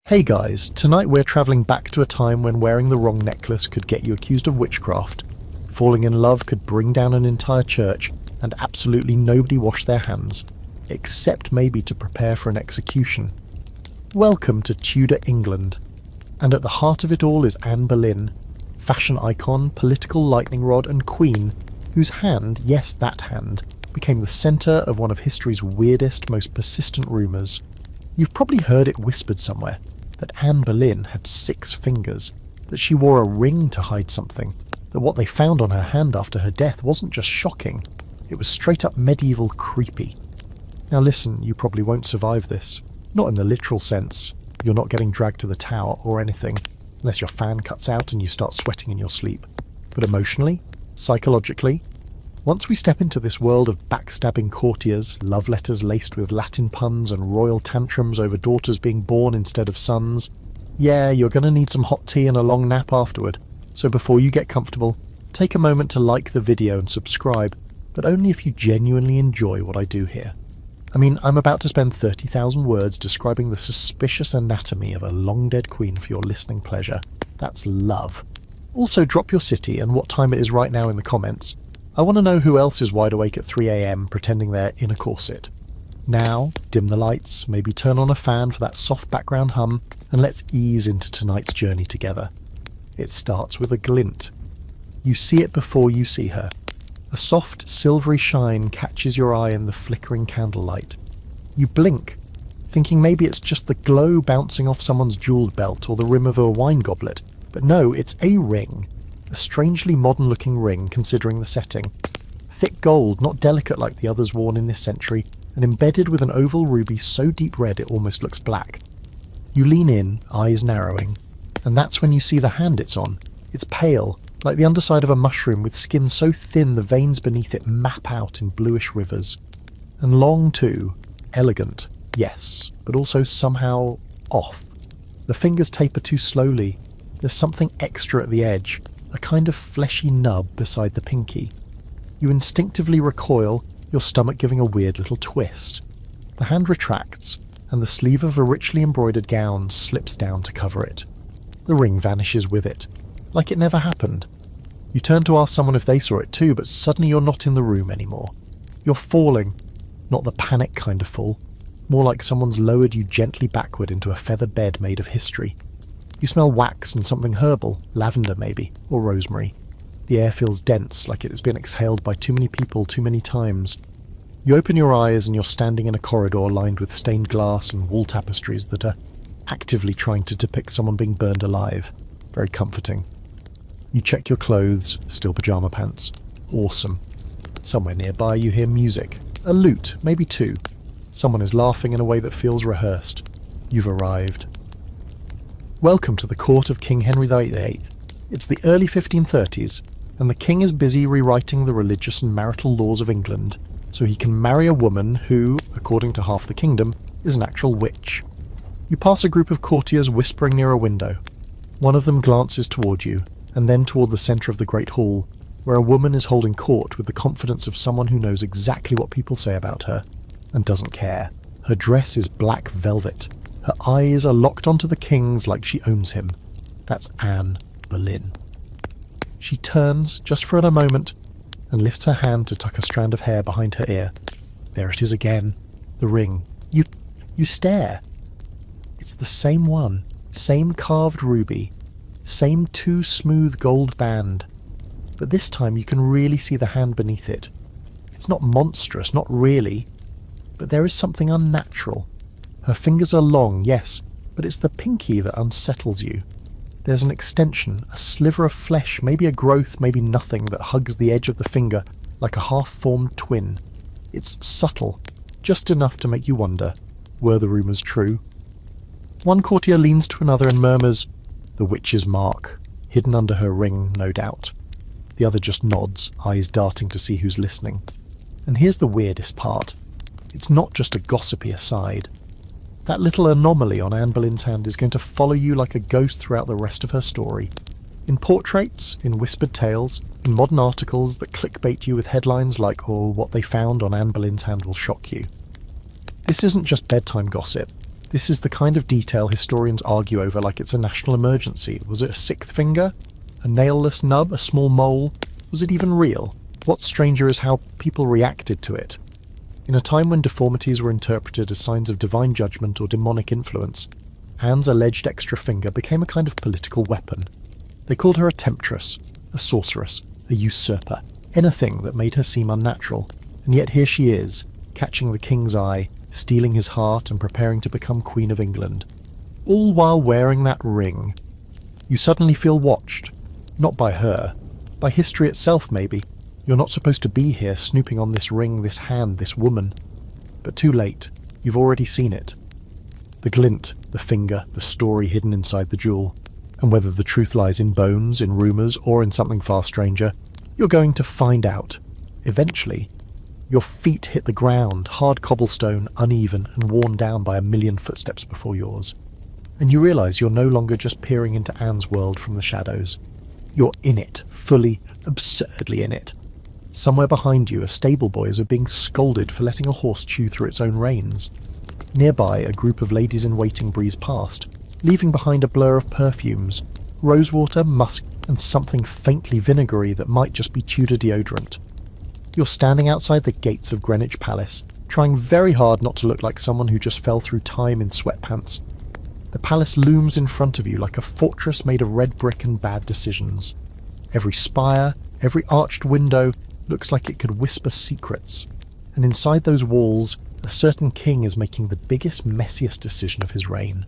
Hey guys, tonight we're travelling back to a time when wearing the wrong necklace could get you accused of witchcraft, falling in love could bring down an entire church, and absolutely nobody washed their hands, except maybe to prepare for an execution. Welcome to Tudor England, and at the heart of it all is Anne Boleyn, fashion icon, political lightning rod and queen, whose hand, yes that hand, became the centre of one of history's weirdest, most persistent rumours. You've probably heard it whispered somewhere, that Anne Boleyn had 6 fingers, that she wore a ring to hide something, that what they found on her hand after her death wasn't just shocking, it was straight up medieval creepy. Now listen, you probably won't survive this. Not in the literal sense, you're not getting dragged to the tower or anything, unless your fan cuts out and you start sweating in your sleep. But emotionally, psychologically, once we step into this world of backstabbing courtiers, love letters laced with Latin puns and royal tantrums over daughters being born instead of sons, yeah, you're going to need some hot tea and a long nap afterward. So before you get comfortable, take a moment to like the video and subscribe, but only if you genuinely enjoy what I do here. I mean, I'm about to spend 30,000 words describing the suspicious anatomy of a long-dead queen for your listening pleasure. That's love. Also, drop your city and what time it is right now in the comments. I want to know who else is wide awake at 3 AM pretending they're in a corset. Now, dim the lights, maybe turn on a fan for that soft background hum, and let's ease into tonight's journey together. It starts with a glint. You see it before you see her. A soft, silvery shine catches your eye in the flickering candlelight. You blink, thinking maybe it's just the glow bouncing off someone's jewelled belt or the rim of a wine goblet. But no, it's a ring. A strangely modern-looking ring, considering the setting. Thick gold, not delicate like the others worn in this century, and embedded with an oval ruby so deep red it almost looks black. You lean in, eyes narrowing, and that's when you see the hand it's on. It's pale, like the underside of a mushroom with skin so thin the veins beneath it map out in bluish rivers. And long too. Elegant, yes, but also somehow off. The fingers taper too slowly. There's something extra at the edge. A kind of fleshy nub beside the pinky. You instinctively recoil, your stomach giving a weird little twist. The hand retracts, and the sleeve of a richly embroidered gown slips down to cover it. The ring vanishes with it, like it never happened. You turn to ask someone if they saw it too, but suddenly you're not in the room anymore. You're falling, not the panic kind of fall, more like someone's lowered you gently backward into a feather bed made of history. You smell wax and something herbal, lavender maybe, or rosemary. The air feels dense, like it has been exhaled by too many people too many times. You open your eyes and you're standing in a corridor lined with stained glass and wall tapestries that are actively trying to depict someone being burned alive. Very comforting. You check your clothes, still pyjama pants. Awesome. Somewhere nearby you hear music. A lute, maybe 2. Someone is laughing in a way that feels rehearsed. You've arrived. Welcome to the court of King Henry VIII. It's the early 1530s, and the king is busy rewriting the religious and marital laws of England, so he can marry a woman who, according to half the kingdom, is an actual witch. You pass a group of courtiers whispering near a window. One of them glances toward you, and then toward the centre of the great hall, where a woman is holding court with the confidence of someone who knows exactly what people say about her, and doesn't care. Her dress is black velvet. Her eyes are locked onto the king's like she owns him. That's Anne Boleyn. She turns, just for a moment, and lifts her hand to tuck a strand of hair behind her ear. There it is again. The ring. You stare. It's the same one. Same carved ruby. Same 2 smooth gold band. But this time you can really see the hand beneath it. It's not monstrous, not really. But there is something unnatural. Her fingers are long, yes, but it's the pinky that unsettles you. There's an extension, a sliver of flesh, maybe a growth, maybe nothing, that hugs the edge of the finger like a half-formed twin. It's subtle, just enough to make you wonder, were the rumours true? One courtier leans to another and murmurs, "The witch's mark," hidden under her ring, no doubt. The other just nods, eyes darting to see who's listening. And here's the weirdest part. It's not just a gossipy aside. That little anomaly on Anne Boleyn's hand is going to follow you like a ghost throughout the rest of her story. In portraits, in whispered tales, in modern articles that clickbait you with headlines like, "Oh, what they found on Anne Boleyn's hand will shock you." This isn't just bedtime gossip. This is the kind of detail historians argue over like it's a national emergency. Was it a sixth finger? A nailless nub? A small mole? Was it even real? What's stranger is how people reacted to it. In a time when deformities were interpreted as signs of divine judgment or demonic influence, Anne's alleged extra finger became a kind of political weapon. They called her a temptress, a sorceress, a usurper, anything that made her seem unnatural, and yet here she is, catching the king's eye, stealing his heart and preparing to become Queen of England. All while wearing that ring. You suddenly feel watched. Not by her. By history itself, maybe. You're not supposed to be here snooping on this ring, this hand, this woman. But too late. You've already seen it. The glint, the finger, the story hidden inside the jewel. And whether the truth lies in bones, in rumours, or in something far stranger, you're going to find out. Eventually. Your feet hit the ground, hard cobblestone, uneven and worn down by a million footsteps before yours. And you realise you're no longer just peering into Anne's world from the shadows. You're in it, fully, absurdly in it. Somewhere behind you, a stable boys are being scolded for letting a horse chew through its own reins. Nearby, a group of ladies-in-waiting breeze past, leaving behind a blur of perfumes, rosewater, musk, and something faintly vinegary that might just be Tudor deodorant. You're standing outside the gates of Greenwich Palace, trying very hard not to look like someone who just fell through time in sweatpants. The palace looms in front of you like a fortress made of red brick and bad decisions. Every spire, every arched window looks like it could whisper secrets. And inside those walls, a certain king is making the biggest, messiest decision of his reign.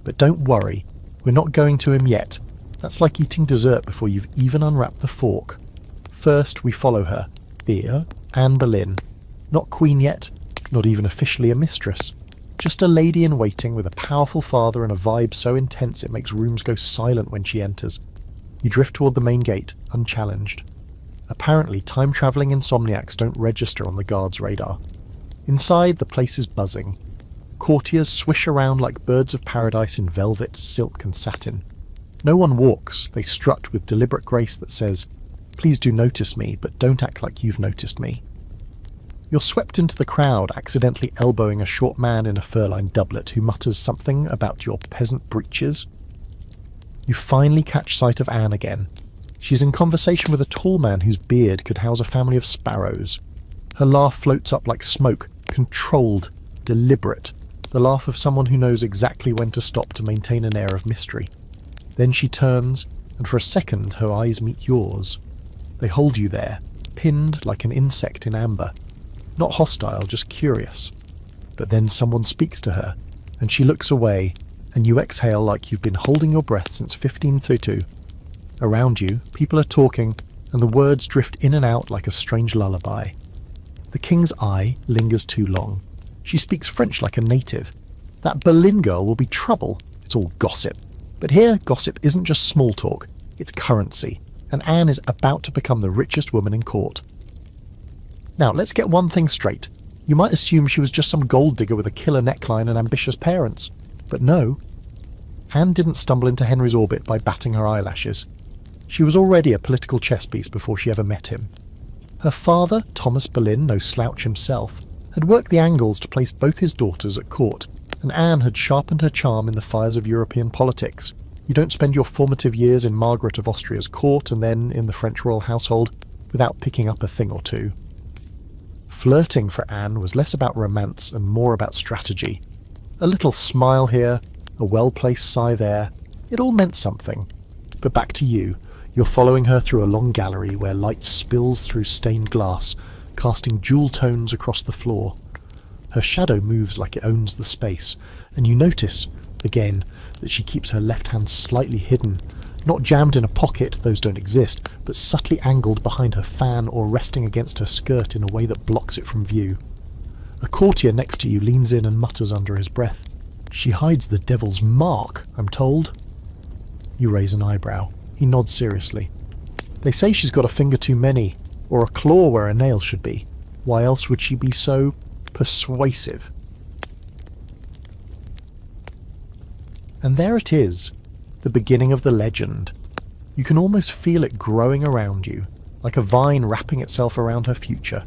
But don't worry, we're not going to him yet. That's like eating dessert before you've even unwrapped the fork. First, we follow her. Here, Anne Boleyn. Not queen yet, not even officially a mistress. Just a lady in waiting with a powerful father and a vibe so intense it makes rooms go silent when she enters. You drift toward the main gate, unchallenged. Apparently, time-travelling insomniacs don't register on the guard's radar. Inside, the place is buzzing. Courtiers swish around like birds of paradise in velvet, silk and satin. No one walks, they strut with deliberate grace that says, "Please do notice me, but don't act like you've noticed me." You're swept into the crowd, accidentally elbowing a short man in a fur-lined doublet who mutters something about your peasant breeches. You finally catch sight of Anne again. She's in conversation with a tall man whose beard could house a family of sparrows. Her laugh floats up like smoke, controlled, deliberate, the laugh of someone who knows exactly when to stop to maintain an air of mystery. Then she turns, and for a second her eyes meet yours. They hold you there, pinned like an insect in amber. Not hostile, just curious. But then someone speaks to her, and she looks away, and you exhale like you've been holding your breath since 1532. Around you, people are talking, and the words drift in and out like a strange lullaby. The king's eye lingers too long. She speaks French like a native. That Boleyn girl will be trouble. It's all gossip. But here, gossip isn't just small talk, it's currency, and Anne is about to become the richest woman in court. Now, let's get one thing straight. You might assume she was just some gold digger with a killer neckline and ambitious parents. But no. Anne didn't stumble into Henry's orbit by batting her eyelashes. She was already a political chess piece before she ever met him. Her father, Thomas Boleyn, no slouch himself, had worked the angles to place both his daughters at court, and Anne had sharpened her charm in the fires of European politics. You don't spend your formative years in Margaret of Austria's court and then in the French royal household without picking up a thing or two. Flirting for Anne was less about romance and more about strategy. A little smile here, a well-placed sigh there, it all meant something. But back to you. You're following her through a long gallery where light spills through stained glass, casting jewel tones across the floor. Her shadow moves like it owns the space, and you notice, again, that she keeps her left hand slightly hidden, not jammed in a pocket, those don't exist, but subtly angled behind her fan or resting against her skirt in a way that blocks it from view. A courtier next to you leans in and mutters under his breath. She hides the devil's mark, I'm told. You raise an eyebrow. He nods seriously. They say she's got a finger too many, or a claw where a nail should be. Why else would she be so persuasive? And there it is, the beginning of the legend. You can almost feel it growing around you, like a vine wrapping itself around her future.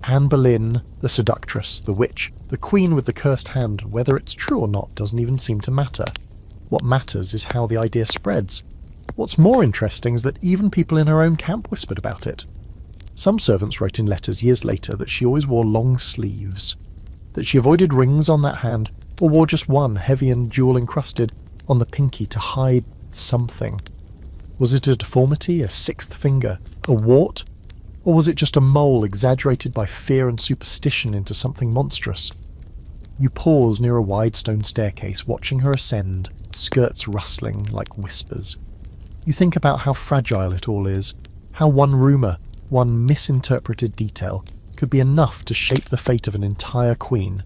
Anne Boleyn, the seductress, the witch, the queen with the cursed hand, whether it's true or not doesn't even seem to matter. What matters is how the idea spreads. What's more interesting is that even people in her own camp whispered about it. Some servants wrote in letters years later that she always wore long sleeves, that she avoided rings on that hand, or wore just one, heavy and jewel-encrusted, on the pinky to hide something. Was it a deformity, a sixth finger, a wart? Or was it just a mole exaggerated by fear and superstition into something monstrous? You pause near a wide stone staircase, watching her ascend, skirts rustling like whispers. You think about how fragile it all is, how one rumour, one misinterpreted detail, could be enough to shape the fate of an entire queen.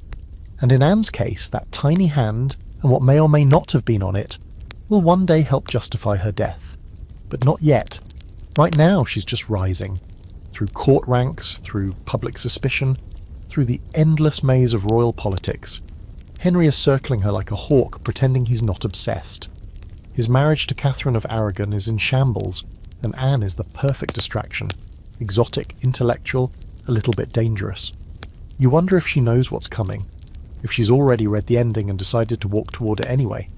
And in Anne's case, that tiny hand, and what may or may not have been on it, will one day help justify her death. But not yet. Right now she's just rising. Through court ranks, through public suspicion, through the endless maze of royal politics. Henry is circling her like a hawk, pretending he's not obsessed. His marriage to Catherine of Aragon is in shambles, and Anne is the perfect distraction. Exotic, intellectual, a little bit dangerous. You wonder if she knows what's coming, if she's already read the ending and decided to walk toward it anyway.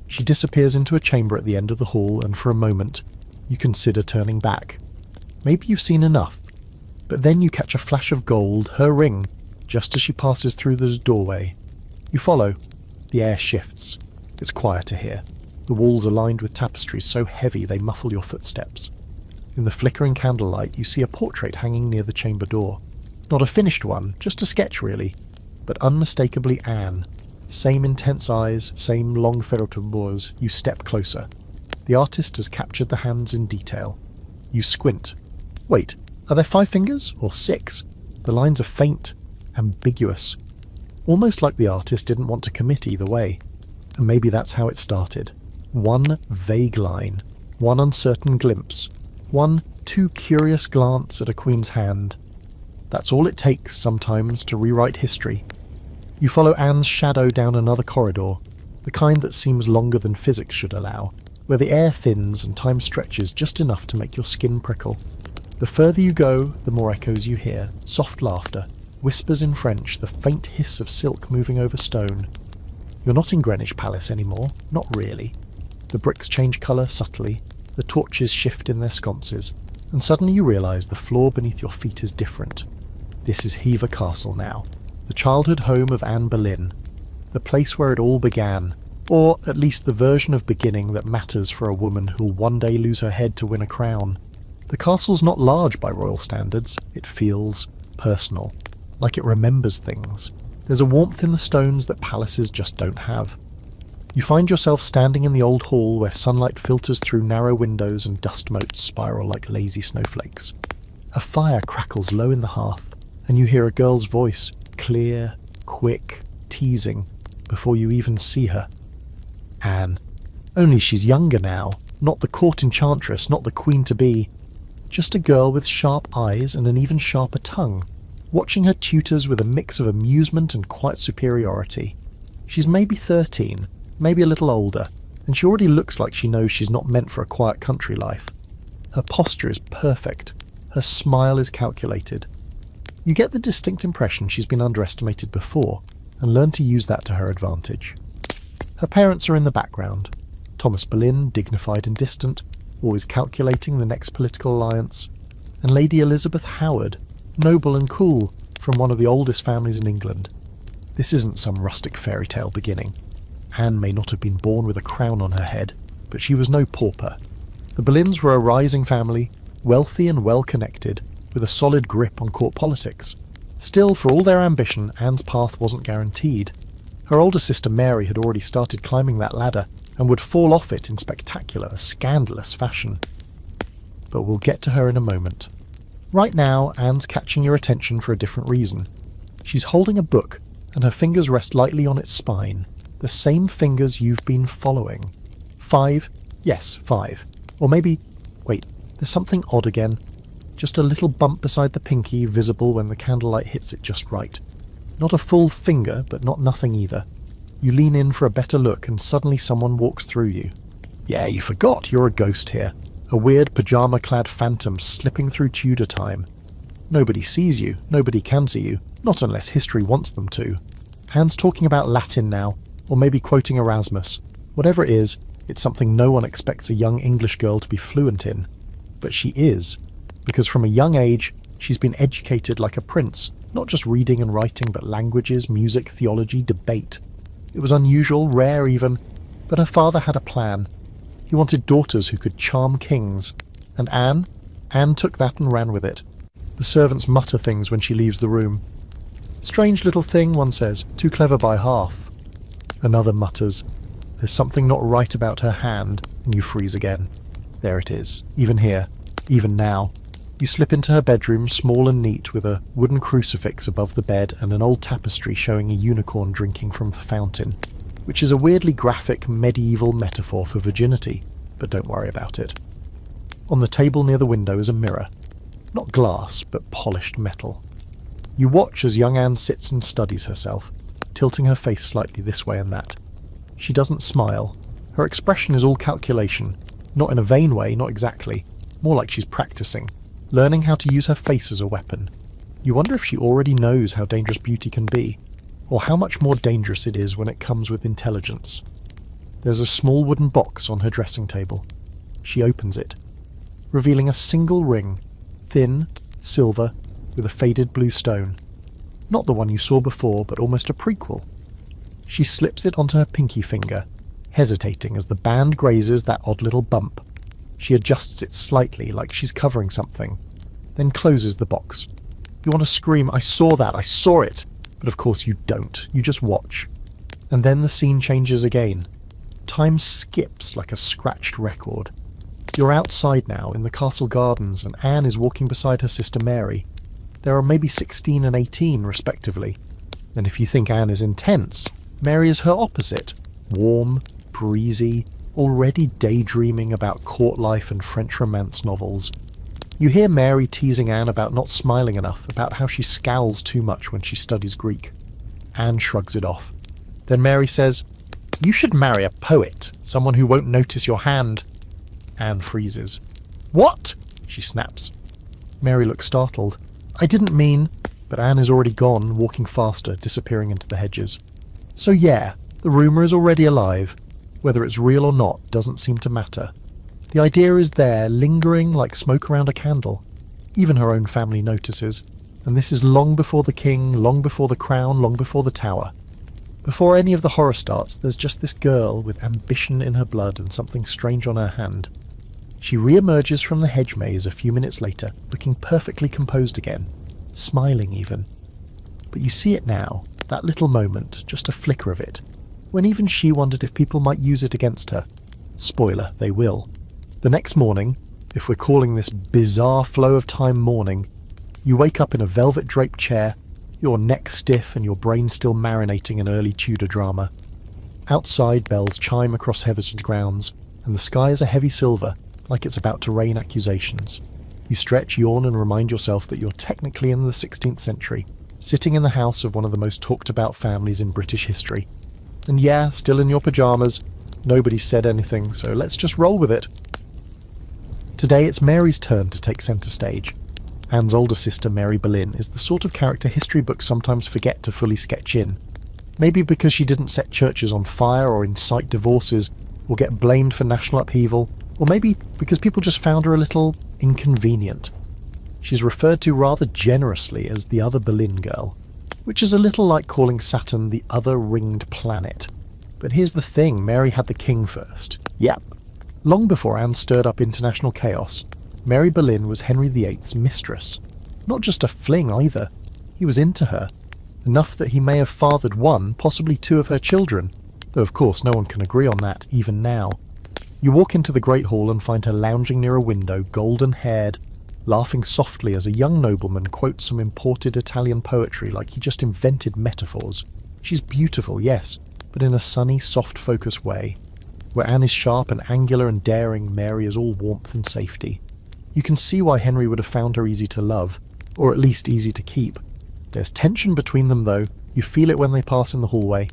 She disappears into a chamber at the end of the hall, and for a moment, you consider turning back. Maybe you've seen enough, but then you catch a flash of gold, her ring, just as she passes through the doorway. You follow. The air shifts. It's quieter here. The walls are lined with tapestries so heavy they muffle your footsteps. In the flickering candlelight, you see a portrait hanging near the chamber door. Not a finished one, just a sketch really, but unmistakably Anne. Same intense eyes, same long ferrotamburs. You step closer. The artist has captured the hands in detail. You squint. Wait, are there 5 fingers? Or 6? The lines are faint, ambiguous. Almost like the artist didn't want to commit either way. And maybe that's how it started. One vague line, one uncertain glimpse, one too curious glance at a queen's hand. That's all it takes sometimes to rewrite history. You follow Anne's shadow down another corridor, the kind that seems longer than physics should allow, where the air thins and time stretches just enough to make your skin prickle. The further you go, the more echoes you hear, soft laughter, whispers in French, the faint hiss of silk moving over stone. You're not in Greenwich Palace anymore, not really. The bricks change colour subtly, the torches shift in their sconces, and suddenly you realise the floor beneath your feet is different. This is Hever Castle now, the childhood home of Anne Boleyn, the place where it all began, or at least the version of beginning that matters for a woman who'll one day lose her head to win a crown. The castle's not large by royal standards, it feels personal, like it remembers things. There's a warmth in the stones that palaces just don't have. You find yourself standing in the old hall where sunlight filters through narrow windows and dust motes spiral like lazy snowflakes. A fire crackles low in the hearth, and you hear a girl's voice, clear, quick, teasing, before you even see her. Anne. Only she's younger now, not the court enchantress, not the queen-to-be. Just a girl with sharp eyes and an even sharper tongue, watching her tutors with a mix of amusement and quiet superiority. She's maybe 13, maybe a little older, and she already looks like she knows she's not meant for a quiet country life. Her posture is perfect. Her smile is calculated. You get the distinct impression she's been underestimated before, and learn to use that to her advantage. Her parents are in the background. Thomas Boleyn, dignified and distant, always calculating the next political alliance, and Lady Elizabeth Howard, noble and cool, from one of the oldest families in England. This isn't some rustic fairy tale beginning. Anne may not have been born with a crown on her head, but she was no pauper. The Boleyns were a rising family, wealthy and well-connected, with a solid grip on court politics. Still, for all their ambition, Anne's path wasn't guaranteed. Her older sister Mary had already started climbing that ladder, and would fall off it in spectacular, scandalous fashion. But we'll get to her in a moment. Right now, Anne's catching your attention for a different reason. She's holding a book, and her fingers rest lightly on its spine, the same fingers you've been following. 5? Yes, 5. Or maybe... wait, there's something odd again. Just a little bump beside the pinky, visible when the candlelight hits it just right. Not a full finger, but not nothing either. You lean in for a better look, and suddenly someone walks through you. Yeah, you forgot, you're a ghost here. A weird pyjama-clad phantom slipping through Tudor time. Nobody sees you, nobody can see you, not unless history wants them to. Anne's talking about Latin now, or maybe quoting Erasmus. Whatever it is, it's something no one expects a young English girl to be fluent in. But she is, because from a young age, she's been educated like a prince, not just reading and writing, but languages, music, theology, debate. It was unusual, rare even, but her father had a plan. He wanted daughters who could charm kings, and Anne took that and ran with it. The servants mutter things when she leaves the room. Strange little thing, one says, too clever by half. Another mutters, there's something not right about her hand, and you freeze again. There it is, even here, even now. You slip into her bedroom, small and neat, with a wooden crucifix above the bed and an old tapestry showing a unicorn drinking from the fountain, which is a weirdly graphic medieval metaphor for virginity, but don't worry about it. On the table near the window is a mirror. Not glass, but polished metal. You watch as young Anne sits and studies herself, tilting her face slightly this way and that. She doesn't smile. Her expression is all calculation, not in a vain way, not exactly, more like she's practicing, learning how to use her face as a weapon. You wonder if she already knows how dangerous beauty can be, or how much more dangerous it is when it comes with intelligence. There's a small wooden box on her dressing table. She opens it, revealing a single ring, thin, silver, with a faded blue stone. Not the one you saw before, but almost a prequel. She slips it onto her pinky finger, hesitating as the band grazes that odd little bump. She adjusts it slightly, like she's covering something, then closes the box. You want to scream, I saw that, I saw it! But of course you don't, you just watch. And then the scene changes again. Time skips like a scratched record. You're outside now, in the castle gardens, and Anne is walking beside her sister Mary. There are maybe 16 and 18, respectively. And if you think Anne is intense, Mary is her opposite. Warm, breezy, already daydreaming about court life and French romance novels. You hear Mary teasing Anne about not smiling enough, about how she scowls too much when she studies Greek. Anne shrugs it off. Then Mary says, "You should marry a poet, someone who won't notice your hand." Anne freezes. "What?" she snaps. Mary looks startled. "I didn't mean..." But Anne is already gone, walking faster, disappearing into the hedges. So yeah, the rumour is already alive. Whether it's real or not doesn't seem to matter. The idea is there, lingering like smoke around a candle. Even her own family notices. And this is long before the king, long before the crown, long before the tower. Before any of the horror starts, there's just this girl with ambition in her blood and something strange on her hand. She re-emerges from the hedge maze a few minutes later, looking perfectly composed again, smiling even. But you see it now, that little moment, just a flicker of it, when even she wondered if people might use it against her. Spoiler, they will. The next morning, if we're calling this bizarre flow of time morning, you wake up in a velvet-draped chair, your neck stiff and your brain still marinating in early Tudor drama. Outside, bells chime across Heverston grounds, and the sky is a heavy silver, like it's about to rain accusations. You stretch, yawn, and remind yourself that you're technically in the 16th century, sitting in the house of one of the most talked-about families in British history. And yeah, still in your pyjamas, nobody's said anything, so let's just roll with it. Today it's Mary's turn to take centre stage. Anne's older sister, Mary Boleyn, is the sort of character history books sometimes forget to fully sketch in. Maybe because she didn't set churches on fire or incite divorces, or get blamed for national upheaval, or maybe because people just found her a little inconvenient. She's referred to rather generously as the other Boleyn girl, which is a little like calling Saturn the other ringed planet. But here's the thing, Mary had the king first. Yep. Long before Anne stirred up international chaos, Mary Boleyn was Henry VIII's mistress. Not just a fling either. He was into her. Enough that he may have fathered one, possibly two of her children. Though of course no one can agree on that, even now. You walk into the Great Hall and find her lounging near a window, golden-haired, laughing softly as a young nobleman quotes some imported Italian poetry like he just invented metaphors. She's beautiful, yes, but in a sunny, soft-focused way. Where Anne is sharp and angular and daring, Mary is all warmth and safety. You can see why Henry would have found her easy to love, or at least easy to keep. There's tension between them though, you feel it when they pass in the hallway.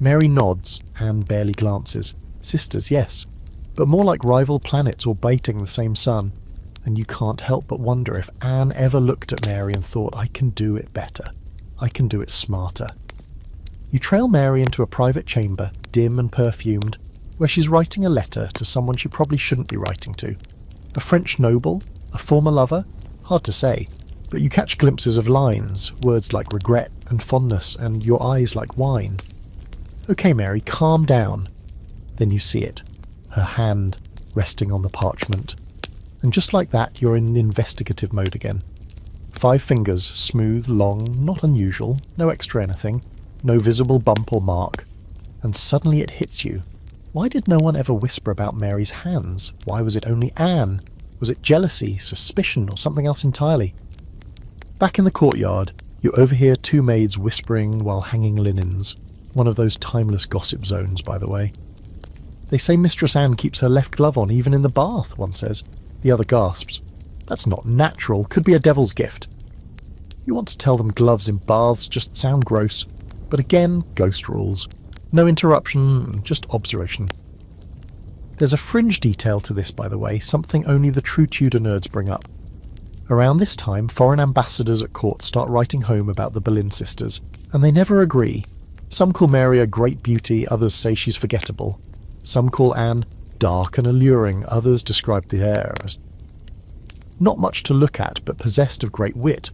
Mary nods, Anne barely glances. Sisters, yes, but more like rival planets orbiting the same sun. and you can't help but wonder if Anne ever looked at Mary and thought, I can do it better. I can do it smarter. You trail Mary into a private chamber, dim and perfumed, where she's writing a letter to someone she probably shouldn't be writing to. A French noble? A former lover? Hard to say, but you catch glimpses of lines, words like regret and fondness, and your eyes like wine. Okay, Mary, calm down. Then you see it, her hand resting on the parchment. And just like that, you're in investigative mode again. 5 fingers, smooth, long, not unusual, no extra anything, no visible bump or mark. And suddenly it hits you. Why did no one ever whisper about Mary's hands? Why was it only Anne? Was it jealousy, suspicion, or something else entirely? Back in the courtyard, you overhear 2 maids whispering while hanging linens. One of those timeless gossip zones, by the way. They say Mistress Anne keeps her left glove on even in the bath, one says. The other gasps. That's not natural, could be a devil's gift. You want to tell them gloves in baths just sound gross. But again, ghost rules. No interruption, just observation. There's a fringe detail to this, by the way, something only the true Tudor nerds bring up. Around this time, foreign ambassadors at court start writing home about the Boleyn sisters, and they never agree. Some call Mary a great beauty, others say she's forgettable. Some call Anne dark and alluring, others describe the hair as not much to look at, but possessed of great wit.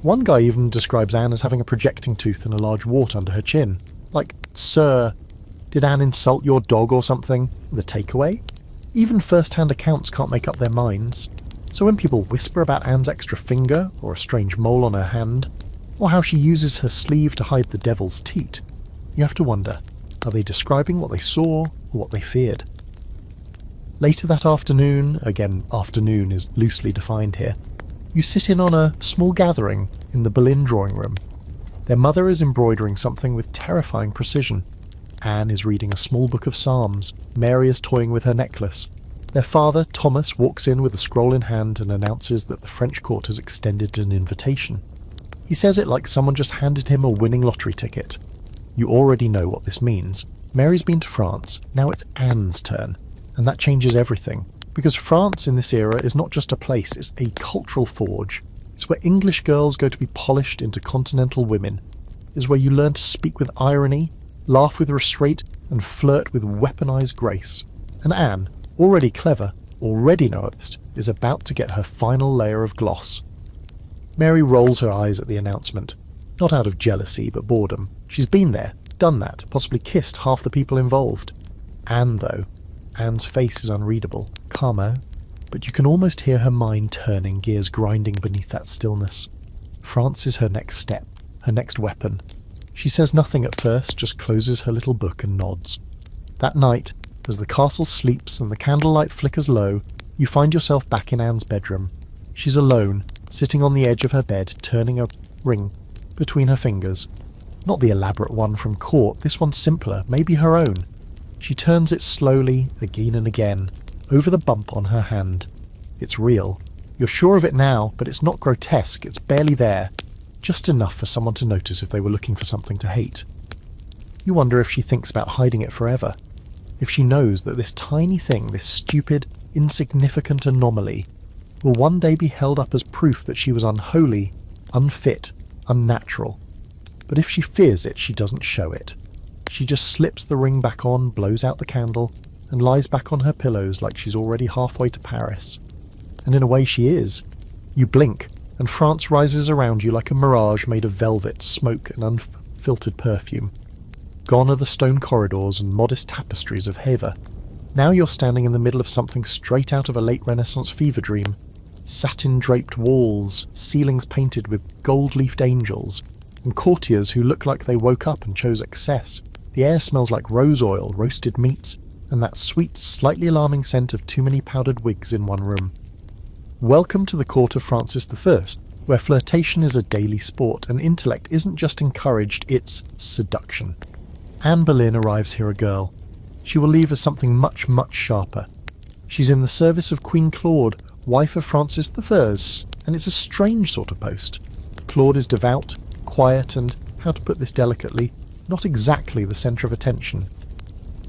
One guy even describes Anne as having a projecting tooth and a large wart under her chin. Like, sir, did Anne insult your dog or something? The takeaway? Even first-hand accounts can't make up their minds. So when people whisper about Anne's extra finger, or a strange mole on her hand, or how she uses her sleeve to hide the devil's teat, you have to wonder, are they describing what they saw or what they feared? Later that afternoon, again afternoon is loosely defined here, you sit in on a small gathering in the Boleyn drawing room. Their mother is embroidering something with terrifying precision. Anne is reading a small book of psalms. Mary is toying with her necklace. Their father, Thomas, walks in with a scroll in hand and announces that the French court has extended an invitation. He says it like someone just handed him a winning lottery ticket. You already know what this means. Mary's been to France, now it's Anne's turn. And that changes everything. Because France in this era is not just a place, it's a cultural forge. It's where English girls go to be polished into continental women. It's where you learn to speak with irony, laugh with restraint, and flirt with weaponized grace. And Anne, already clever, already noticed, is about to get her final layer of gloss. Mary rolls her eyes at the announcement. Not out of jealousy, but boredom. She's been there, done that, possibly kissed half the people involved. Anne, though. Anne's face is unreadable, calmo, but you can almost hear her mind turning, gears grinding beneath that stillness. France is her next step, her next weapon. She says nothing at first, just closes her little book and nods. That night, as the castle sleeps and the candlelight flickers low, you find yourself back in Anne's bedroom. She's alone, sitting on the edge of her bed, turning a ring between her fingers. Not the elaborate one from court, this one's simpler, maybe her own. She turns it slowly, again and again, over the bump on her hand. It's real. You're sure of it now, but it's not grotesque, it's barely there. Just enough for someone to notice if they were looking for something to hate. You wonder if she thinks about hiding it forever. If she knows that this tiny thing, this stupid, insignificant anomaly, will one day be held up as proof that she was unholy, unfit, unnatural. But if she fears it, she doesn't show it. She just slips the ring back on, blows out the candle, and lies back on her pillows like she's already halfway to Paris. And in a way she is. You blink, and France rises around you like a mirage made of velvet, smoke, and unfiltered perfume. Gone are the stone corridors and modest tapestries of Havre. Now you're standing in the middle of something straight out of a late Renaissance fever dream. Satin-draped walls, ceilings painted with gold-leafed angels, and courtiers who look like they woke up and chose excess. The air smells like rose oil, roasted meats, and that sweet, slightly alarming scent of too many powdered wigs in one room. Welcome to the court of Francis I, where flirtation is a daily sport, and intellect isn't just encouraged, it's seduction. Anne Boleyn arrives here a girl. She will leave as something much, much sharper. She's in the service of Queen Claude, wife of Francis I, and it's a strange sort of post. Claude is devout, quiet, and, how to put this delicately, not exactly the centre of attention.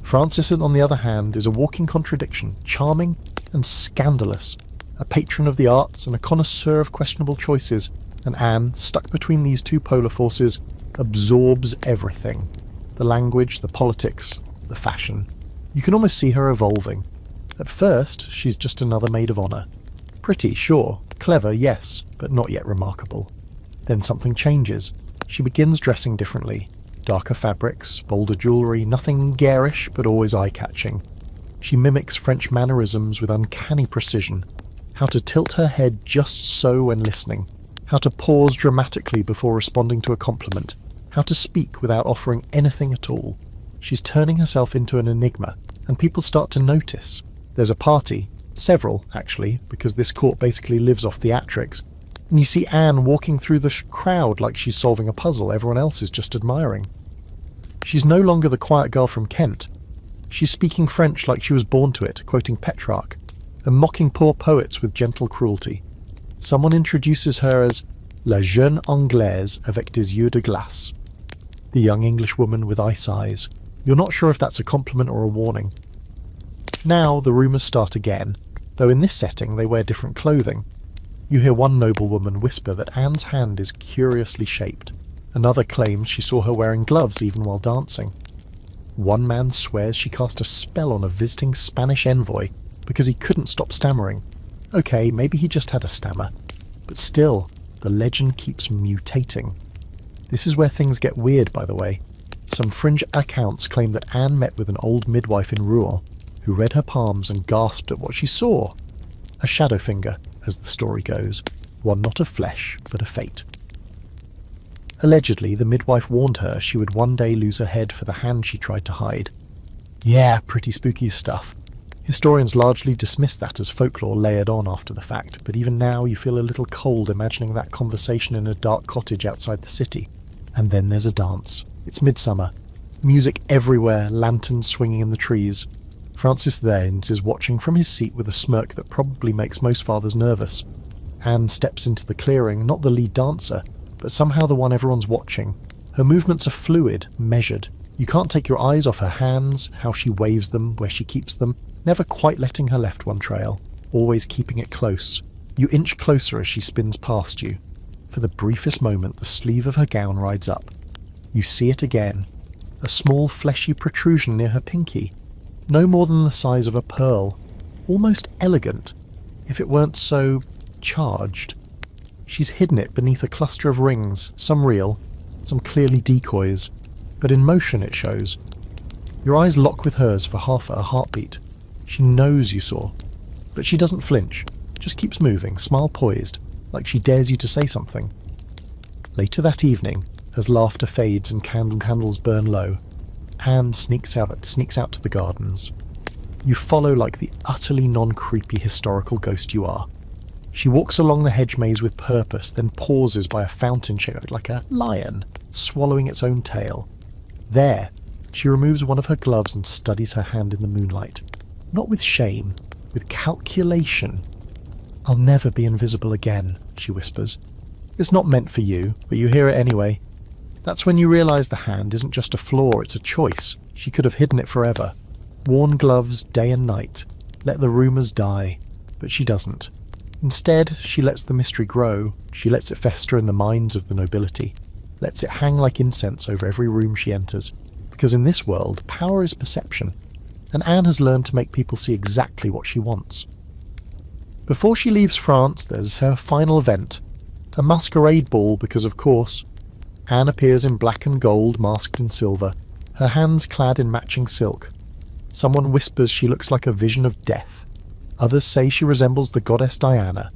Francis, on the other hand, is a walking contradiction, charming and scandalous. a patron of the arts and a connoisseur of questionable choices, and Anne, stuck between these two polar forces, absorbs everything. The language, the politics, the fashion. You can almost see her evolving. At first, she's just another maid of honour. Pretty, sure. Clever, yes, but not yet remarkable. Then something changes. She begins dressing differently. Darker fabrics, bolder jewellery, nothing garish, but always eye-catching. She mimics French mannerisms with uncanny precision. How to tilt her head just so when listening. How to pause dramatically before responding to a compliment. How to speak without offering anything at all. She's turning herself into an enigma, and people start to notice. There's a party, several actually, because this court basically lives off theatrics, and you see Anne walking through the crowd like she's solving a puzzle everyone else is just admiring. She's no longer the quiet girl from Kent. She's speaking French like she was born to it, quoting Petrarch, and mocking poor poets with gentle cruelty. Someone introduces her as La jeune Anglaise avec des yeux de glace. The young Englishwoman with ice eyes. You're not sure if that's a compliment or a warning. Now the rumours start again, though in this setting they wear different clothing. You hear one noblewoman whisper that Anne's hand is curiously shaped. Another claims she saw her wearing gloves even while dancing. One man swears she cast a spell on a visiting Spanish envoy because he couldn't stop stammering. Okay, maybe he just had a stammer. But still, the legend keeps mutating. This is where things get weird, by the way. Some fringe accounts claim that Anne met with an old midwife in Rouen, who read her palms and gasped at what she saw. A shadow finger, as the story goes, one not of flesh, but of fate. Allegedly, the midwife warned her she would one day lose her head for the hand she tried to hide. Yeah, pretty spooky stuff. Historians largely dismiss that as folklore layered on after the fact, but even now you feel a little cold imagining that conversation in a dark cottage outside the city. And then there's a dance. It's midsummer. Music everywhere, lanterns swinging in the trees. Francis Thanes is watching from his seat with a smirk that probably makes most fathers nervous. Anne steps into the clearing, not the lead dancer, but somehow the one everyone's watching. Her movements are fluid, measured. You can't take your eyes off her hands, how she waves them, where she keeps them, never quite letting her left one trail, always keeping it close. You inch closer as she spins past you. For the briefest moment, the sleeve of her gown rides up. You see it again. A small fleshy protrusion near her pinky. No more than the size of a pearl. Almost elegant, if it weren't so charged. She's hidden it beneath a cluster of rings, some real, some clearly decoys, but in motion it shows. Your eyes lock with hers for half a heartbeat. She knows you saw, but she doesn't flinch, just keeps moving, smile poised, like she dares you to say something. Later that evening, as laughter fades and candles burn low, Anne sneaks out to the gardens. You follow like the utterly non-creepy historical ghost you are. She walks along the hedge maze with purpose, then pauses by a fountain shaped like a lion, swallowing its own tail. There, she removes one of her gloves and studies her hand in the moonlight. Not with shame, with calculation. "I'll never be invisible again," she whispers. It's not meant for you, but you hear it anyway. That's when you realise the hand isn't just a flaw, it's a choice. She could have hidden it forever. Worn gloves day and night. Let the rumours die. But she doesn't. Instead, she lets the mystery grow. She lets it fester in the minds of the nobility. Lets it hang like incense over every room she enters. Because in this world, power is perception. And Anne has learned to make people see exactly what she wants. Before she leaves France, there's her final event. A masquerade ball, because of course. Anne appears in black and gold, masked in silver, her hands clad in matching silk. Someone whispers she looks like a vision of death. Others say she resembles the goddess Diana.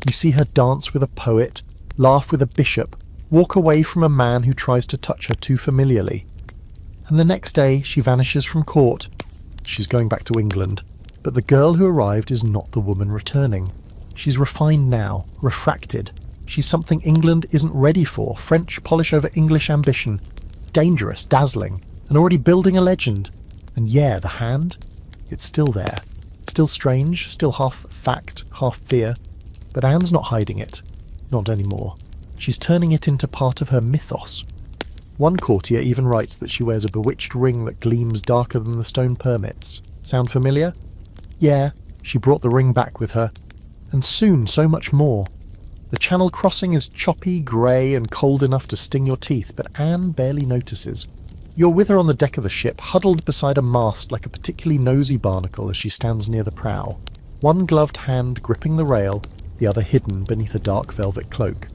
You see her dance with a poet, laugh with a bishop, walk away from a man who tries to touch her too familiarly. And the next day she vanishes from court. She's going back to England. But the girl who arrived is not the woman returning. She's refined now, refracted. She's something England isn't ready for, French polish over English ambition. Dangerous, dazzling, and already building a legend. And yeah, the hand? It's still there. Still strange, still half fact, half fear. But Anne's not hiding it. Not anymore. She's turning it into part of her mythos. One courtier even writes that she wears a bewitched ring that gleams darker than the stone permits. Sound familiar? Yeah, she brought the ring back with her. And soon so much more. The Channel crossing is choppy, grey and cold enough to sting your teeth, but Anne barely notices. You're with her on the deck of the ship, huddled beside a mast like a particularly nosy barnacle as she stands near the prow, one gloved hand gripping the rail, the other hidden beneath a dark velvet cloak.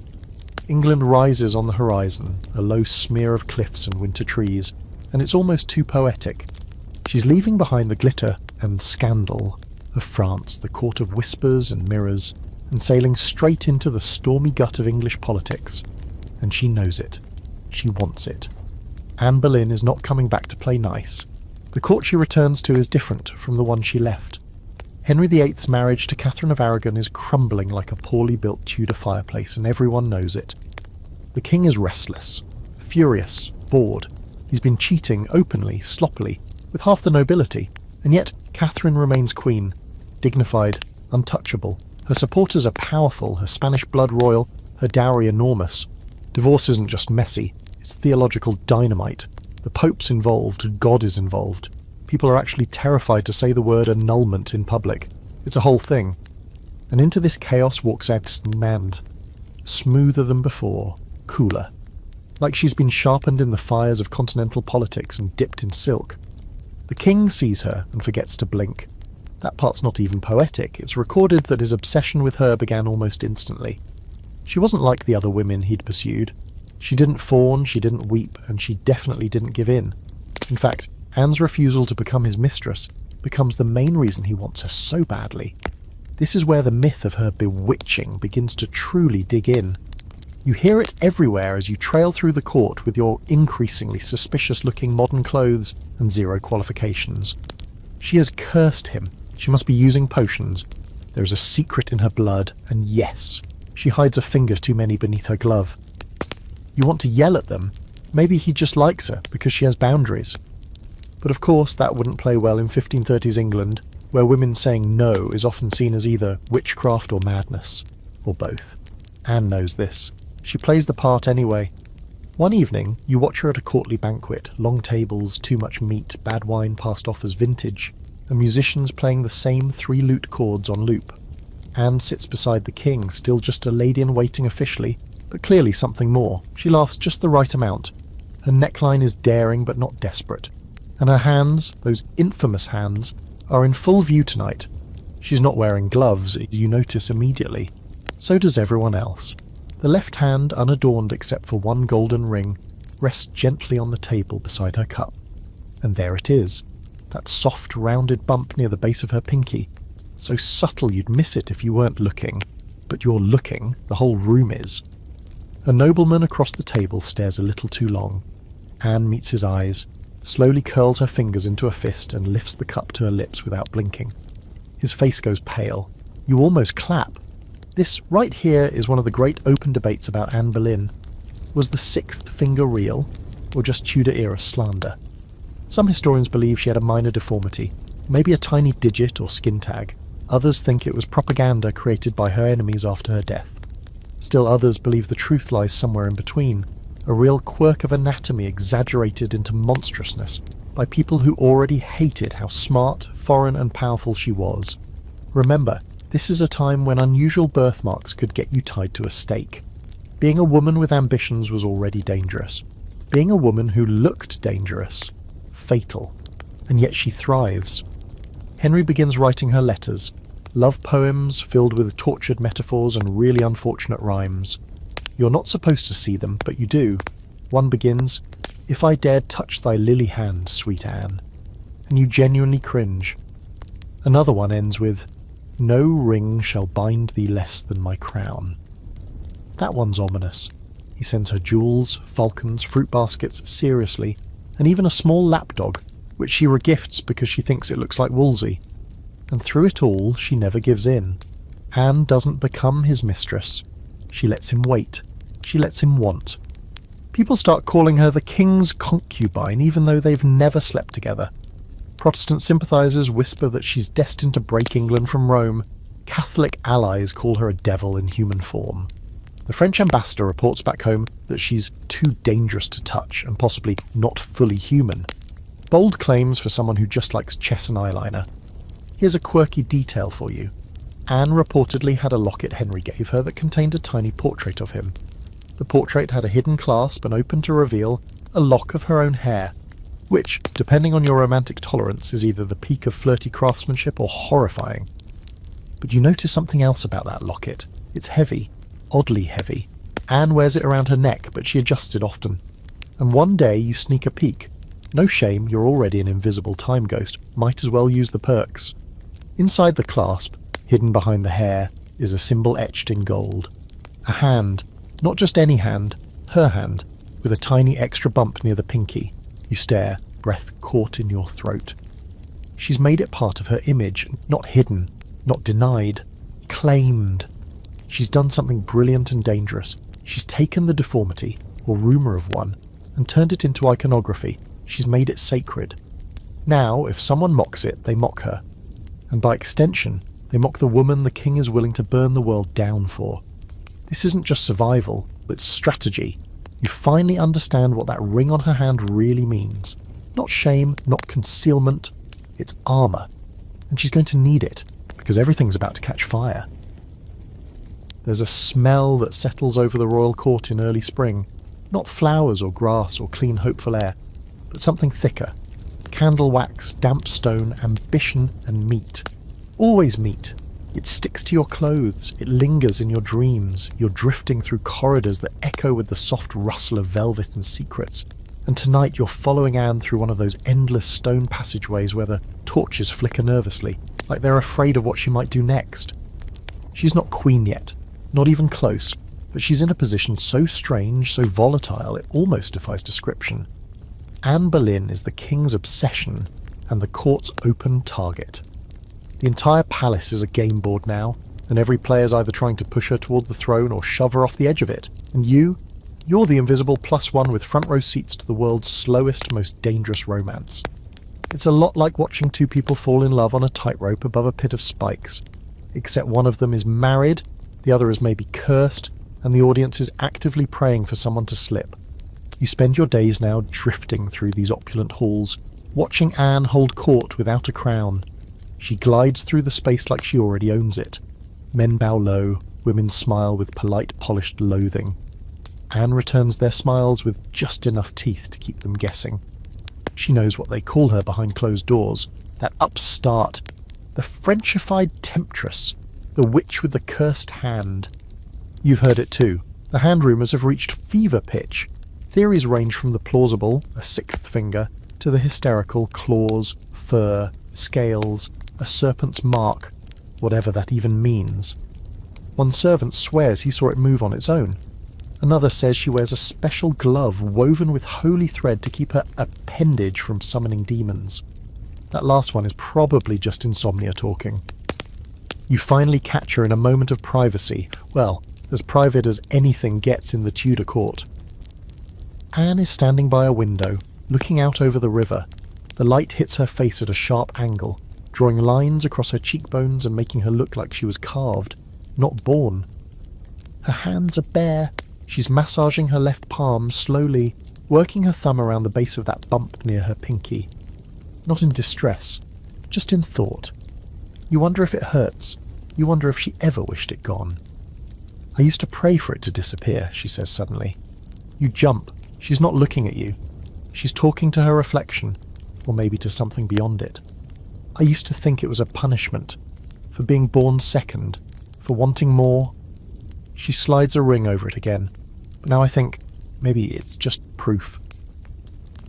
England rises on the horizon, a low smear of cliffs and winter trees, and it's almost too poetic. She's leaving behind the glitter and scandal of France, the court of whispers and mirrors, and sailing straight into the stormy gut of English politics. And she knows it. She wants it. Anne Boleyn is not coming back to play nice. The court she returns to is different from the one she left. Henry VIII's marriage to Catherine of Aragon is crumbling like a poorly built Tudor fireplace, and everyone knows it. The king is restless, furious, bored. He's been cheating openly, sloppily, with half the nobility, and yet Catherine remains queen, dignified, untouchable. Her supporters are powerful, her Spanish blood royal, her dowry enormous. Divorce isn't just messy, it's theological dynamite. The Pope's involved, God is involved. People are actually terrified to say the word annulment in public. It's a whole thing. And into this chaos walks Mand, smoother than before, cooler. Like she's been sharpened in the fires of continental politics and dipped in silk. The king sees her and forgets to blink. That part's not even poetic. It's recorded that his obsession with her began almost instantly. She wasn't like the other women he'd pursued. She didn't fawn, she didn't weep, and she definitely didn't give in. In fact, Anne's refusal to become his mistress becomes the main reason he wants her so badly. This is where the myth of her bewitching begins to truly dig in. You hear it everywhere as you trail through the court with your increasingly suspicious-looking modern clothes and zero qualifications. She has cursed him. She must be using potions. There is a secret in her blood, and yes, she hides a finger too many beneath her glove. You want to yell at them. Maybe he just likes her because she has boundaries. But of course that wouldn't play well in 1530s England, where women saying no is often seen as either witchcraft or madness, or both. Anne knows this. She plays the part anyway. One evening, you watch her at a courtly banquet, long tables, too much meat, bad wine passed off as vintage, and musicians playing the same 3 lute chords on loop. Anne sits beside the king, still just a lady-in-waiting officially, but clearly something more. She laughs just the right amount. Her neckline is daring but not desperate. And her hands, those infamous hands, are in full view tonight. She's not wearing gloves, you notice immediately. So does everyone else. The left hand, unadorned except for one golden ring, rests gently on the table beside her cup. And there it is, that soft, rounded bump near the base of her pinky. So subtle you'd miss it if you weren't looking. But you're looking, the whole room is. A nobleman across the table stares a little too long. Anne meets his eyes, slowly curls her fingers into a fist and lifts the cup to her lips without blinking. His face goes pale. You almost clap. This right here is one of the great open debates about Anne Boleyn. Was the 6th finger real, or just Tudor-era slander? Some historians believe she had a minor deformity, maybe a tiny digit or skin tag. Others think it was propaganda created by her enemies after her death. Still others believe the truth lies somewhere in between, a real quirk of anatomy exaggerated into monstrousness by people who already hated how smart, foreign and powerful she was. Remember, this is a time when unusual birthmarks could get you tied to a stake. Being a woman with ambitions was already dangerous. Being a woman who looked dangerous, fatal. And yet she thrives. Henry begins writing her letters, love poems filled with tortured metaphors and really unfortunate rhymes. You're not supposed to see them, but you do. One begins, "If I dared touch thy lily hand, sweet Anne," and you genuinely cringe. Another one ends with, "No ring shall bind thee less than my crown." That one's ominous. He sends her jewels, falcons, fruit baskets, seriously, and even a small lapdog, which she regifts because she thinks it looks like Wolsey. And through it all, she never gives in. Anne doesn't become his mistress. She lets him wait. She lets him want. People start calling her the king's concubine, even though they've never slept together. Protestant sympathisers whisper that she's destined to break England from Rome. Catholic allies call her a devil in human form. The French ambassador reports back home that she's too dangerous to touch and possibly not fully human. Bold claims for someone who just likes chess and eyeliner. Here's a quirky detail for you. Anne reportedly had a locket Henry gave her that contained a tiny portrait of him. The portrait had a hidden clasp and opened to reveal a lock of her own hair, which, depending on your romantic tolerance, is either the peak of flirty craftsmanship or horrifying. But you notice something else about that locket. It's heavy, oddly heavy. Anne wears it around her neck, but she adjusts it often. And one day you sneak a peek. No shame, you're already an invisible time ghost. Might as well use the perks. Inside the clasp, hidden behind the hair, is a symbol etched in gold. A hand. Not just any hand, her hand, with a tiny extra bump near the pinky. You stare, breath caught in your throat. She's made it part of her image, not hidden, not denied, claimed. She's done something brilliant and dangerous. She's taken the deformity, or rumour of one, and turned it into iconography. She's made it sacred. Now, if someone mocks it, they mock her. And by extension, they mock the woman the king is willing to burn the world down for. This isn't just survival, it's strategy. You finally understand what that ring on her hand really means. Not shame, not concealment, it's armour. And she's going to need it, because everything's about to catch fire. There's a smell that settles over the royal court in early spring. Not flowers or grass or clean hopeful air, but something thicker. Candle wax, damp stone, ambition and meat. Always meat. It sticks to your clothes, it lingers in your dreams. You're drifting through corridors that echo with the soft rustle of velvet and secrets. And tonight you're following Anne through one of those endless stone passageways where the torches flicker nervously, like they're afraid of what she might do next. She's not queen yet, not even close, but she's in a position so strange, so volatile, it almost defies description. Anne Boleyn is the king's obsession and the court's open target. The entire palace is a game board now, and every player's either trying to push her toward the throne or shove her off the edge of it. And you're the invisible +1 with front row seats to the world's slowest, most dangerous romance. It's a lot like watching two people fall in love on a tightrope above a pit of spikes, except one of them is married, the other is maybe cursed, and the audience is actively praying for someone to slip. You spend your days now drifting through these opulent halls, watching Anne hold court without a crown. She glides through the space like she already owns it. Men bow low, women smile with polite, polished loathing. Anne returns their smiles with just enough teeth to keep them guessing. She knows what they call her behind closed doors. That upstart, the Frenchified temptress, the witch with the cursed hand. You've heard it too. The hand rumours have reached fever pitch. Theories range from the plausible, a sixth finger, to the hysterical claws, fur, scales, a serpent's mark, whatever that even means. One servant swears he saw it move on its own. Another says she wears a special glove woven with holy thread to keep her appendage from summoning demons. That last one is probably just insomnia talking. You finally catch her in a moment of privacy, well, as private as anything gets in the Tudor court. Anne is standing by a window, looking out over the river. The light hits her face at a sharp angle, drawing lines across her cheekbones and making her look like she was carved, not born. Her hands are bare. She's massaging her left palm slowly, working her thumb around the base of that bump near her pinky. Not in distress, just in thought. You wonder if it hurts. You wonder if she ever wished it gone. I used to pray for it to disappear, she says suddenly. You jump. She's not looking at you. She's talking to her reflection, or maybe to something beyond it. I used to think it was a punishment, for being born second, for wanting more. She slides a ring over it again, but now I think maybe it's just proof.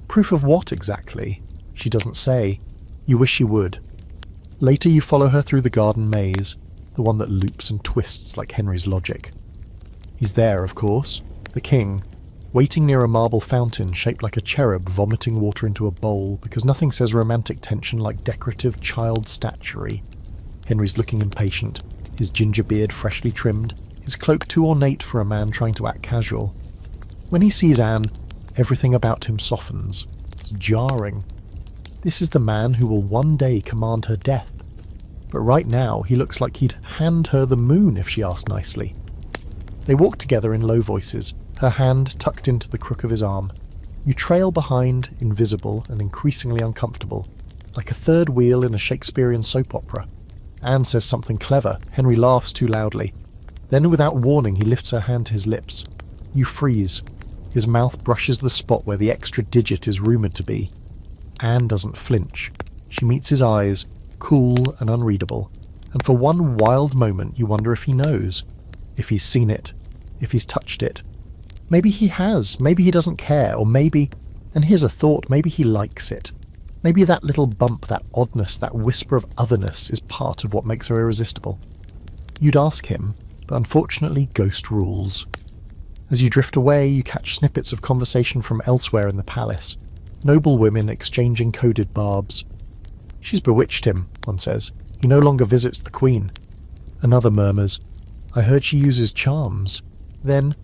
Proof of what exactly? She doesn't say. You wish she would. Later you follow her through the garden maze, the one that loops and twists like Henry's logic. He's there, of course, the king, waiting near a marble fountain shaped like a cherub vomiting water into a bowl, because nothing says romantic tension like decorative child statuary. Henry's looking impatient, his ginger beard freshly trimmed, his cloak too ornate for a man trying to act casual. When he sees Anne, everything about him softens. It's jarring. This is the man who will one day command her death. But right now, he looks like he'd hand her the moon if she asked nicely. They walk together in low voices, her hand tucked into the crook of his arm. You trail behind, invisible and increasingly uncomfortable, like a third wheel in a Shakespearean soap opera. Anne says something clever. Henry laughs too loudly. Then, without warning, he lifts her hand to his lips. You freeze. His mouth brushes the spot where the extra digit is rumoured to be. Anne doesn't flinch. She meets his eyes, cool and unreadable, and for one wild moment you wonder if he knows, if he's seen it, if he's touched it. Maybe he has, maybe he doesn't care, or maybe, and here's a thought, maybe he likes it. Maybe that little bump, that oddness, that whisper of otherness is part of what makes her irresistible. You'd ask him, but unfortunately ghost rules. As you drift away, you catch snippets of conversation from elsewhere in the palace. Noble women exchanging coded barbs. She's bewitched him, one says. He no longer visits the Queen. Another murmurs, I heard she uses charms. Then,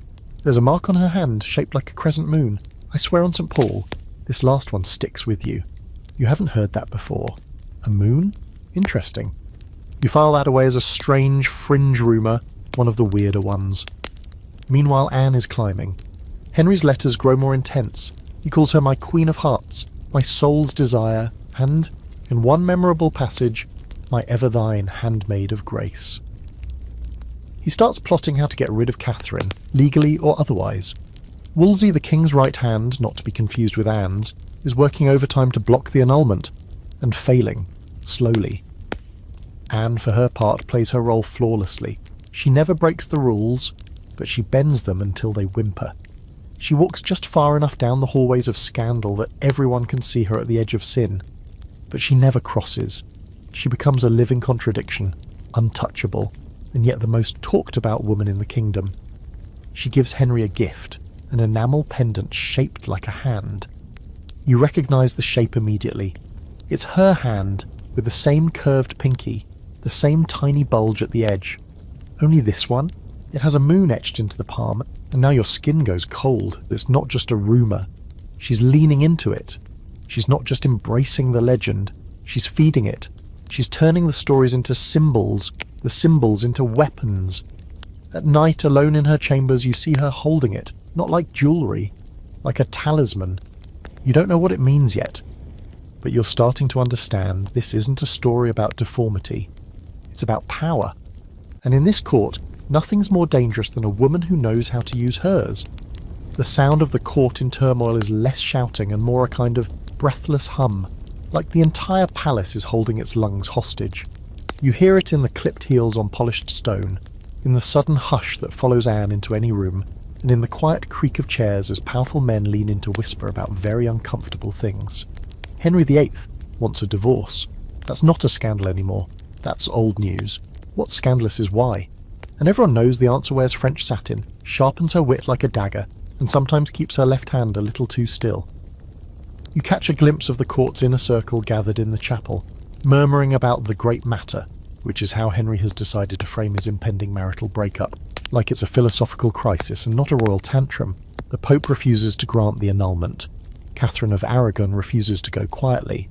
there's a mark on her hand shaped like a crescent moon. I swear on St. Paul, this last one sticks with you. You haven't heard that before. A moon? Interesting. You file that away as a strange fringe rumour, one of the weirder ones. Meanwhile, Anne is climbing. Henry's letters grow more intense. He calls her my Queen of Hearts, my soul's desire, and, in one memorable passage, my ever thine handmaid of grace. He starts plotting how to get rid of Catherine, legally or otherwise. Wolsey, the king's right hand, not to be confused with Anne's, is working overtime to block the annulment, and failing, slowly. Anne, for her part, plays her role flawlessly. She never breaks the rules, but she bends them until they whimper. She walks just far enough down the hallways of scandal that everyone can see her at the edge of sin, but she never crosses. She becomes a living contradiction, untouchable, and yet the most talked about woman in the kingdom. She gives Henry a gift, an enamel pendant shaped like a hand. You recognise the shape immediately. It's her hand, with the same curved pinky, the same tiny bulge at the edge. Only this one? It has a moon etched into the palm, and now your skin goes cold. It's not just a rumour. She's leaning into it. She's not just embracing the legend. She's feeding it. She's turning the stories into symbols, the symbols into weapons. At night, alone in her chambers, you see her holding it, not like jewellery, like a talisman. You don't know what it means yet, but you're starting to understand this isn't a story about deformity. It's about power. And in this court, nothing's more dangerous than a woman who knows how to use hers. The sound of the court in turmoil is less shouting and more a kind of breathless hum, like the entire palace is holding its lungs hostage. You hear it in the clipped heels on polished stone, in the sudden hush that follows Anne into any room, and in the quiet creak of chairs as powerful men lean in to whisper about very uncomfortable things. Henry VIII wants a divorce. That's not a scandal anymore. That's old news. What's scandalous is why. And everyone knows the answer wears French satin, sharpens her wit like a dagger, and sometimes keeps her left hand a little too still. You catch a glimpse of the court's inner circle gathered in the chapel, murmuring about the great matter, which is how Henry has decided to frame his impending marital breakup, like it's a philosophical crisis and not a royal tantrum. The Pope refuses to grant the annulment. Catherine of Aragon refuses to go quietly.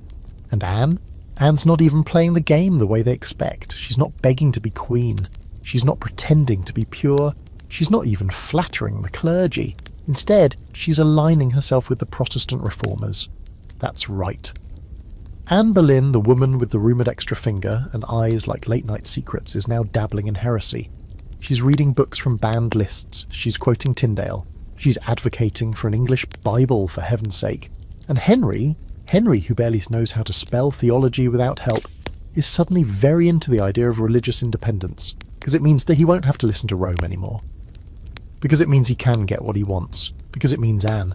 And Anne? Anne's not even playing the game the way they expect. She's not begging to be queen. She's not pretending to be pure. She's not even flattering the clergy. Instead, she's aligning herself with the Protestant reformers. That's right. Anne Boleyn, the woman with the rumoured extra finger and eyes like late-night secrets, is now dabbling in heresy. She's reading books from banned lists. She's quoting Tyndale. She's advocating for an English Bible, for heaven's sake. And Henry, who barely knows how to spell theology without help, is suddenly very into the idea of religious independence, because it means that he won't have to listen to Rome anymore. Because it means he can get what he wants. Because it means Anne.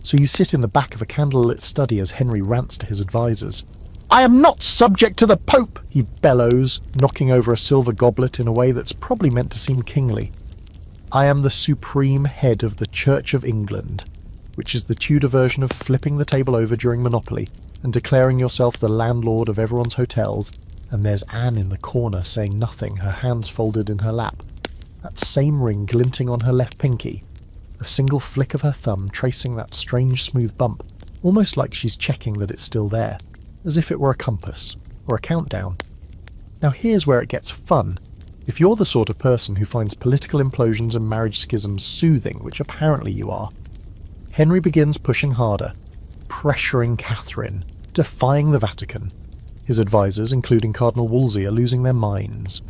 So you sit in the back of a candlelit study as Henry rants to his advisors. I am not subject to the Pope, he bellows, knocking over a silver goblet in a way that's probably meant to seem kingly. I am the supreme head of the Church of England, which is the Tudor version of flipping the table over during Monopoly and declaring yourself the landlord of everyone's hotels, and there's Anne in the corner saying nothing, her hands folded in her lap. That same ring glinting on her left pinky, a single flick of her thumb tracing that strange smooth bump, almost like she's checking that it's still there, as if it were a compass, or a countdown. Now here's where it gets fun. If you're the sort of person who finds political implosions and marriage schisms soothing, which apparently you are, Henry begins pushing harder, pressuring Catherine, defying the Vatican. His advisors, including Cardinal Wolsey, are losing their minds.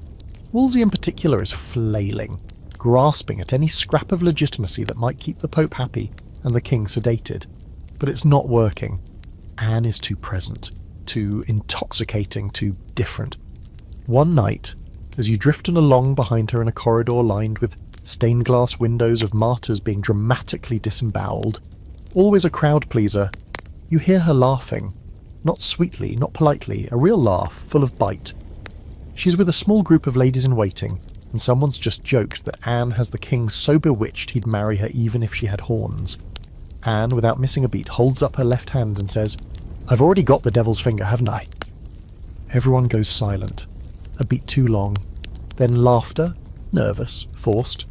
Wolsey in particular is flailing, grasping at any scrap of legitimacy that might keep the Pope happy and the King sedated. But it's not working. Anne is too present, too intoxicating, too different. One night, as you drifted along behind her in a corridor lined with stained glass windows of martyrs being dramatically disemboweled, always a crowd pleaser, you hear her laughing. Not sweetly, not politely, a real laugh, full of bite. She's with a small group of ladies-in-waiting, and someone's just joked that Anne has the king so bewitched he'd marry her even if she had horns. Anne, without missing a beat, holds up her left hand and says, "I've already got the devil's finger, haven't I?" Everyone goes silent. A beat too long. Then laughter, nervous, forced.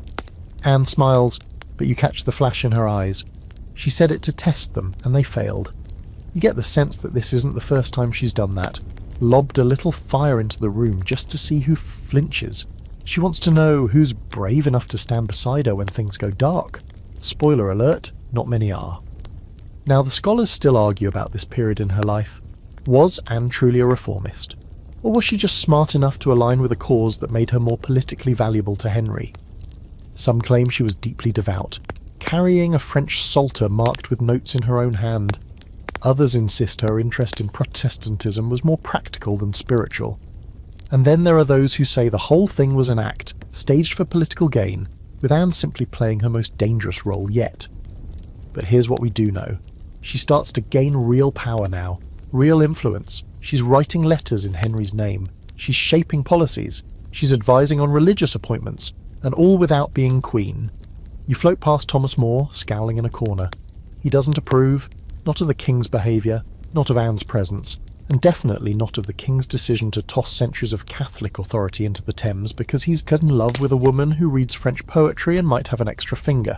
Anne smiles, but you catch the flash in her eyes. She said it to test them, and they failed. You get the sense that this isn't the first time she's done that. Lobbed a little fire into the room just to see who flinches. She wants to know who's brave enough to stand beside her when things go dark. Spoiler alert, not many are. Now, the scholars still argue about this period in her life. Was Anne truly a reformist? Or was she just smart enough to align with a cause that made her more politically valuable to Henry? Some claim she was deeply devout, carrying a French psalter marked with notes in her own hand. Others insist her interest in Protestantism was more practical than spiritual. And then there are those who say the whole thing was an act, staged for political gain, with Anne simply playing her most dangerous role yet. But here's what we do know. She starts to gain real power now, real influence. She's writing letters in Henry's name. She's shaping policies. She's advising on religious appointments, and all without being queen. You float past Thomas More, scowling in a corner. He doesn't approve, not of the king's behaviour, not of Anne's presence, and definitely not of the king's decision to toss centuries of Catholic authority into the Thames because he's in love with a woman who reads French poetry and might have an extra finger.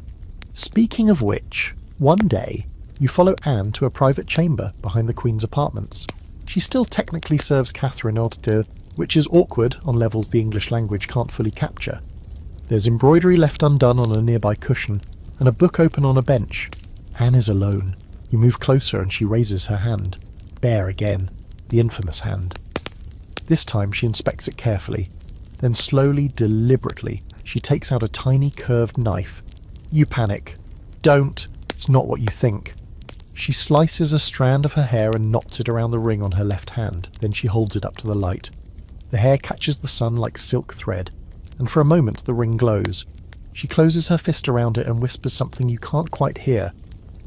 Speaking of which, one day, you follow Anne to a private chamber behind the Queen's apartments. She still technically serves Catherine Orte, which is awkward on levels the English language can't fully capture. There's embroidery left undone on a nearby cushion, and a book open on a bench. Anne is alone. You move closer and she raises her hand. Bare again. The infamous hand. This time she inspects it carefully. Then slowly, deliberately, she takes out a tiny curved knife. You panic. Don't. It's not what you think. She slices a strand of her hair and knots it around the ring on her left hand. Then she holds it up to the light. The hair catches the sun like silk thread, and for a moment the ring glows. She closes her fist around it and whispers something you can't quite hear.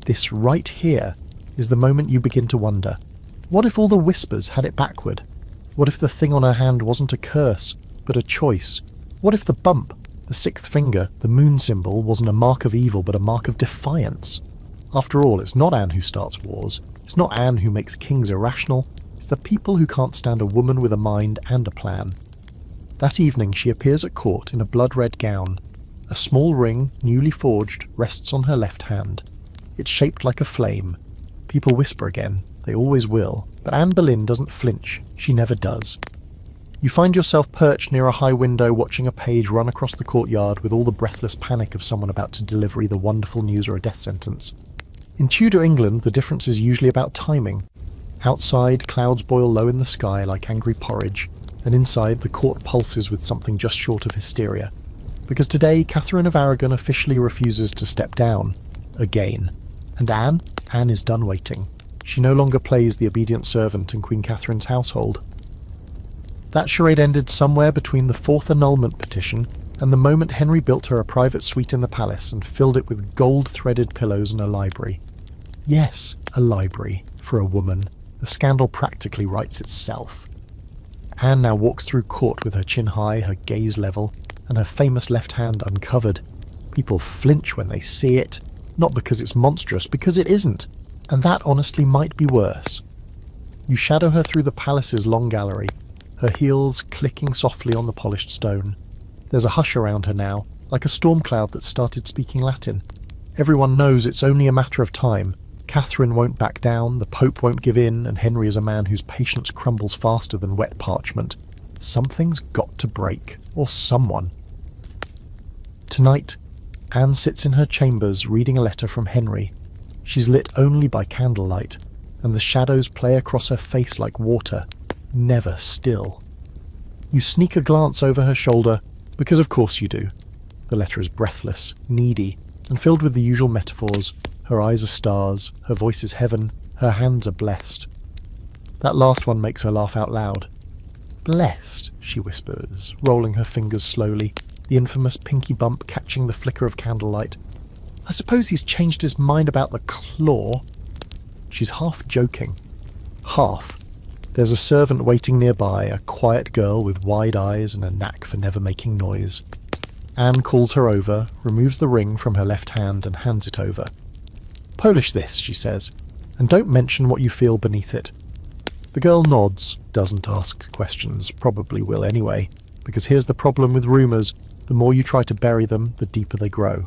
This right here is the moment you begin to wonder. What if all the whispers had it backward? What if the thing on her hand wasn't a curse, but a choice? What if the bump, the sixth finger, the moon symbol, wasn't a mark of evil but a mark of defiance? After all, it's not Anne who starts wars. It's not Anne who makes kings irrational. It's the people who can't stand a woman with a mind and a plan. That evening she appears at court in a blood-red gown. A small ring, newly forged, rests on her left hand. It's shaped like a flame. People whisper again. They always will. But Anne Boleyn doesn't flinch. She never does. You find yourself perched near a high window watching a page run across the courtyard with all the breathless panic of someone about to deliver either wonderful news or a death sentence. In Tudor England, the difference is usually about timing. Outside, clouds boil low in the sky like angry porridge, and inside, the court pulses with something just short of hysteria. Because today, Catherine of Aragon officially refuses to step down. Again. And Anne is done waiting. She no longer plays the obedient servant in Queen Catherine's household. That charade ended somewhere between the fourth annulment petition and the moment Henry built her a private suite in the palace and filled it with gold-threaded pillows and a library. Yes, a library, for a woman. The scandal practically writes itself. Anne now walks through court with her chin high, her gaze level, and her famous left hand uncovered. People flinch when they see it, not because it's monstrous, because it isn't. And that honestly might be worse. You shadow her through the palace's long gallery, her heels clicking softly on the polished stone. There's a hush around her now, like a storm cloud that started speaking Latin. Everyone knows it's only a matter of time. Catherine won't back down, the Pope won't give in, and Henry is a man whose patience crumbles faster than wet parchment. Something's got to break, or someone. Tonight, Anne sits in her chambers reading a letter from Henry. She's lit only by candlelight, and the shadows play across her face like water. never still. You sneak a glance over her shoulder, because of course you do. The letter is breathless, needy, and filled with the usual metaphors. Her eyes are stars, her voice is heaven, her hands are blessed. That last one makes her laugh out loud. "Blessed," she whispers, rolling her fingers slowly, the infamous pinky bump catching the flicker of candlelight. "I suppose he's changed his mind about the claw." She's half joking. Half. There's a servant waiting nearby, a quiet girl with wide eyes and a knack for never making noise. Anne calls her over, removes the ring from her left hand and hands it over. "Polish this," she says, "and don't mention what you feel beneath it." The girl nods, doesn't ask questions, probably will anyway, because here's the problem with rumours: the more you try to bury them, the deeper they grow.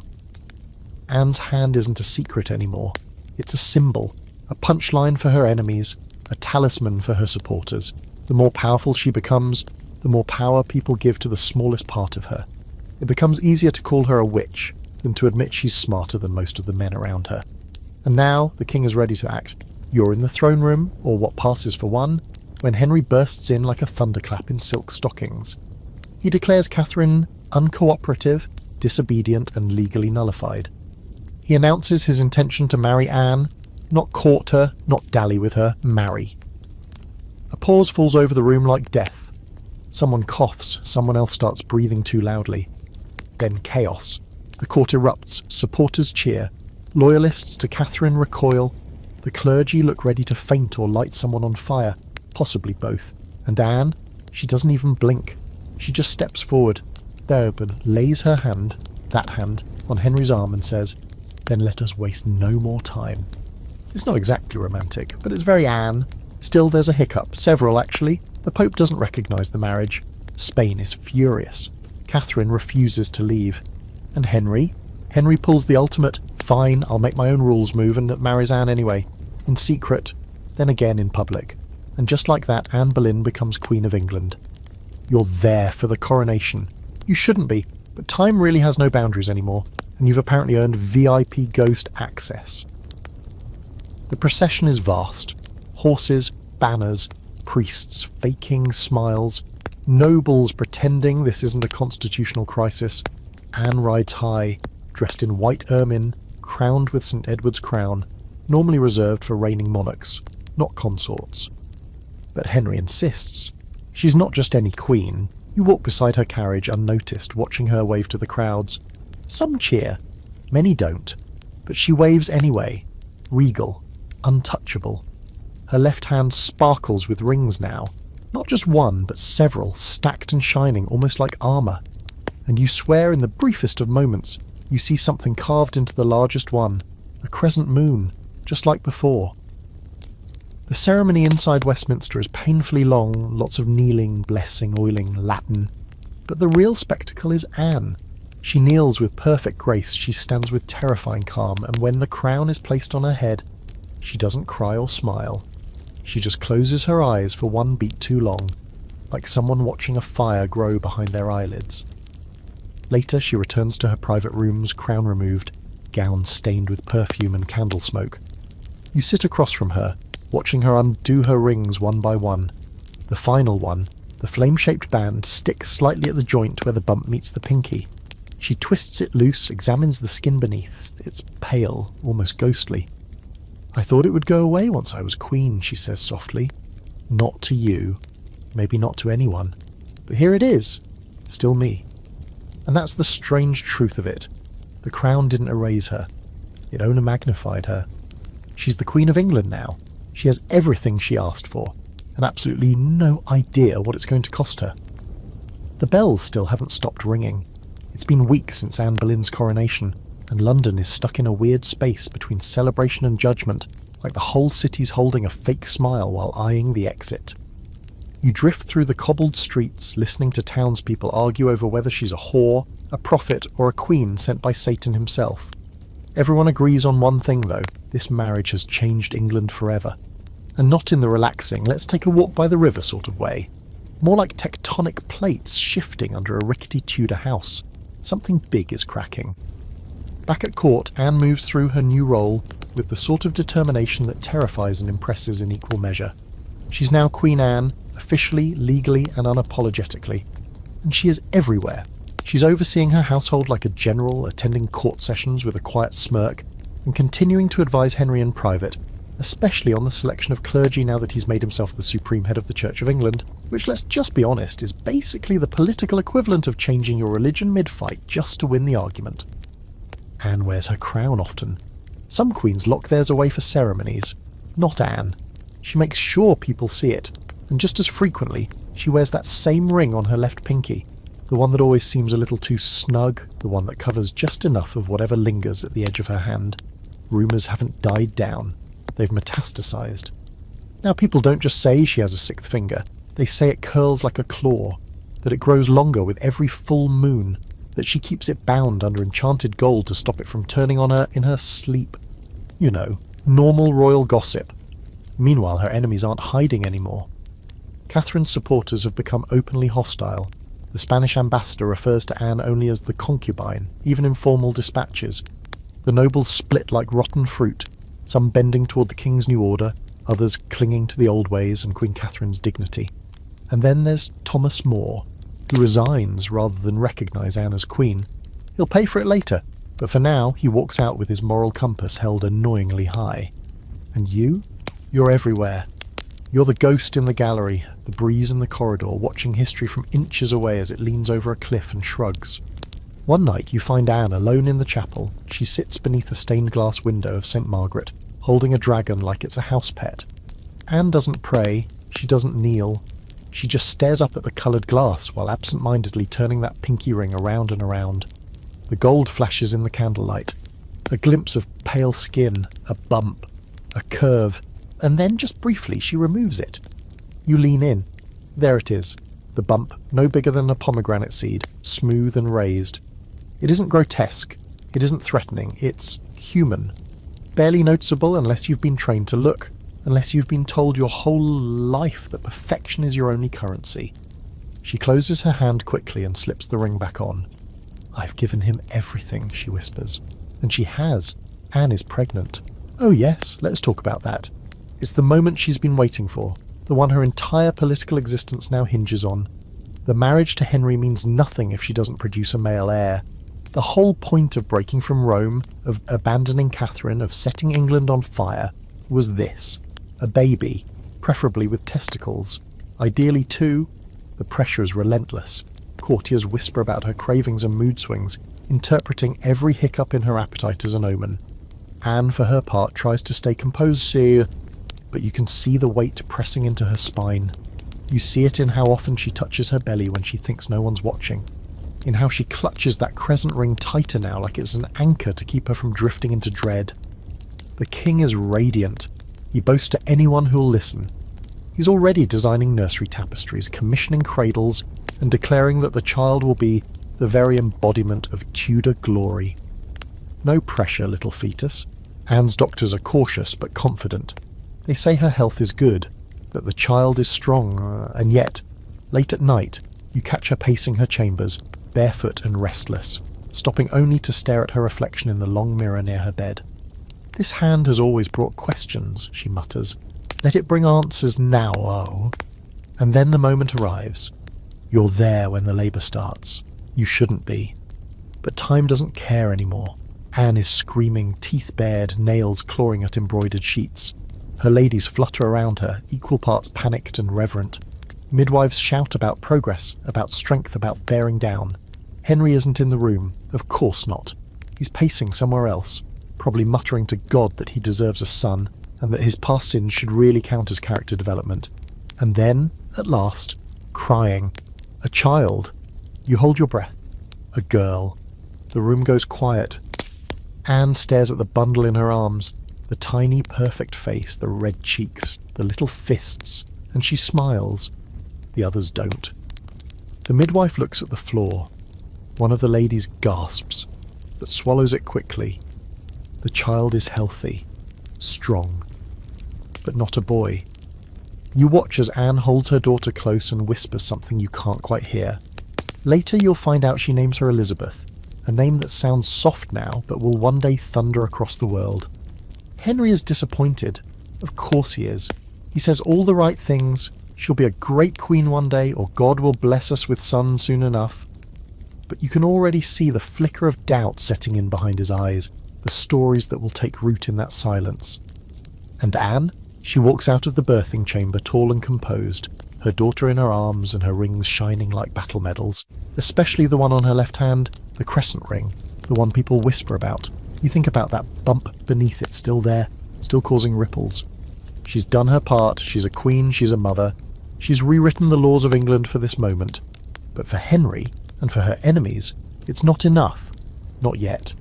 Anne's hand isn't a secret anymore. It's a symbol, a punchline for her enemies, a talisman for her supporters. The more powerful she becomes, the more power people give to the smallest part of her. It becomes easier to call her a witch than to admit she's smarter than most of the men around her. And now the king is ready to act. You're in the throne room, or what passes for one, when Henry bursts in like a thunderclap in silk stockings. He declares Catherine uncooperative, disobedient, and legally nullified. He announces his intention to marry Anne, not court her, not dally with her, marry. A pause falls over the room like death. Someone coughs, someone else starts breathing too loudly. Then chaos. The court erupts, supporters cheer, loyalists to Catherine recoil, the clergy look ready to faint or light someone on fire, possibly both. And Anne, she doesn't even blink. She just steps forward, but lays her hand, that hand, on Henry's arm and says, "Then let us waste no more time." It's not exactly romantic, but it's very Anne. Still, there's a hiccup, several actually. The Pope doesn't recognise the marriage. Spain is furious. Catherine refuses to leave. And Henry pulls the ultimate, "Fine, I'll make my own rules" move and marries Anne anyway. In secret, then again in public. And just like that, Anne Boleyn becomes Queen of England. You're there for the coronation. You shouldn't be, but time really has no boundaries anymore, and you've apparently earned VIP ghost access. The procession is vast. Horses, banners, priests faking smiles, nobles pretending this isn't a constitutional crisis. Anne rides high, dressed in white ermine, crowned with St. Edward's crown, normally reserved for reigning monarchs, not consorts. But Henry insists. She's not just any queen. You walk beside her carriage unnoticed, watching her wave to the crowds. Some cheer, many don't, but she waves anyway, regal, untouchable. Her left hand sparkles with rings now, not just one, but several, stacked and shining, almost like armour. And you swear in the briefest of moments you see something carved into the largest one, a crescent moon, just like before. The ceremony inside Westminster is painfully long, lots of kneeling, blessing, oiling, Latin. But the real spectacle is Anne. She kneels with perfect grace, she stands with terrifying calm, and when the crown is placed on her head, she doesn't cry or smile. She just closes her eyes for one beat too long, like someone watching a fire grow behind their eyelids. Later she returns to her private rooms, crown removed, gown stained with perfume and candle smoke. You sit across from her, watching her undo her rings one by one. The final one, the flame-shaped band, sticks slightly at the joint where the bump meets the pinky. She twists it loose, examines the skin beneath. It's pale, almost ghostly. "I thought it would go away once I was queen," she says softly. "Not to you. Maybe not to anyone. But here it is. Still me." And that's the strange truth of it. The crown didn't erase her. It only magnified her. She's the Queen of England now. She has everything she asked for, and absolutely no idea what it's going to cost her. The bells still haven't stopped ringing. It's been weeks since Anne Boleyn's coronation, and London is stuck in a weird space between celebration and judgment, like the whole city's holding a fake smile while eyeing the exit. You drift through the cobbled streets, listening to townspeople argue over whether she's a whore, a prophet, or a queen sent by Satan himself. Everyone agrees on one thing, though: this marriage has changed England forever. And not in the relaxing, let's take a walk by the river sort of way. More like tectonic plates shifting under a rickety Tudor house. Something big is cracking. Back at court, Anne moves through her new role with the sort of determination that terrifies and impresses in equal measure. She's now Queen Anne, officially, legally, and unapologetically. And she is everywhere. She's overseeing her household like a general, attending court sessions with a quiet smirk, and continuing to advise Henry in private, especially on the selection of clergy now that he's made himself the supreme head of the Church of England, which, let's just be honest, is basically the political equivalent of changing your religion mid-fight just to win the argument. Anne wears her crown often. Some queens lock theirs away for ceremonies. Not Anne. She makes sure people see it, and just as frequently, she wears that same ring on her left pinky, the one that always seems a little too snug, the one that covers just enough of whatever lingers at the edge of her hand. Rumours haven't died down. They've metastasized. Now, people don't just say she has a sixth finger. They say it curls like a claw, that it grows longer with every full moon, that she keeps it bound under enchanted gold to stop it from turning on her in her sleep. You know, normal royal gossip. Meanwhile, her enemies aren't hiding anymore. Catherine's supporters have become openly hostile. The Spanish ambassador refers to Anne only as the concubine, even in formal dispatches. The nobles split like rotten fruit, some bending toward the king's new order, others clinging to the old ways and Queen Catherine's dignity. And then there's Thomas More, who resigns rather than recognise Anne as queen. He'll pay for it later, but for now he walks out with his moral compass held annoyingly high. And you're everywhere. You're the ghost in the gallery, the breeze in the corridor, watching history from inches away as it leans over a cliff and shrugs. One night you find Anne alone in the chapel. She sits beneath a stained glass window of St. Margaret, holding a dragon like it's a house pet. Anne doesn't pray, she doesn't kneel. She just stares up at the coloured glass while absent-mindedly turning that pinky ring around and around. The gold flashes in the candlelight. A glimpse of pale skin, a bump, a curve, and then just briefly she removes it. You lean in. There it is. The bump, no bigger than a pomegranate seed, smooth and raised. It isn't grotesque. It isn't threatening. It's human. Barely noticeable unless you've been trained to look, unless you've been told your whole life that perfection is your only currency. She closes her hand quickly and slips the ring back on. "I've given him everything," she whispers. And she has. Anne is pregnant. Oh yes, let's talk about that. It's the moment she's been waiting for, the one her entire political existence now hinges on. The marriage to Henry means nothing if she doesn't produce a male heir. The whole point of breaking from Rome, of abandoning Catherine, of setting England on fire, was this: a baby, preferably with testicles. Ideally two. The pressure is relentless. Courtiers whisper about her cravings and mood swings, interpreting every hiccup in her appetite as an omen. Anne, for her part, tries to stay composed, but you can see the weight pressing into her spine. You see it in how often she touches her belly when she thinks no one's watching, in how she clutches that crescent ring tighter now like it's an anchor to keep her from drifting into dread. The king is radiant. He boasts to anyone who'll listen. He's already designing nursery tapestries, commissioning cradles, and declaring that the child will be the very embodiment of Tudor glory. No pressure, little fetus. Anne's doctors are cautious but confident. They say her health is good, that the child is strong, and yet, late at night, you catch her pacing her chambers, barefoot and restless, stopping only to stare at her reflection in the long mirror near her bed. "This hand has always brought questions," she mutters. "Let it bring answers now, oh." And then the moment arrives. You're there when the labour starts. You shouldn't be. But time doesn't care anymore. Anne is screaming, teeth bared, nails clawing at embroidered sheets. Her ladies flutter around her, equal parts panicked and reverent. Midwives shout about progress, about strength, about bearing down. Henry isn't in the room. Of course not. He's pacing somewhere else, probably muttering to God that he deserves a son, and that his past sins should really count as character development. And then, at last, crying. A child. You hold your breath. A girl. The room goes quiet. Anne stares at the bundle in her arms, the tiny, perfect face, the red cheeks, the little fists, and she smiles. The others don't. The midwife looks at the floor. One of the ladies gasps, but swallows it quickly. The child is healthy, strong, but not a boy. You watch as Anne holds her daughter close and whispers something you can't quite hear. Later you'll find out she names her Elizabeth, a name that sounds soft now but will one day thunder across the world. Henry is disappointed. Of course he is. He says all the right things. She'll be a great queen one day, or God will bless us with sons soon enough. But you can already see the flicker of doubt setting in behind his eyes, the stories that will take root in that silence. And Anne? She walks out of the birthing chamber tall and composed, her daughter in her arms and her rings shining like battle medals, especially the one on her left hand, the crescent ring, the one people whisper about. You think about that bump beneath it still there, still causing ripples. She's done her part, she's a queen, she's a mother. She's rewritten the laws of England for this moment. But for Henry, and for her enemies, it's not enough. Not yet.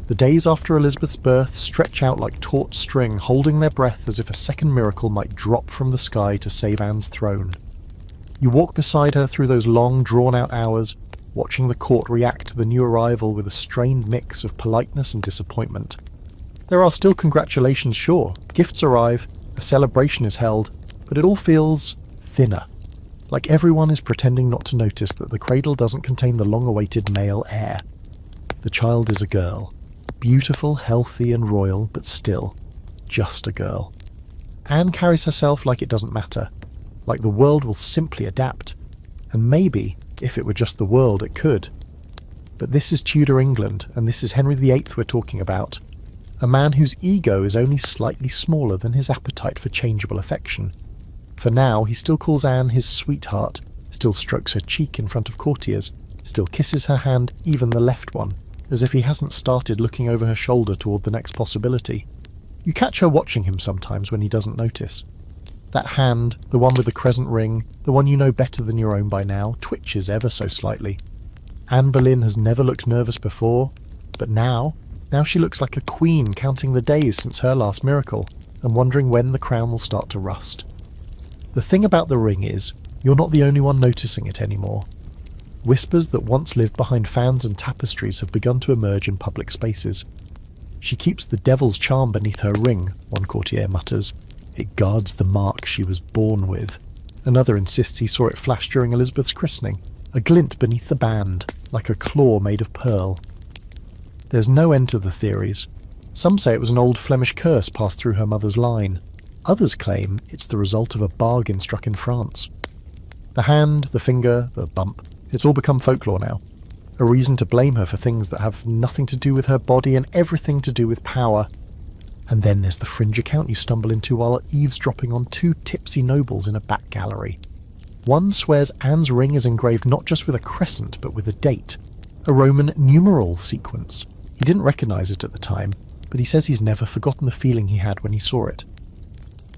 The days after Elizabeth's birth stretch out like taut string, holding their breath as if a second miracle might drop from the sky to save Anne's throne. You walk beside her through those long, drawn-out hours, watching the court react to the new arrival with a strained mix of politeness and disappointment. There are still congratulations, sure, gifts arrive, a celebration is held, but it all feels thinner. Like everyone is pretending not to notice that the cradle doesn't contain the long-awaited male heir. The child is a girl. Beautiful, healthy and royal, but still, just a girl. Anne carries herself like it doesn't matter, like the world will simply adapt. And maybe, if it were just the world, it could. But this is Tudor England, and this is Henry VIII we're talking about. A man whose ego is only slightly smaller than his appetite for changeable affection. For now, he still calls Anne his sweetheart, still strokes her cheek in front of courtiers, still kisses her hand, even the left one, as if he hasn't started looking over her shoulder toward the next possibility. You catch her watching him sometimes when he doesn't notice. That hand, the one with the crescent ring, the one you know better than your own by now, twitches ever so slightly. Anne Boleyn has never looked nervous before, but now she looks like a queen counting the days since her last miracle, and wondering when the crown will start to rust. The thing about the ring is, you're not the only one noticing it anymore. Whispers that once lived behind fans and tapestries have begun to emerge in public spaces. She keeps the devil's charm beneath her ring, one courtier mutters. It guards the mark she was born with. Another insists he saw it flash during Elizabeth's christening, a glint beneath the band, like a claw made of pearl. There's no end to the theories. Some say it was an old Flemish curse passed through her mother's line. Others claim it's the result of a bargain struck in France. The hand, the finger, the bump, it's all become folklore now. A reason to blame her for things that have nothing to do with her body and everything to do with power. And then there's the fringe account you stumble into while eavesdropping on two tipsy nobles in a back gallery. One swears Anne's ring is engraved not just with a crescent, but with a date. A Roman numeral sequence. He didn't recognise it at the time, but he says he's never forgotten the feeling he had when he saw it.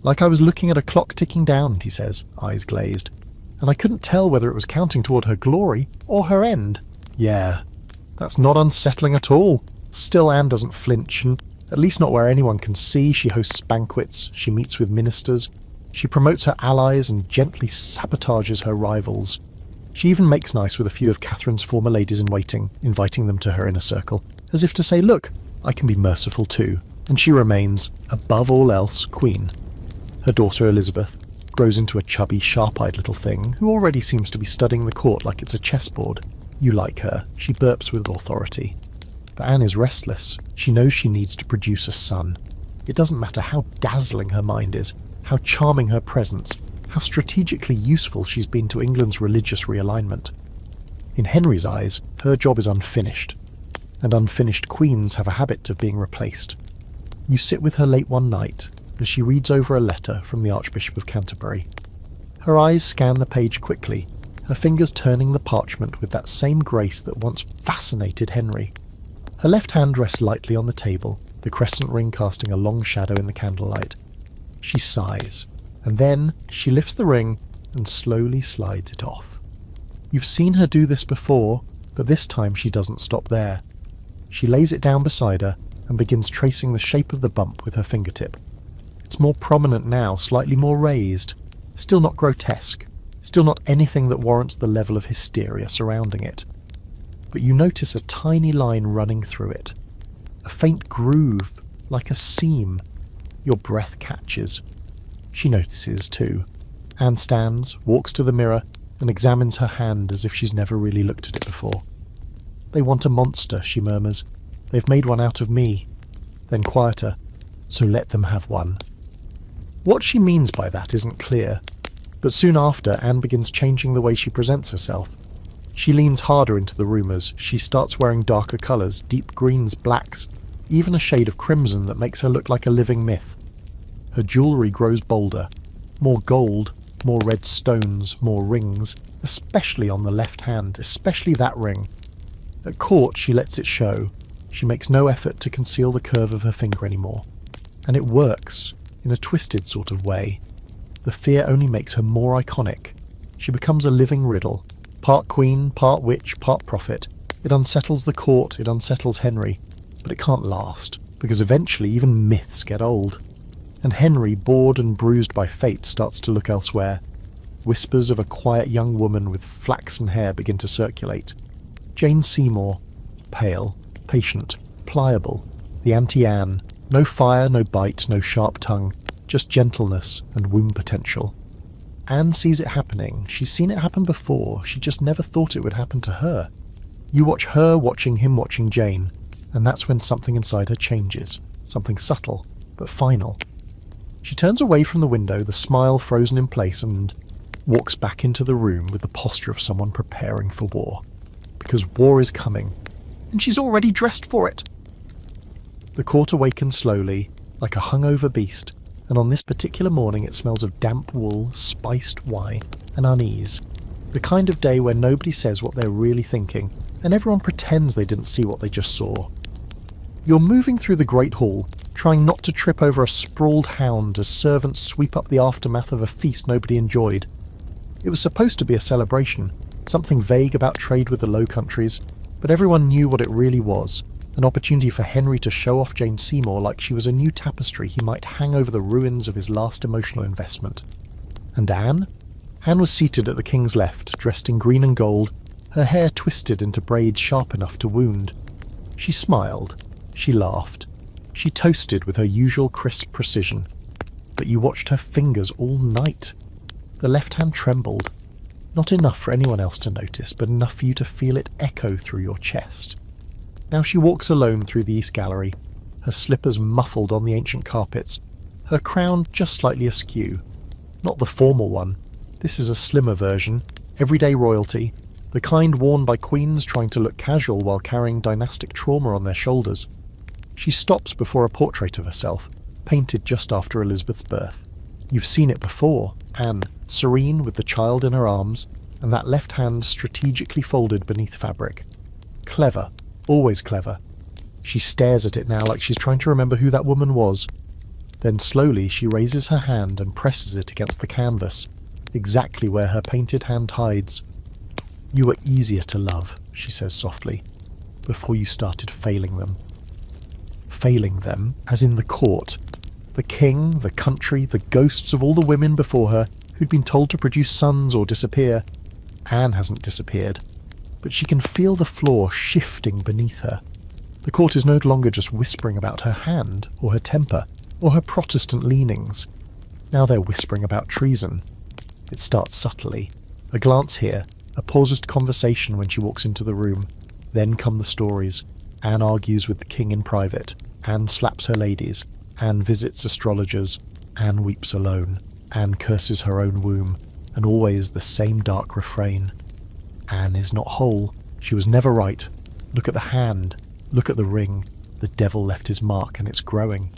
Like I was looking at a clock ticking down, he says, eyes glazed. And I couldn't tell whether it was counting toward her glory or her end. Yeah, that's not unsettling at all. Still, Anne doesn't flinch, and at least not where anyone can see. She hosts banquets, she meets with ministers, she promotes her allies and gently sabotages her rivals. She even makes nice with a few of Catherine's former ladies-in-waiting, inviting them to her inner circle, as if to say, look, I can be merciful too. And she remains, above all else, queen. Her daughter Elizabeth grows into a chubby, sharp-eyed little thing who already seems to be studying the court like it's a chessboard. You like her. She burps with authority. But Anne is restless. She knows she needs to produce a son. It doesn't matter how dazzling her mind is, how charming her presence, how strategically useful she's been to England's religious realignment. In Henry's eyes, her job is unfinished, and unfinished queens have a habit of being replaced. You sit with her late one night as she reads over a letter from the Archbishop of Canterbury. Her eyes scan the page quickly, her fingers turning the parchment with that same grace that once fascinated Henry. Her left hand rests lightly on the table, the crescent ring casting a long shadow in the candlelight. She sighs, and then she lifts the ring and slowly slides it off. You've seen her do this before, but this time she doesn't stop there. She lays it down beside her and begins tracing the shape of the bump with her fingertip. It's more prominent now, slightly more raised, still not grotesque, still not anything that warrants the level of hysteria surrounding it. But you notice a tiny line running through it, a faint groove, like a seam. Your breath catches. She notices too. Anne stands, walks to the mirror, and examines her hand as if she's never really looked at it before. They want a monster, she murmurs. They've made one out of me. Then quieter, so let them have one. What she means by that isn't clear. But soon after, Anne begins changing the way she presents herself. She leans harder into the rumours. She starts wearing darker colours, deep greens, blacks, even a shade of crimson that makes her look like a living myth. Her jewellery grows bolder. More gold, more red stones, more rings, especially on the left hand, especially that ring. At court, she lets it show. She makes no effort to conceal the curve of her finger anymore. And it works, in a twisted sort of way. The fear only makes her more iconic. She becomes a living riddle. Part queen, part witch, part prophet. It unsettles the court, it unsettles Henry. But it can't last, because eventually even myths get old. And Henry, bored and bruised by fate, starts to look elsewhere. Whispers of a quiet young woman with flaxen hair begin to circulate. Jane Seymour. Pale, patient, pliable. The anti-Anne. No fire, no bite, no sharp tongue. Just gentleness and womb potential. Anne sees it happening. She's seen it happen before. She just never thought it would happen to her. You watch her watching him watching Jane, and that's when something inside her changes. Something subtle, but final. She turns away from the window, the smile frozen in place, and walks back into the room with the posture of someone preparing for war. Because war is coming, and she's already dressed for it. The court awakens slowly, like a hungover beast, and on this particular morning it smells of damp wool, spiced wine, and unease. The kind of day where nobody says what they're really thinking, and everyone pretends they didn't see what they just saw. You're moving through the Great Hall, trying not to trip over a sprawled hound as servants sweep up the aftermath of a feast nobody enjoyed. It was supposed to be a celebration, something vague about trade with the Low Countries, but everyone knew what it really was. An opportunity for Henry to show off Jane Seymour like she was a new tapestry he might hang over the ruins of his last emotional investment. And Anne? Anne was seated at the king's left, dressed in green and gold, her hair twisted into braids sharp enough to wound. She smiled. She laughed. She toasted with her usual crisp precision. But you watched her fingers all night. The left hand trembled. Not enough for anyone else to notice, but enough for you to feel it echo through your chest. Now she walks alone through the East Gallery, her slippers muffled on the ancient carpets, her crown just slightly askew. Not the formal one. This is a slimmer version, everyday royalty, the kind worn by queens trying to look casual while carrying dynastic trauma on their shoulders. She stops before a portrait of herself, painted just after Elizabeth's birth. You've seen it before, Anne, serene with the child in her arms, and that left hand strategically folded beneath fabric. Clever. Always clever. She stares at it now like she's trying to remember who that woman was. Then slowly she raises her hand and presses it against the canvas, exactly where her painted hand hides. You were easier to love, she says softly, before you started failing them. Failing them, as in the court. The king, the country, the ghosts of all the women before her who'd been told to produce sons or disappear. Anne hasn't disappeared. But she can feel the floor shifting beneath her. The court is no longer just whispering about her hand, or her temper, or her Protestant leanings. Now they're whispering about treason. It starts subtly. A glance here, a paused conversation when she walks into the room. Then come the stories. Anne argues with the king in private. Anne slaps her ladies. Anne visits astrologers. Anne weeps alone. Anne curses her own womb. And always the same dark refrain. Anne is not whole. She was never right. Look at the hand. Look at the ring. The devil left his mark and it's growing.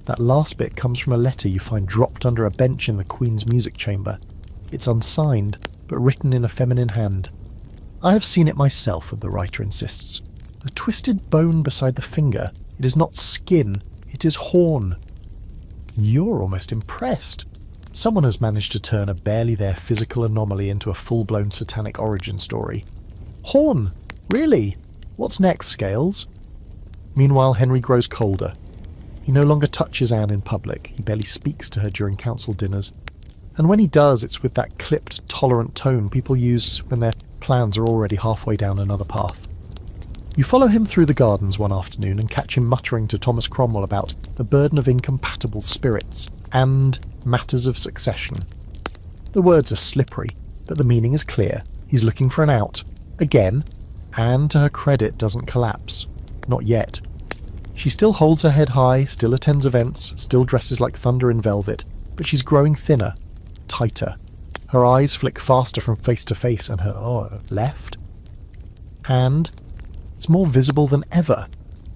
That last bit comes from a letter you find dropped under a bench in the Queen's music chamber. It's unsigned, but written in a feminine hand. I have seen it myself, the writer insists. A twisted bone beside the finger. It is not skin. It is horn. You're almost impressed. Someone has managed to turn a barely there physical anomaly into a full-blown satanic origin story. Horn! Really? What's next, Scales? Meanwhile, Henry grows colder. He no longer touches Anne in public. He barely speaks to her during council dinners. And when he does, it's with that clipped, tolerant tone people use when their plans are already halfway down another path. You follow him through the gardens one afternoon and catch him muttering to Thomas Cromwell about the burden of incompatible spirits and matters of succession. The words are slippery, but the meaning is clear. He's looking for an out. Again, Anne, to her credit, doesn't collapse. Not yet. She still holds her head high, still attends events, still dresses like thunder in velvet, but she's growing thinner, tighter. Her eyes flick faster from face to face, and her left hand, it's more visible than ever.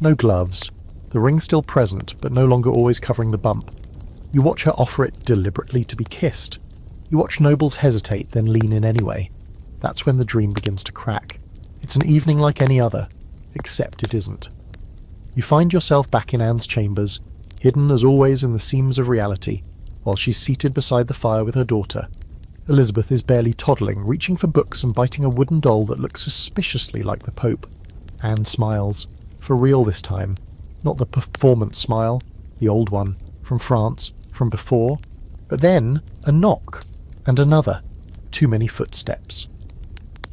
No gloves. The ring still present, but no longer always covering the bump. You watch her offer it deliberately to be kissed. You watch nobles hesitate, then lean in anyway. That's when the dream begins to crack. It's an evening like any other, except it isn't. You find yourself back in Anne's chambers, hidden as always in the seams of reality, while she's seated beside the fire with her daughter. Elizabeth is barely toddling, reaching for books and biting a wooden doll that looks suspiciously like the Pope. Anne smiles. For real this time. Not the performance smile, the old one, from France, from before. But then, a knock. And another. Too many footsteps.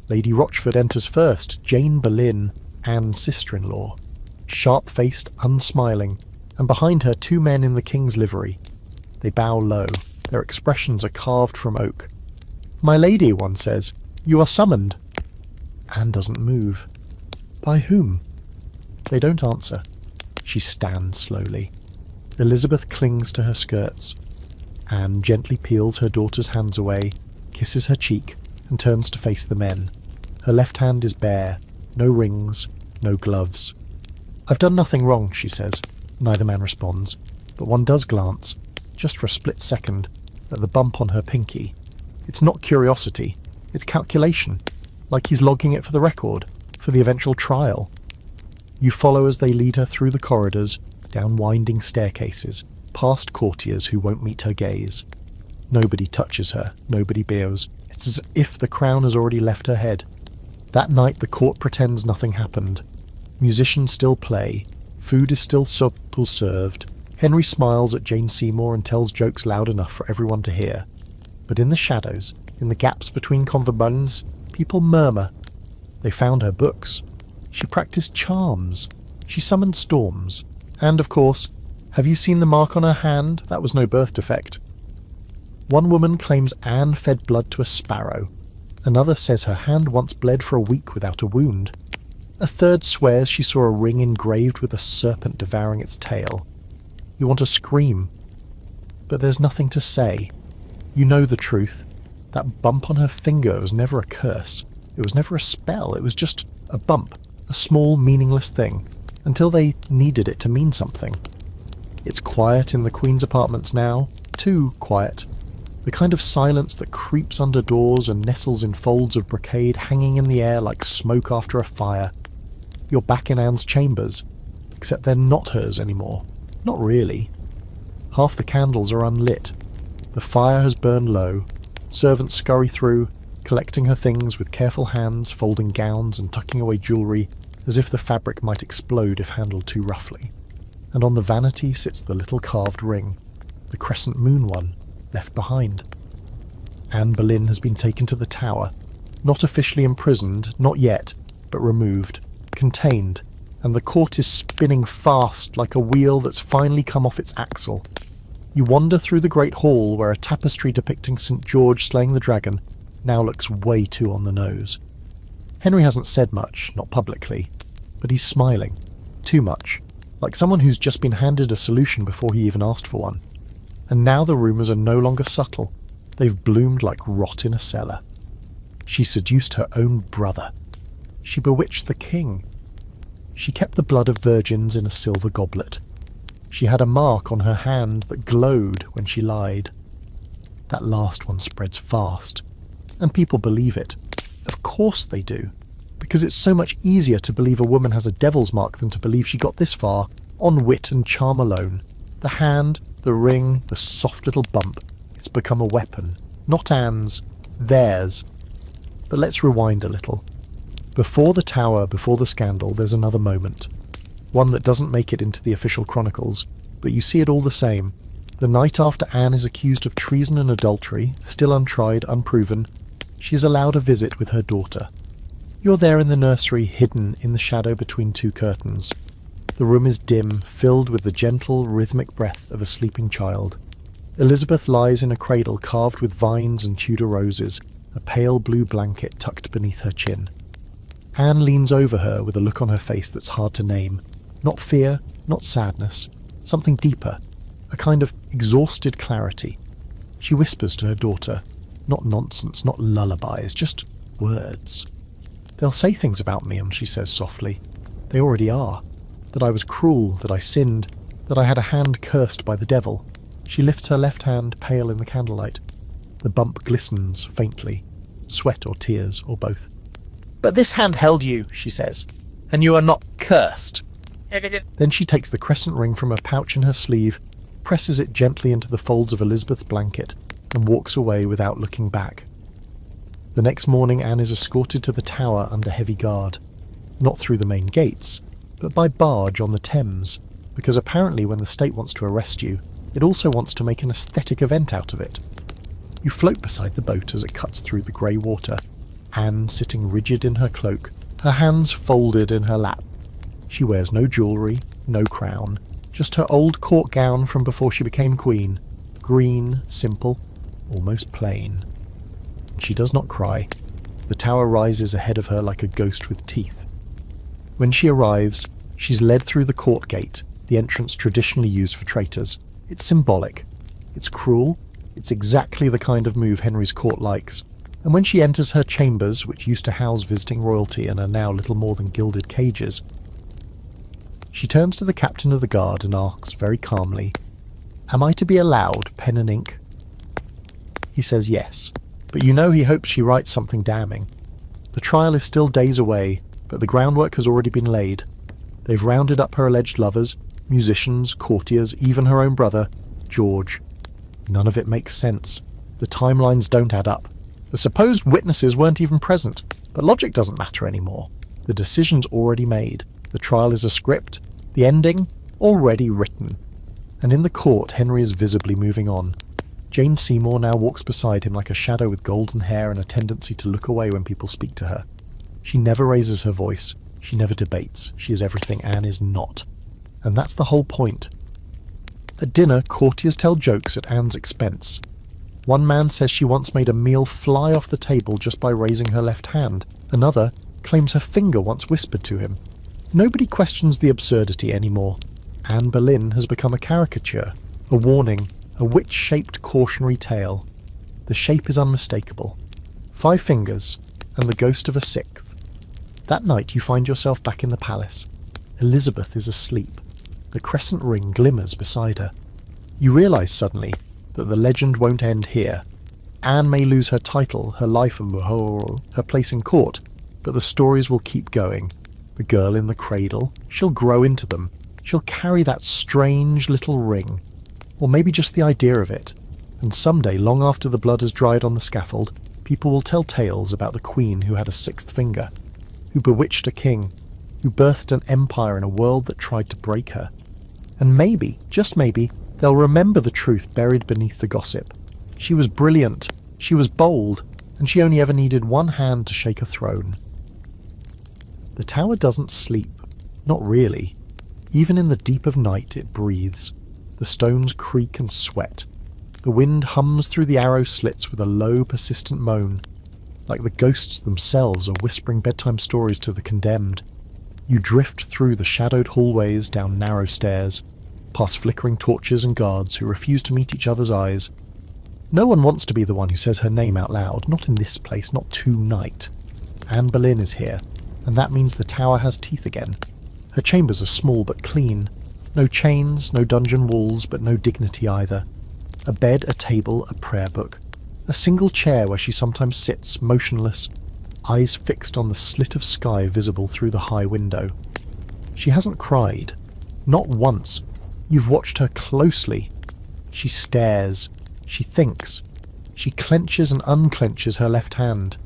Lady Rochford enters first, Jane Boleyn, Anne's sister-in-law. Sharp-faced, unsmiling, and behind her 2 men in the king's livery. They bow low. Their expressions are carved from oak. "My lady," one says, "you are summoned." Anne doesn't move. By whom? They don't answer. She stands slowly. Elizabeth clings to her skirts. Anne gently peels her daughter's hands away, kisses her cheek, and turns to face the men. Her left hand is bare. No rings, no gloves. "I've done nothing wrong," she says. Neither man responds, but one does glance, just for a split second, at the bump on her pinky. It's not curiosity, it's calculation, like he's logging it for the record, for the eventual trial. You follow as they lead her through the corridors, down winding staircases, past courtiers who won't meet her gaze. Nobody touches her, nobody bows. It's as if the crown has already left her head. That night the court pretends nothing happened. Musicians still play, food is still subtle served. Henry smiles at Jane Seymour and tells jokes loud enough for everyone to hear. But in the shadows, in the gaps between conversations, people murmur. They found her books. She practiced charms. She summoned storms. And, of course, have you seen the mark on her hand? That was no birth defect. One woman claims Anne fed blood to a sparrow. Another says her hand once bled for a week without a wound. A third swears she saw a ring engraved with a serpent devouring its tail. You want to scream, but there's nothing to say. You know the truth. That bump on her finger was never a curse. It was never a spell. It was just a bump, a small, meaningless thing, until they needed it to mean something. It's quiet in the Queen's apartments now, too quiet. The kind of silence that creeps under doors and nestles in folds of brocade hanging in the air like smoke after a fire. You're back in Anne's chambers, except they're not hers anymore. Not really. Half the candles are unlit. The fire has burned low. Servants scurry through, collecting her things with careful hands, folding gowns and tucking away jewellery, as if the fabric might explode if handled too roughly. And on the vanity sits the little carved ring, the crescent moon one, left behind. Anne Boleyn has been taken to the tower, not officially imprisoned, not yet, but removed, contained, and the court is spinning fast like a wheel that's finally come off its axle. You wander through the great hall where a tapestry depicting St. George slaying the dragon now looks way too on the nose. Henry hasn't said much, not publicly, but he's smiling. Too much, like someone who's just been handed a solution before he even asked for one. And now the rumours are no longer subtle. They've bloomed like rot in a cellar. She seduced her own brother. She bewitched the king. She kept the blood of virgins in a silver goblet. She had a mark on her hand that glowed when she lied. That last one spreads fast, and people believe it. Of course they do, because it's so much easier to believe a woman has a devil's mark than to believe she got this far on wit and charm alone. The hand, the ring, the soft little bump, it's become a weapon. Not Anne's, theirs. But let's rewind a little. Before the tower, before the scandal, there's another moment. One that doesn't make it into the official chronicles, but you see it all the same. The night after Anne is accused of treason and adultery, still untried, unproven, she is allowed a visit with her daughter. You're there in the nursery, hidden in the shadow between 2 curtains. The room is dim, filled with the gentle, rhythmic breath of a sleeping child. Elizabeth lies in a cradle carved with vines and Tudor roses, a pale blue blanket tucked beneath her chin. Anne leans over her with a look on her face that's hard to name. Not fear, not sadness. Something deeper. A kind of exhausted clarity. She whispers to her daughter, Not nonsense, not lullabies, just words. "They'll say things about me," she says softly. "They already are. That I was cruel, that I sinned, that I had a hand cursed by the devil." She lifts her left hand, pale in the candlelight. The bump glistens faintly. Sweat or tears, or both. "But this hand held you," she says, "and you are not cursed." Then she takes the crescent ring from a pouch in her sleeve, presses it gently into the folds of Elizabeth's blanket, and walks away without looking back. The next morning Anne is escorted to the Tower under heavy guard. Not through the main gates, but by barge on the Thames, because apparently when the state wants to arrest you, it also wants to make an aesthetic event out of it. You float beside the boat as it cuts through the grey water, Anne sitting rigid in her cloak, her hands folded in her lap. She wears no jewellery, no crown, just her old court gown from before she became queen, green, simple, almost plain. She does not cry. The Tower rises ahead of her like a ghost with teeth. When she arrives, she's led through the court gate, the entrance traditionally used for traitors. It's symbolic. It's cruel. It's exactly the kind of move Henry's court likes. And when she enters her chambers, which used to house visiting royalty and are now little more than gilded cages, she turns to the captain of the guard and asks very calmly, "Am I to be allowed pen and ink?" He says yes, but you know he hopes she writes something damning. The trial is still days away, but the groundwork has already been laid. They've rounded up her alleged lovers, musicians, courtiers, even her own brother, George. None of it makes sense. The timelines don't add up. The supposed witnesses weren't even present, but logic doesn't matter anymore. The decision's already made. The trial is a script, the ending already written. And in the court, Henry is visibly moving on. Jane Seymour now walks beside him like a shadow with golden hair and a tendency to look away when people speak to her. She never raises her voice. She never debates. She is everything Anne is not. And that's the whole point. At dinner, courtiers tell jokes at Anne's expense. One man says she once made a meal fly off the table just by raising her left hand. Another claims her finger once whispered to him. Nobody questions the absurdity anymore. Anne Boleyn has become a caricature, a warning, a witch-shaped cautionary tale. The shape is unmistakable. 5 fingers, and the ghost of a 6th. That night you find yourself back in the palace. Elizabeth is asleep. The crescent ring glimmers beside her. You realise suddenly that the legend won't end here. Anne may lose her title, her life and her place in court, but the stories will keep going. The girl in the cradle, she'll grow into them. She'll carry that strange little ring, or maybe just the idea of it. And someday, long after the blood has dried on the scaffold, people will tell tales about the queen who had a 6th finger, who bewitched a king, who birthed an empire in a world that tried to break her. And maybe, just maybe, they'll remember the truth buried beneath the gossip. She was brilliant, she was bold, and she only ever needed one hand to shake a throne. The Tower doesn't sleep. Not really. Even in the deep of night it breathes. The stones creak and sweat. The wind hums through the arrow slits with a low, persistent moan, like the ghosts themselves are whispering bedtime stories to the condemned. You drift through the shadowed hallways, down narrow stairs, past flickering torches and guards who refuse to meet each other's eyes. No one wants to be the one who says her name out loud, not in this place, not tonight. Anne Boleyn is here, and that means the Tower has teeth again. Her chambers are small but clean. No chains, no dungeon walls, but no dignity either. A bed, a table, a prayer book. A single chair where she sometimes sits, motionless, eyes fixed on the slit of sky visible through the high window. She hasn't cried. Not once. You've watched her closely. She stares. She thinks. She clenches and unclenches her left hand.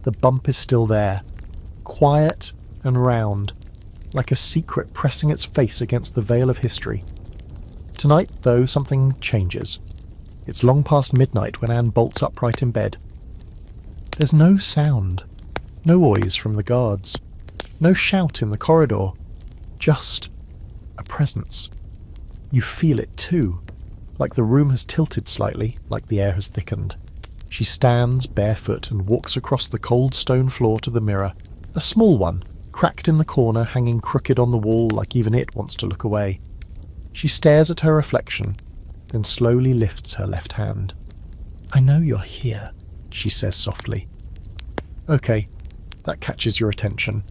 The bump is still there. Quiet and round, like a secret pressing its face against the veil of history. Tonight, though, something changes. It's long past midnight when Anne bolts upright in bed. There's no sound, no noise from the guards, no shout in the corridor, just a presence. You feel it too, like the room has tilted slightly, like the air has thickened. She stands barefoot and walks across the cold stone floor to the mirror, a small one, cracked in the corner, hanging crooked on the wall like even it wants to look away. She stares at her reflection, then slowly lifts her left hand. "I know you're here," she says softly. Okay, that catches your attention.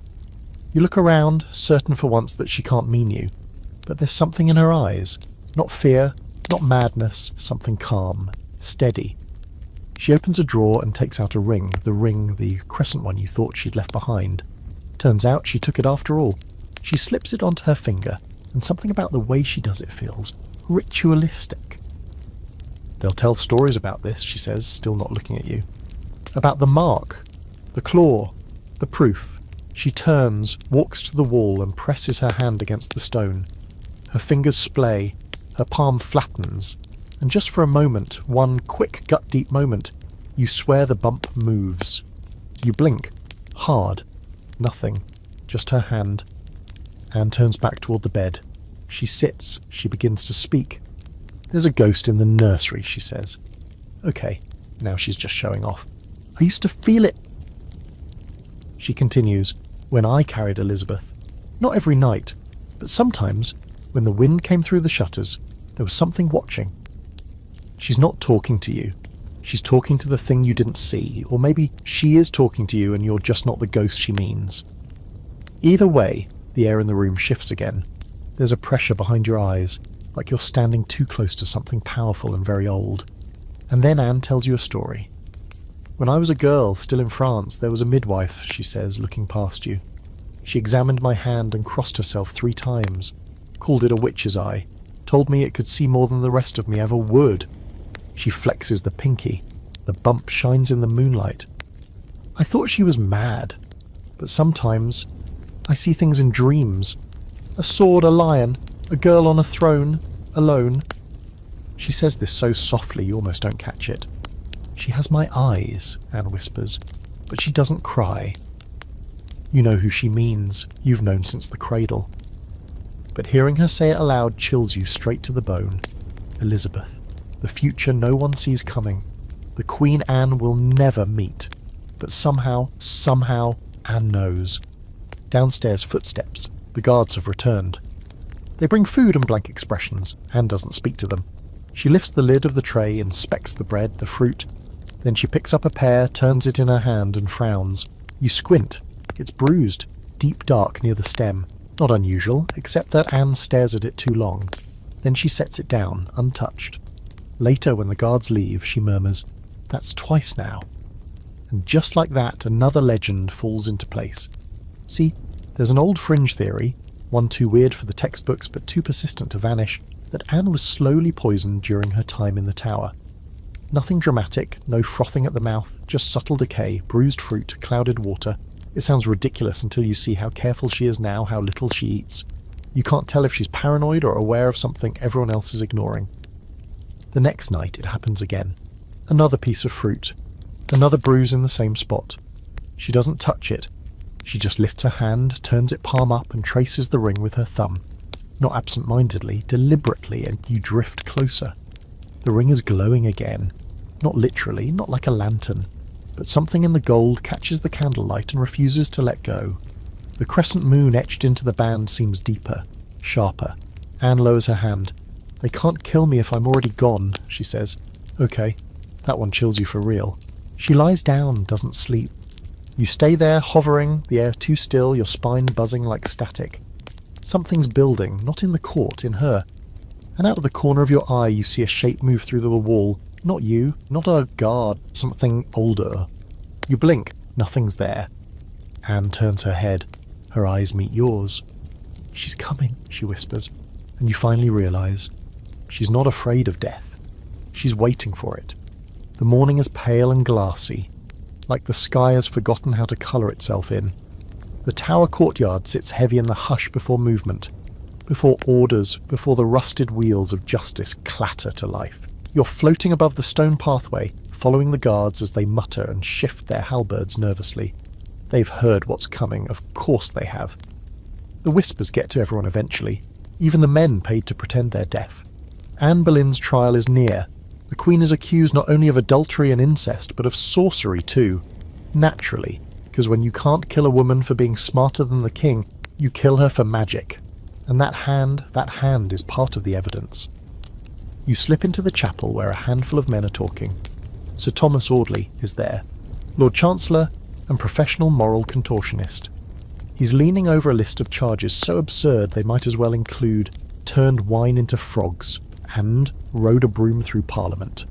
You look around, certain for once that she can't mean you, but there's something in her eyes. Not fear, not madness, something calm, steady. She opens a drawer and takes out a ring, the crescent one you thought she'd left behind. Turns out she took it after all. She slips it onto her finger, and something about the way she does it feels ritualistic. They'll tell stories about this, she says, still not looking at you. About the mark, the claw, the proof. She turns, walks to the wall and presses her hand against the stone. Her fingers splay, her palm flattens, and just for a moment, one quick gut-deep moment, you swear the bump moves. You blink. Hard. Nothing. Just her hand. Anne turns back toward the bed. She sits. She begins to speak. There's a ghost in the nursery, she says. Okay, now she's just showing off. I used to feel it. She continues, when I carried Elizabeth. Not every night, but sometimes, when the wind came through the shutters, there was something watching. She's not talking to you. She's talking to the thing you didn't see, or maybe she is talking to you and you're just not the ghost she means. Either way, the air in the room shifts again. There's a pressure behind your eyes, like you're standing too close to something powerful and very old. And then Anne tells you a story. When I was a girl, still in France, there was a midwife, she says, looking past you. She examined my hand and crossed herself 3 times, called it a witch's eye, told me it could see more than the rest of me ever would. She flexes the pinky. The bump shines in the moonlight. I thought she was mad, but sometimes I see things in dreams. A sword, a lion, a girl on a throne, alone. She says this so softly you almost don't catch it. She has my eyes, Anne whispers, but she doesn't cry. You know who she means. You've known since the cradle. But hearing her say it aloud chills you straight to the bone. Elizabeth. The future no one sees coming. The Queen Anne will never meet. But somehow, Anne knows. Downstairs, footsteps. The guards have returned. They bring food and blank expressions. Anne doesn't speak to them. She lifts the lid of the tray, inspects the bread, the fruit. Then she picks up a pear, turns it in her hand and frowns. You squint. It's bruised, deep dark near the stem. Not unusual, except that Anne stares at it too long. Then she sets it down, untouched. Later, when the guards leave, she murmurs, "That's twice now." And just like that, another legend falls into place. See, there's an old fringe theory, one too weird for the textbooks but too persistent to vanish, that Anne was slowly poisoned during her time in the tower. Nothing dramatic, no frothing at the mouth, just subtle decay, bruised fruit, clouded water. It sounds ridiculous until you see how careful she is now, how little she eats. You can't tell if she's paranoid or aware of something everyone else is ignoring. The next night it happens again. Another piece of fruit. Another bruise in the same spot. She doesn't touch it. She just lifts her hand, turns it palm up and traces the ring with her thumb. Not absent-mindedly, deliberately, and you drift closer. The ring is glowing again. Not literally, not like a lantern. But something in the gold catches the candlelight and refuses to let go. The crescent moon etched into the band seems deeper, sharper. Anne lowers her hand. "They can't kill me if I'm already gone," she says. "Okay." That one chills you for real. She lies down, doesn't sleep. You stay there, hovering, the air too still, your spine buzzing like static. Something's building, not in the court, in her. And out of the corner of your eye you see a shape move through the wall. Not you, not a guard, something older. You blink, nothing's there. Anne turns her head. Her eyes meet yours. "She's coming," she whispers, and you finally realise she's not afraid of death. She's waiting for it. The morning is pale and glassy, like the sky has forgotten how to colour itself in. The tower courtyard sits heavy in the hush before movement, before orders, before the rusted wheels of justice clatter to life. You're floating above the stone pathway, following the guards as they mutter and shift their halberds nervously. They've heard what's coming, of course they have. The whispers get to everyone eventually, even the men paid to pretend they're deaf. Anne Boleyn's trial is near. The Queen is accused not only of adultery and incest, but of sorcery too. Naturally, because when you can't kill a woman for being smarter than the king, you kill her for magic. And that hand is part of the evidence. You slip into the chapel where a handful of men are talking. Sir Thomas Audley is there, Lord Chancellor and professional moral contortionist. He's leaning over a list of charges so absurd they might as well include turned wine into frogs and rode a broom through Parliament.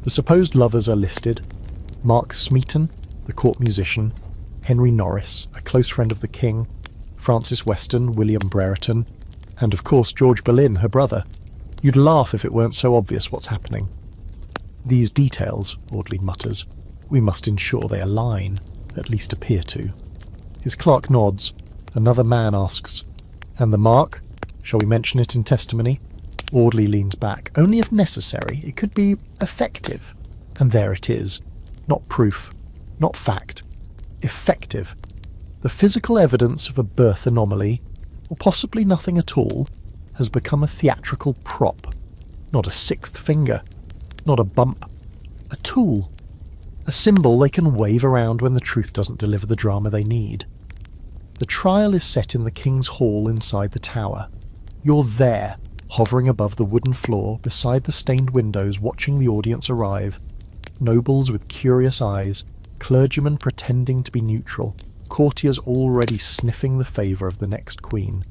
The supposed lovers are listed: Mark Smeaton, the court musician, Henry Norris, a close friend of the King, Francis Weston, William Brereton, and of course George Boleyn, her brother. You'd laugh if it weren't so obvious what's happening. These details, Audley mutters, we must ensure they align, at least appear to. His clerk nods. Another man asks, "And the mark? Shall we mention it in testimony?" Audley leans back. "Only if necessary. It could be effective." And there it is. Not proof. Not fact. Effective. The physical evidence of a birth anomaly, or possibly nothing at all, has become a theatrical prop. Not a sixth finger. Not a bump. A tool. A symbol they can wave around when the truth doesn't deliver the drama they need. The trial is set in the King's Hall inside the tower. You're there, hovering above the wooden floor beside the stained windows, watching the audience arrive. Nobles with curious eyes, clergymen pretending to be neutral, courtiers already sniffing the favour of the next queen.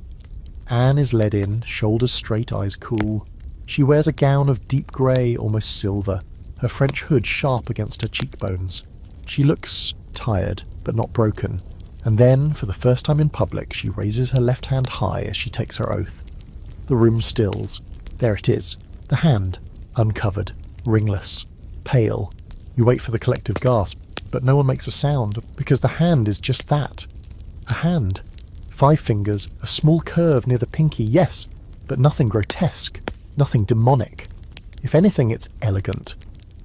Anne is led in, shoulders straight, eyes cool. She wears a gown of deep grey, almost silver, her French hood sharp against her cheekbones. She looks tired, but not broken. And then, for the first time in public, she raises her left hand high as she takes her oath. The room stills. There it is. The hand. Uncovered. Ringless. Pale. You wait for the collective gasp, but no one makes a sound, because the hand is just that. A hand. 5 fingers, a small curve near the pinky, yes, but nothing grotesque. Nothing demonic. If anything, it's elegant.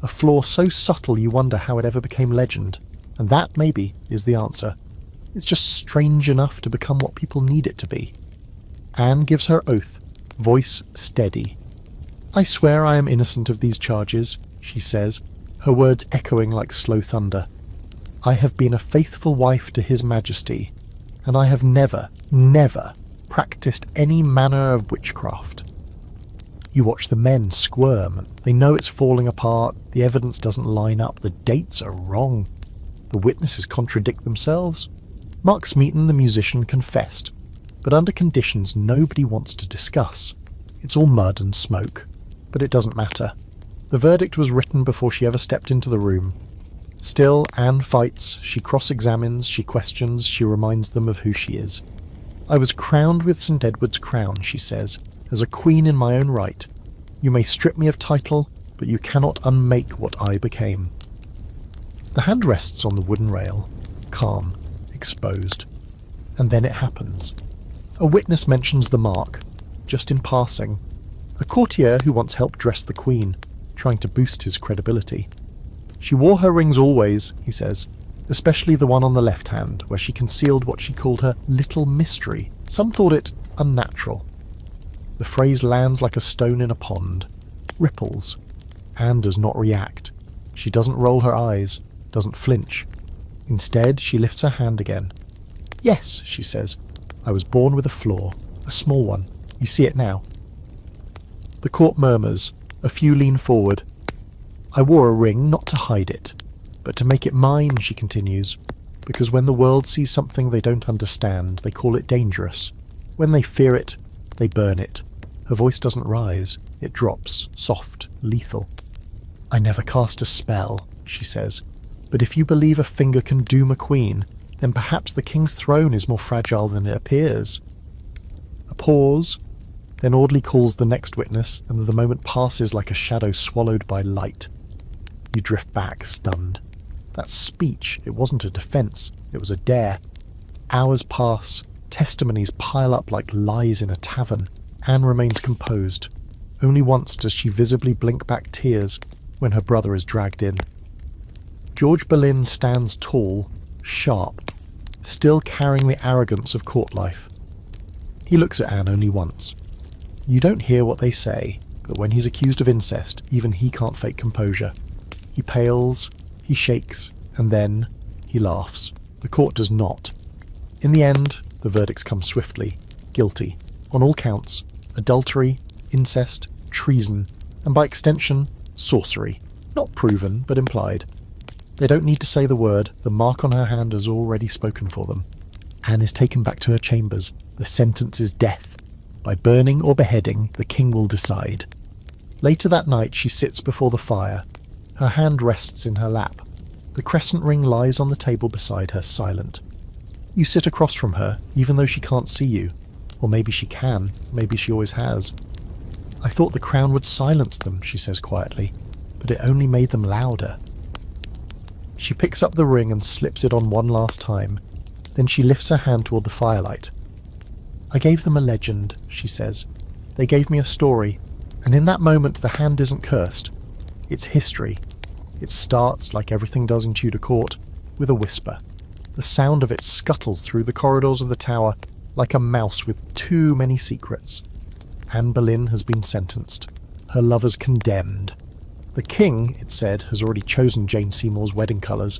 A flaw so subtle you wonder how it ever became legend. And that, maybe, is the answer. It's just strange enough to become what people need it to be. Anne gives her oath, voice steady. "I swear I am innocent of these charges," she says, her words echoing like slow thunder. "I have been a faithful wife to His Majesty, and I have never, never practiced any manner of witchcraft." You watch the men squirm. They know it's falling apart, the evidence doesn't line up, the dates are wrong. The witnesses contradict themselves. Mark Smeaton, the musician, confessed, but under conditions nobody wants to discuss. It's all mud and smoke, but it doesn't matter. The verdict was written before she ever stepped into the room. Still, Anne fights, she cross-examines, she questions, she reminds them of who she is. "I was crowned with St. Edward's crown," she says, "as a queen in my own right. You may strip me of title, but you cannot unmake what I became." The hand rests on the wooden rail, calm, exposed. And then it happens. A witness mentions the mark, just in passing. A courtier who once helped dress the queen, trying to boost his credibility. "She wore her rings always," he says, "especially the one on the left hand, where she concealed what she called her little mystery. Some thought it unnatural." The phrase lands like a stone in a pond. Ripples. Anne does not react. She doesn't roll her eyes, doesn't flinch. Instead, she lifts her hand again. "Yes," she says, "I was born with a flaw, a small one. You see it now." The court murmurs. A few lean forward. "I wore a ring not to hide it, but to make it mine," she continues, "because when the world sees something they don't understand, they call it dangerous. When they fear it, they burn it." Her voice doesn't rise. It drops, soft, lethal. "I never cast a spell," she says, "but if you believe a finger can doom a queen, then perhaps the king's throne is more fragile than it appears." A pause. Then Audley calls the next witness, and the moment passes like a shadow swallowed by light. You drift back, stunned. That speech, it wasn't a defence, it was a dare. Hours pass, testimonies pile up like lies in a tavern. Anne remains composed. Only once does she visibly blink back tears when her brother is dragged in. George Boleyn stands tall, sharp, still carrying the arrogance of court life. He looks at Anne only once. You don't hear what they say, but when he's accused of incest, even he can't fake composure. He pales, he shakes, and then he laughs. The court does not. In the end, the verdicts come swiftly. Guilty. On all counts. Adultery, incest, treason, and by extension, sorcery. Not proven, but implied. They don't need to say the word, the mark on her hand has already spoken for them. Anne is taken back to her chambers. The sentence is death. By burning or beheading, the king will decide. Later that night she sits before the fire. Her hand rests in her lap. The crescent ring lies on the table beside her, silent. You sit across from her, even though she can't see you. Or maybe she can, maybe she always has. I thought the crown would silence them, she says quietly, but it only made them louder. She picks up the ring and slips it on one last time. Then she lifts her hand toward the firelight. I gave them a legend, she says. They gave me a story, and in that moment the hand isn't cursed. It's history. It starts, like everything does in Tudor court, with a whisper. The sound of it scuttles through the corridors of the tower like a mouse with too many secrets. Anne Boleyn has been sentenced. Her lovers condemned. The king, it said, has already chosen Jane Seymour's wedding colours.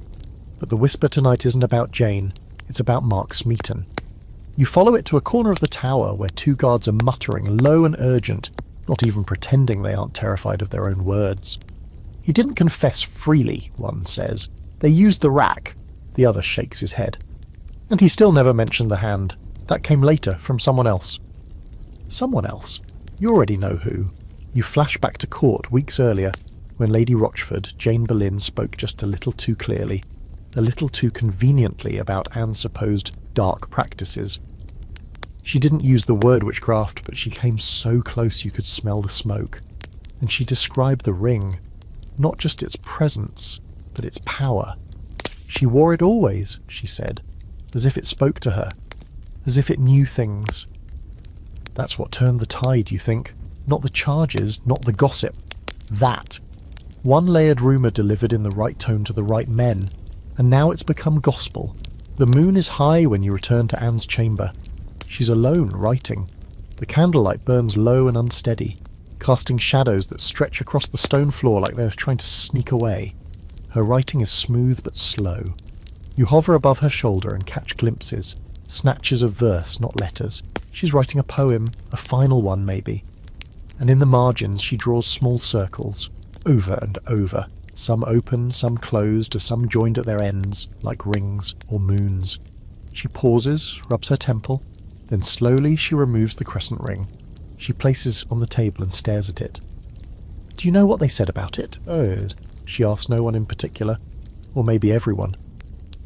But the whisper tonight isn't about Jane, it's about Mark Smeaton. You follow it to a corner of the tower where two guards are muttering, low and urgent, not even pretending they aren't terrified of their own words. He didn't confess freely, one says. They used the rack. The other shakes his head. And he still never mentioned the hand. That came later, from someone else. Someone else? You already know who. You flash back to court weeks earlier, when Lady Rochford, Jane Boleyn, spoke just a little too clearly, a little too conveniently about Anne's supposed dark practices. She didn't use the word witchcraft, but she came so close you could smell the smoke. And she described the ring, not just its presence, but its power. She wore it always, she said, as if it spoke to her, as if it knew things. That's what turned the tide, you think? Not the charges, not the gossip. That. One layered rumour delivered in the right tone to the right men, and now it's become gospel. The moon is high when you return to Anne's chamber. She's alone, writing. The candlelight burns low and unsteady, casting shadows that stretch across the stone floor like they're trying to sneak away. Her writing is smooth but slow. You hover above her shoulder and catch glimpses, snatches of verse, not letters. She's writing a poem, a final one maybe. And in the margins she draws small circles, over and over, some open, some closed, some joined at their ends, like rings or moons. She pauses, rubs her temple, then slowly she removes the crescent ring. She places it on the table and stares at it. Do you know what they said about it? Oh, she asked no one in particular, or maybe everyone.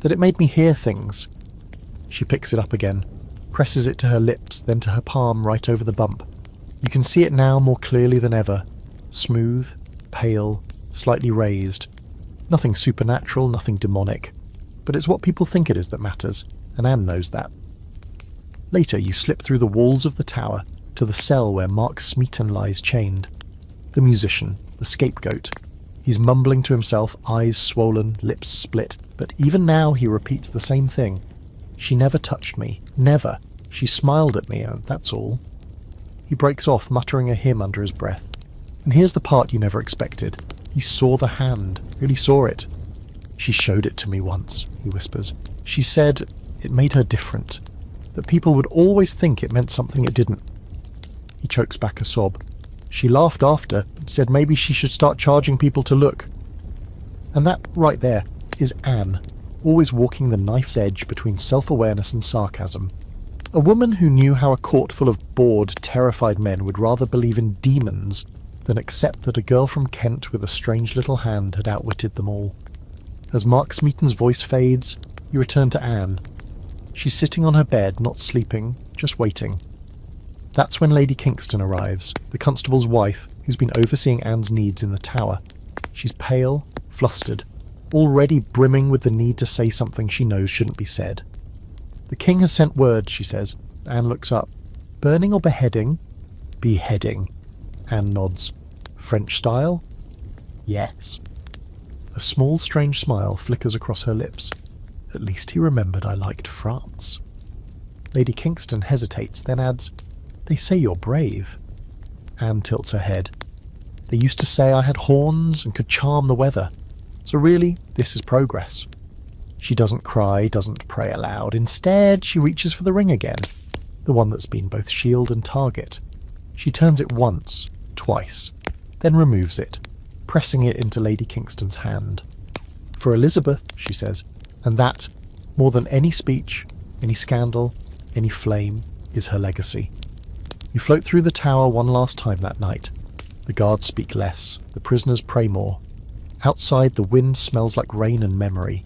That it made me hear things. She picks it up again, presses it to her lips, then to her palm right over the bump. You can see it now more clearly than ever. Smooth, pale, slightly raised. Nothing supernatural, nothing demonic. But it's what people think it is that matters, and Anne knows that. Later you slip through the walls of the tower to the cell where Mark Smeaton lies chained. The musician, the scapegoat. He's mumbling to himself, eyes swollen, lips split, but even now he repeats the same thing. She never touched me. Never. She smiled at me, and that's all. He breaks off, muttering a hymn under his breath. And here's the part you never expected. He saw the hand. Really saw it. She showed it to me once, he whispers. She said it made her different. That people would always think it meant something it didn't. He chokes back a sob. She laughed after and said maybe she should start charging people to look. And that, right there, is Anne, always walking the knife's edge between self-awareness and sarcasm. A woman who knew how a court full of bored, terrified men would rather believe in demons than accept that a girl from Kent with a strange little hand had outwitted them all. As Mark Smeaton's voice fades, you return to Anne. She's sitting on her bed, not sleeping, just waiting. That's when Lady Kingston arrives, the constable's wife, who's been overseeing Anne's needs in the tower. She's pale, flustered, already brimming with the need to say something she knows shouldn't be said. The king has sent word, she says. Anne looks up. Burning or beheading? Beheading. Anne nods. French style? Yes. A small, strange smile flickers across her lips. At least he remembered I liked France. Lady Kingston hesitates, then adds, They say you're brave. Anne tilts her head. They used to say I had horns and could charm the weather. So really, this is progress. She doesn't cry, doesn't pray aloud. Instead, she reaches for the ring again, the one that's been both shield and target. She turns it once, twice, then removes it. pressing it into Lady Kingston's hand. "For Elizabeth," she says, "and that, more than any speech, any scandal, any flame, is her legacy." You float through the tower one last time that night. The guards speak less, the prisoners pray more. Outside, the wind smells like rain and memory.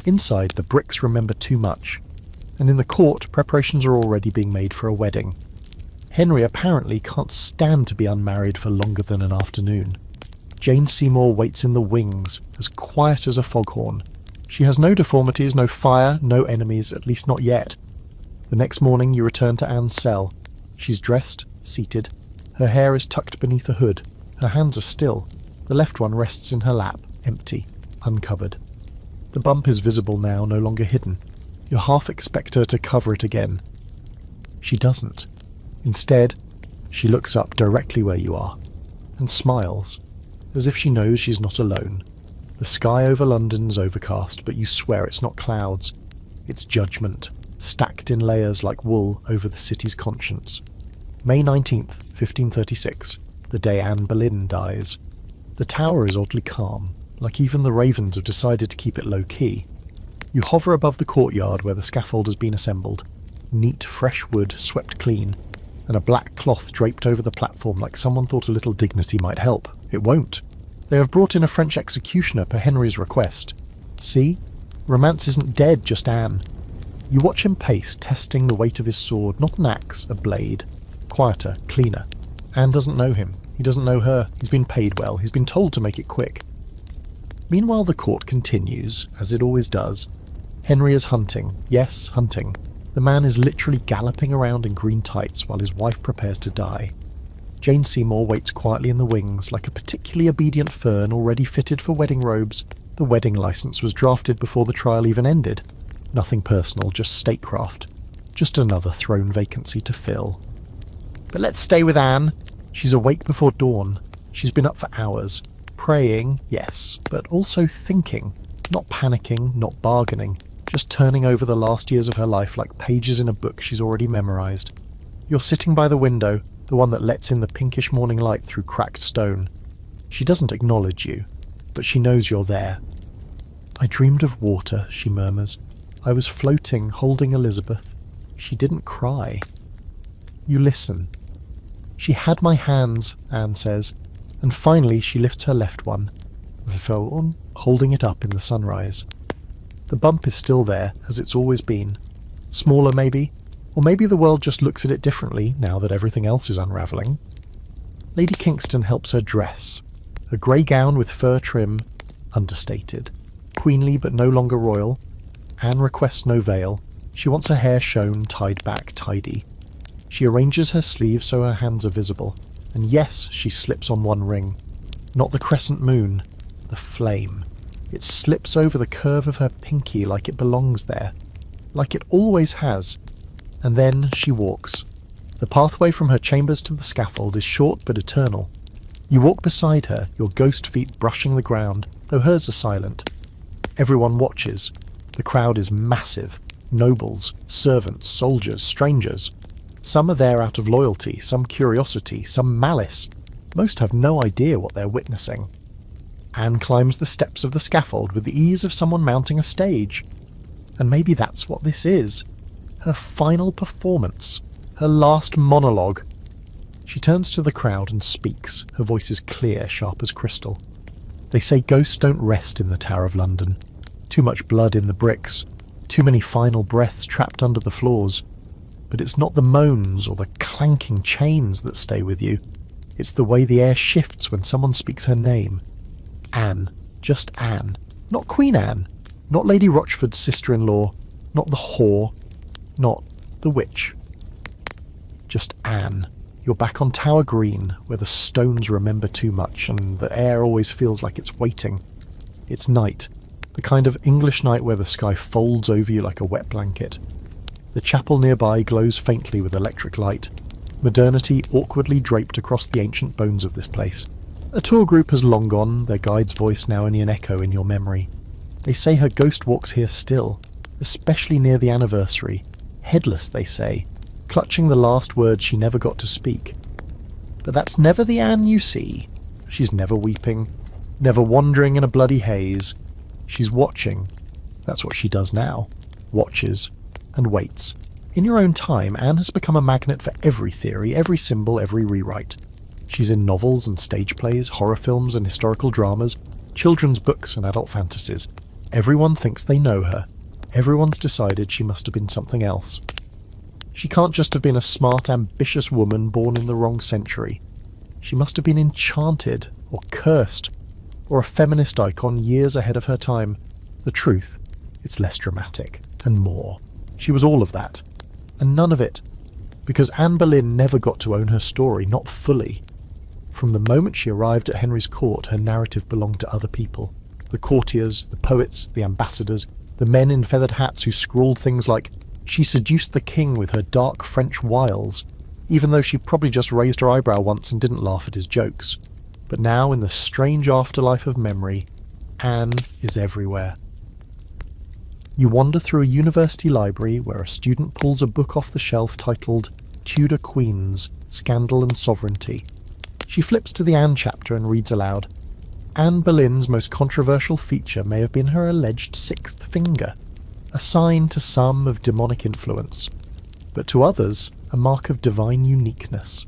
Inside, the bricks remember too much. And in the court, preparations are already being made for a wedding. Henry apparently can't stand to be unmarried for longer than an afternoon. Jane Seymour waits in the wings, as quiet as a foghorn. She has no deformities, no fire, no enemies, at least not yet. The next morning you return to Anne's cell. She's dressed, seated. Her hair is tucked beneath a hood. Her hands are still. The left one rests in her lap, empty, uncovered. The bump is visible now, no longer hidden. You half expect her to cover it again. She doesn't. Instead, she looks up directly where you are, and smiles, as if she knows she's not alone. The sky over London is overcast, but you swear it's not clouds. It's judgment, stacked in layers like wool over the city's conscience. May 19th, 1536, the day Anne Boleyn dies. The tower is oddly calm, like even the ravens have decided to keep it low-key. You hover above the courtyard where the scaffold has been assembled. Neat, fresh wood, swept clean, and a black cloth draped over the platform like someone thought a little dignity might help. It won't. They have brought in a French executioner per Henry's request. See? Romance isn't dead, just Anne. You watch him pace, testing the weight of his sword, not an axe, a blade. Quieter, cleaner. Anne doesn't know him. He doesn't know her. He's been paid well. He's been told to make it quick. Meanwhile, the court continues, as it always does. Henry is hunting. Yes, hunting. The man is literally galloping around in green tights while his wife prepares to die. Jane Seymour waits quietly in the wings, like a particularly obedient fern already fitted for wedding robes. The wedding license was drafted before the trial even ended. Nothing personal, just statecraft. Just another throne vacancy to fill. But let's stay with Anne. She's awake before dawn. She's been up for hours. Praying, yes, but also thinking. Not panicking, not bargaining. Just turning over the last years of her life like pages in a book she's already memorized. You're sitting by the window, the one that lets in the pinkish morning light through cracked stone. She doesn't acknowledge you, but she knows you're there. "I dreamed of water," she murmurs. "I was floating, holding Elizabeth. She didn't cry." You listen. "She had my hands," Anne says, and finally she lifts her left one, holding it up in the sunrise. The bump is still there, as it's always been. Smaller maybe, or maybe the world just looks at it differently now that everything else is unravelling. Lady Kingston helps her dress. A grey gown with fur trim, understated. Queenly but no longer royal. Anne requests no veil. She wants her hair shown, tied back, tidy. She arranges her sleeves so her hands are visible. And yes, she slips on one ring. Not the crescent moon, the flame. It slips over the curve of her pinky like it belongs there. Like it always has. And then she walks. The pathway from her chambers to the scaffold is short but eternal. You walk beside her, your ghost feet brushing the ground, though hers are silent. Everyone watches. The crowd is massive. Nobles, servants, soldiers, strangers. Some are there out of loyalty, some curiosity, some malice. Most have no idea what they're witnessing. Anne climbs the steps of the scaffold with the ease of someone mounting a stage. And maybe that's what this is. Her final performance. Her last monologue. She turns to the crowd and speaks. Her voice is clear, sharp as crystal. They say ghosts don't rest in the Tower of London. Too much blood in the bricks. Too many final breaths trapped under the floors. But it's not the moans or the clanking chains that stay with you. It's the way the air shifts when someone speaks her name. Anne. Just Anne. Not Queen Anne. Not Lady Rochford's sister-in-law. Not the whore. Not the witch. Just Anne. You're back on Tower Green, where the stones remember too much and the air always feels like it's waiting. It's night. The kind of English night where the sky folds over you like a wet blanket. The chapel nearby glows faintly with electric light. Modernity awkwardly draped across the ancient bones of this place. A tour group has long gone, their guide's voice now only an echo in your memory. They say her ghost walks here still, especially near the anniversary. Headless, they say, clutching the last words she never got to speak. But that's never the Anne you see. She's never weeping, never wandering in a bloody haze. She's watching. That's what she does now. Watches and waits. In your own time, Anne has become a magnet for every theory, every symbol, every rewrite. She's in novels and stage plays, horror films and historical dramas, children's books and adult fantasies. Everyone thinks they know her. Everyone's decided she must have been something else. She can't just have been a smart, ambitious woman born in the wrong century. She must have been enchanted, or cursed, or a feminist icon years ahead of her time. The truth, it's less dramatic, and more. She was all of that, and none of it. Because Anne Boleyn never got to own her story, not fully. From the moment she arrived at Henry's court, her narrative belonged to other people. The courtiers, the poets, the ambassadors, the men in feathered hats who scrawled things like, "She seduced the king with her dark French wiles," even though she probably just raised her eyebrow once and didn't laugh at his jokes. But now, in the strange afterlife of memory, Anne is everywhere. You wander through a university library where a student pulls a book off the shelf titled Tudor Queens, Scandal and Sovereignty. She flips to the Anne chapter and reads aloud. Anne Boleyn's most controversial feature may have been her alleged sixth finger, a sign to some of demonic influence, but to others a mark of divine uniqueness.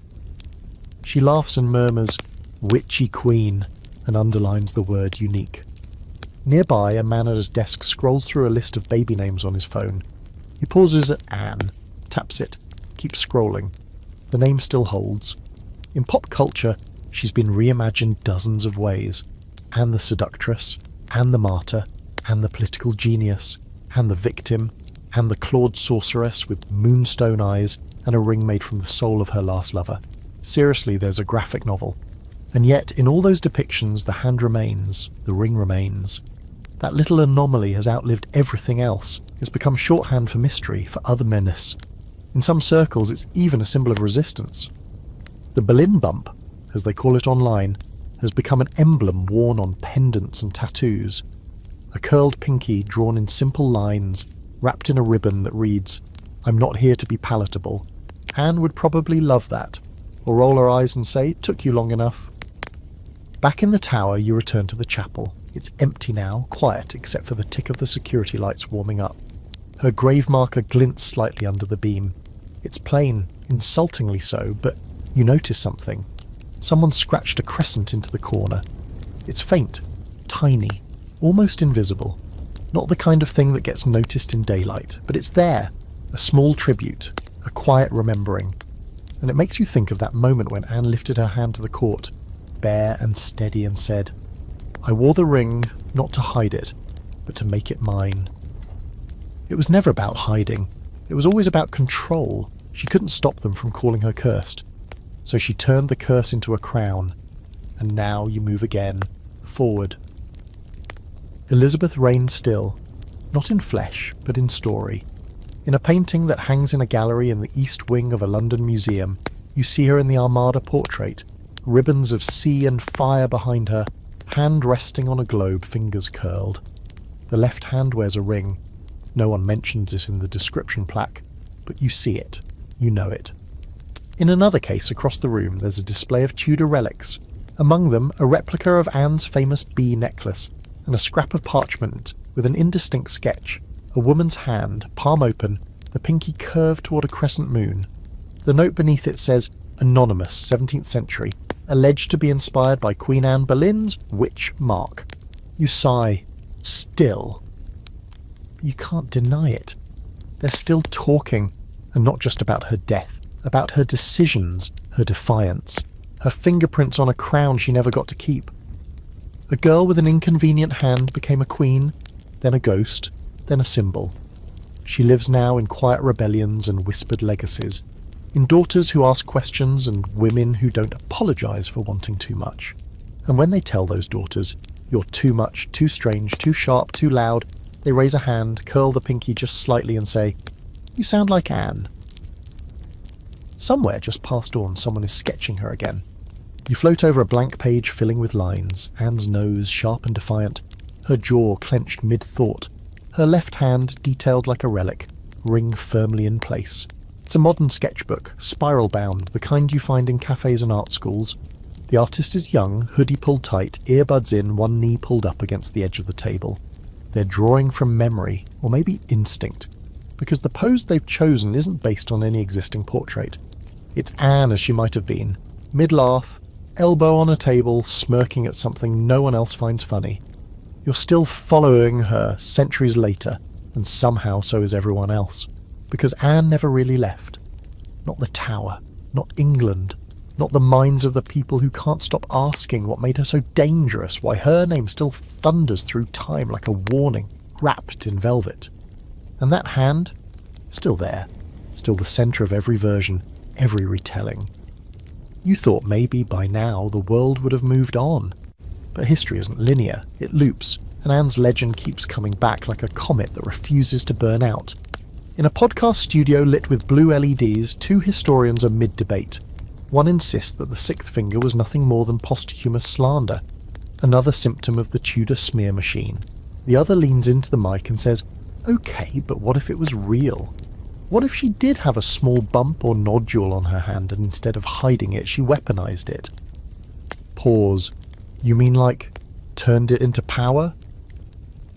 She laughs and murmurs, "Witchy queen," and underlines the word unique. Nearby, a man at his desk scrolls through a list of baby names on his phone. He pauses at Anne, taps it, keeps scrolling. The name still holds. In pop culture, she's been reimagined dozens of ways. Anne the seductress, Anne the martyr, Anne the political genius, Anne the victim, Anne the clawed sorceress with moonstone eyes and a ring made from the soul of her last lover. Seriously, there's a graphic novel. And yet, in all those depictions, the hand remains, the ring remains. That little anomaly has outlived everything else. It's become shorthand for mystery, for other menace. In some circles, it's even a symbol of resistance. The Boleyn bump, as they call it online, has become an emblem worn on pendants and tattoos. A curled pinky drawn in simple lines, wrapped in a ribbon that reads, "I'm not here to be palatable." Anne would probably love that, or roll her eyes and say, "Took you long enough." Back in the tower, you return to the chapel. It's empty now, quiet except for the tick of the security lights warming up. Her grave marker glints slightly under the beam. It's plain, insultingly so, but you notice something. Someone scratched a crescent into the corner. It's faint, tiny, almost invisible. Not the kind of thing that gets noticed in daylight, but it's there. A small tribute, a quiet remembering. And it makes you think of that moment when Anne lifted her hand to the court, bare and steady, and said, "I wore the ring not to hide it, but to make it mine." It was never about hiding. It was always about control. She couldn't stop them from calling her cursed. So she turned the curse into a crown. And now you move again, forward. Elizabeth reigned still, not in flesh, but in story. In a painting that hangs in a gallery in the east wing of a London museum, you see her in the Armada portrait, ribbons of sea and fire behind her, hand resting on a globe, fingers curled. The left hand wears a ring. No one mentions it in the description plaque, but you see it, you know it. In another case across the room, there's a display of Tudor relics. Among them, a replica of Anne's famous bee necklace, and a scrap of parchment with an indistinct sketch, a woman's hand, palm open, the pinky curved toward a crescent moon. The note beneath it says, "Anonymous, 17th century, alleged to be inspired by Queen Anne Boleyn's witch mark." You sigh. Still. You can't deny it. They're still talking, and not just about her death, about her decisions, her defiance, her fingerprints on a crown she never got to keep. A girl with an inconvenient hand became a queen, then a ghost, then a symbol. She lives now in quiet rebellions and whispered legacies, in daughters who ask questions and women who don't apologise for wanting too much. And when they tell those daughters, "You're too much, too strange, too sharp, too loud," they raise a hand, curl the pinky just slightly and say, "You sound like Anne." Somewhere just past dawn, someone is sketching her again. You float over a blank page filling with lines, Anne's nose sharp and defiant, her jaw clenched mid-thought, her left hand detailed like a relic, ring firmly in place. It's a modern sketchbook, spiral-bound, the kind you find in cafes and art schools. The artist is young, hoodie pulled tight, earbuds in, one knee pulled up against the edge of the table. They're drawing from memory, or maybe instinct, because the pose they've chosen isn't based on any existing portrait. It's Anne as she might have been, mid-laugh, elbow on a table, smirking at something no one else finds funny. You're still following her centuries later, and somehow so is everyone else, because Anne never really left. Not the Tower, not England, not the minds of the people who can't stop asking what made her so dangerous, why her name still thunders through time like a warning, wrapped in velvet. And that hand, still there, still the centre of every version, every retelling. You thought maybe by now the world would have moved on. But history isn't linear, it loops, and Anne's legend keeps coming back like a comet that refuses to burn out. In a podcast studio lit with blue LEDs, two historians are mid-debate. One insists that the sixth finger was nothing more than posthumous slander, another symptom of the Tudor smear machine. The other leans into the mic and says, "Okay, but what if it was real? What if she did have a small bump or nodule on her hand and instead of hiding it, she weaponized it?" Pause. You mean like, turned it into power?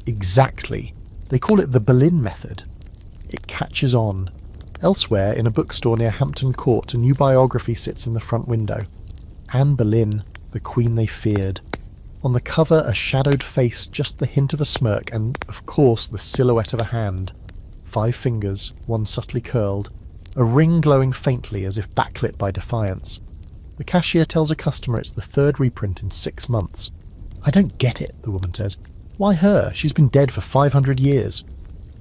Exactly. They call it the Boleyn method. It catches on. Elsewhere, in a bookstore near Hampton Court, a new biography sits in the front window. Anne Boleyn, the queen they feared. On the cover, a shadowed face, just the hint of a smirk, and, of course, the silhouette of a hand. 5 fingers, one subtly curled, a ring glowing faintly as if backlit by defiance. The cashier tells a customer it's the 3rd reprint in 6 months. "I don't get it," the woman says. "Why her? She's been dead for 500 years.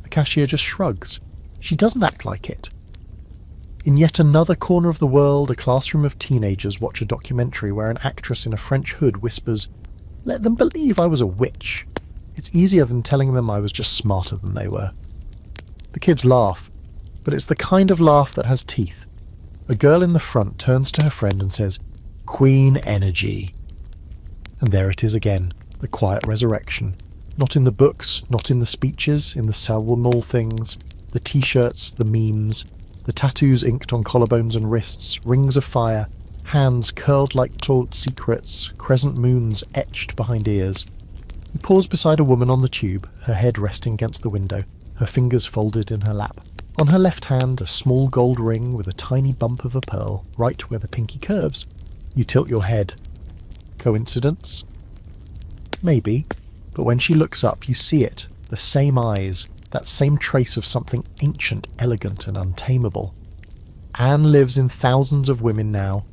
The cashier just shrugs. She doesn't act like it. In yet another corner of the world, a classroom of teenagers watch a documentary where an actress in a French hood whispers, "Let them believe I was a witch. It's easier than telling them I was just smarter than they were." The kids laugh, but it's the kind of laugh that has teeth. A girl in the front turns to her friend and says, "Queen energy." And there it is again, the quiet resurrection. Not in the books, not in the speeches, in the small things, the t-shirts, the memes, the tattoos inked on collarbones and wrists, rings of fire, hands curled like taught secrets, crescent moons etched behind ears. You pause beside a woman on the tube, her head resting against the window, her fingers folded in her lap. On her left hand, a small gold ring with a tiny bump of a pearl, right where the pinky curves. You tilt your head. Coincidence? Maybe, but when she looks up, you see it, the same eyes, that same trace of something ancient, elegant, and untamable. Anne lives in thousands of women now.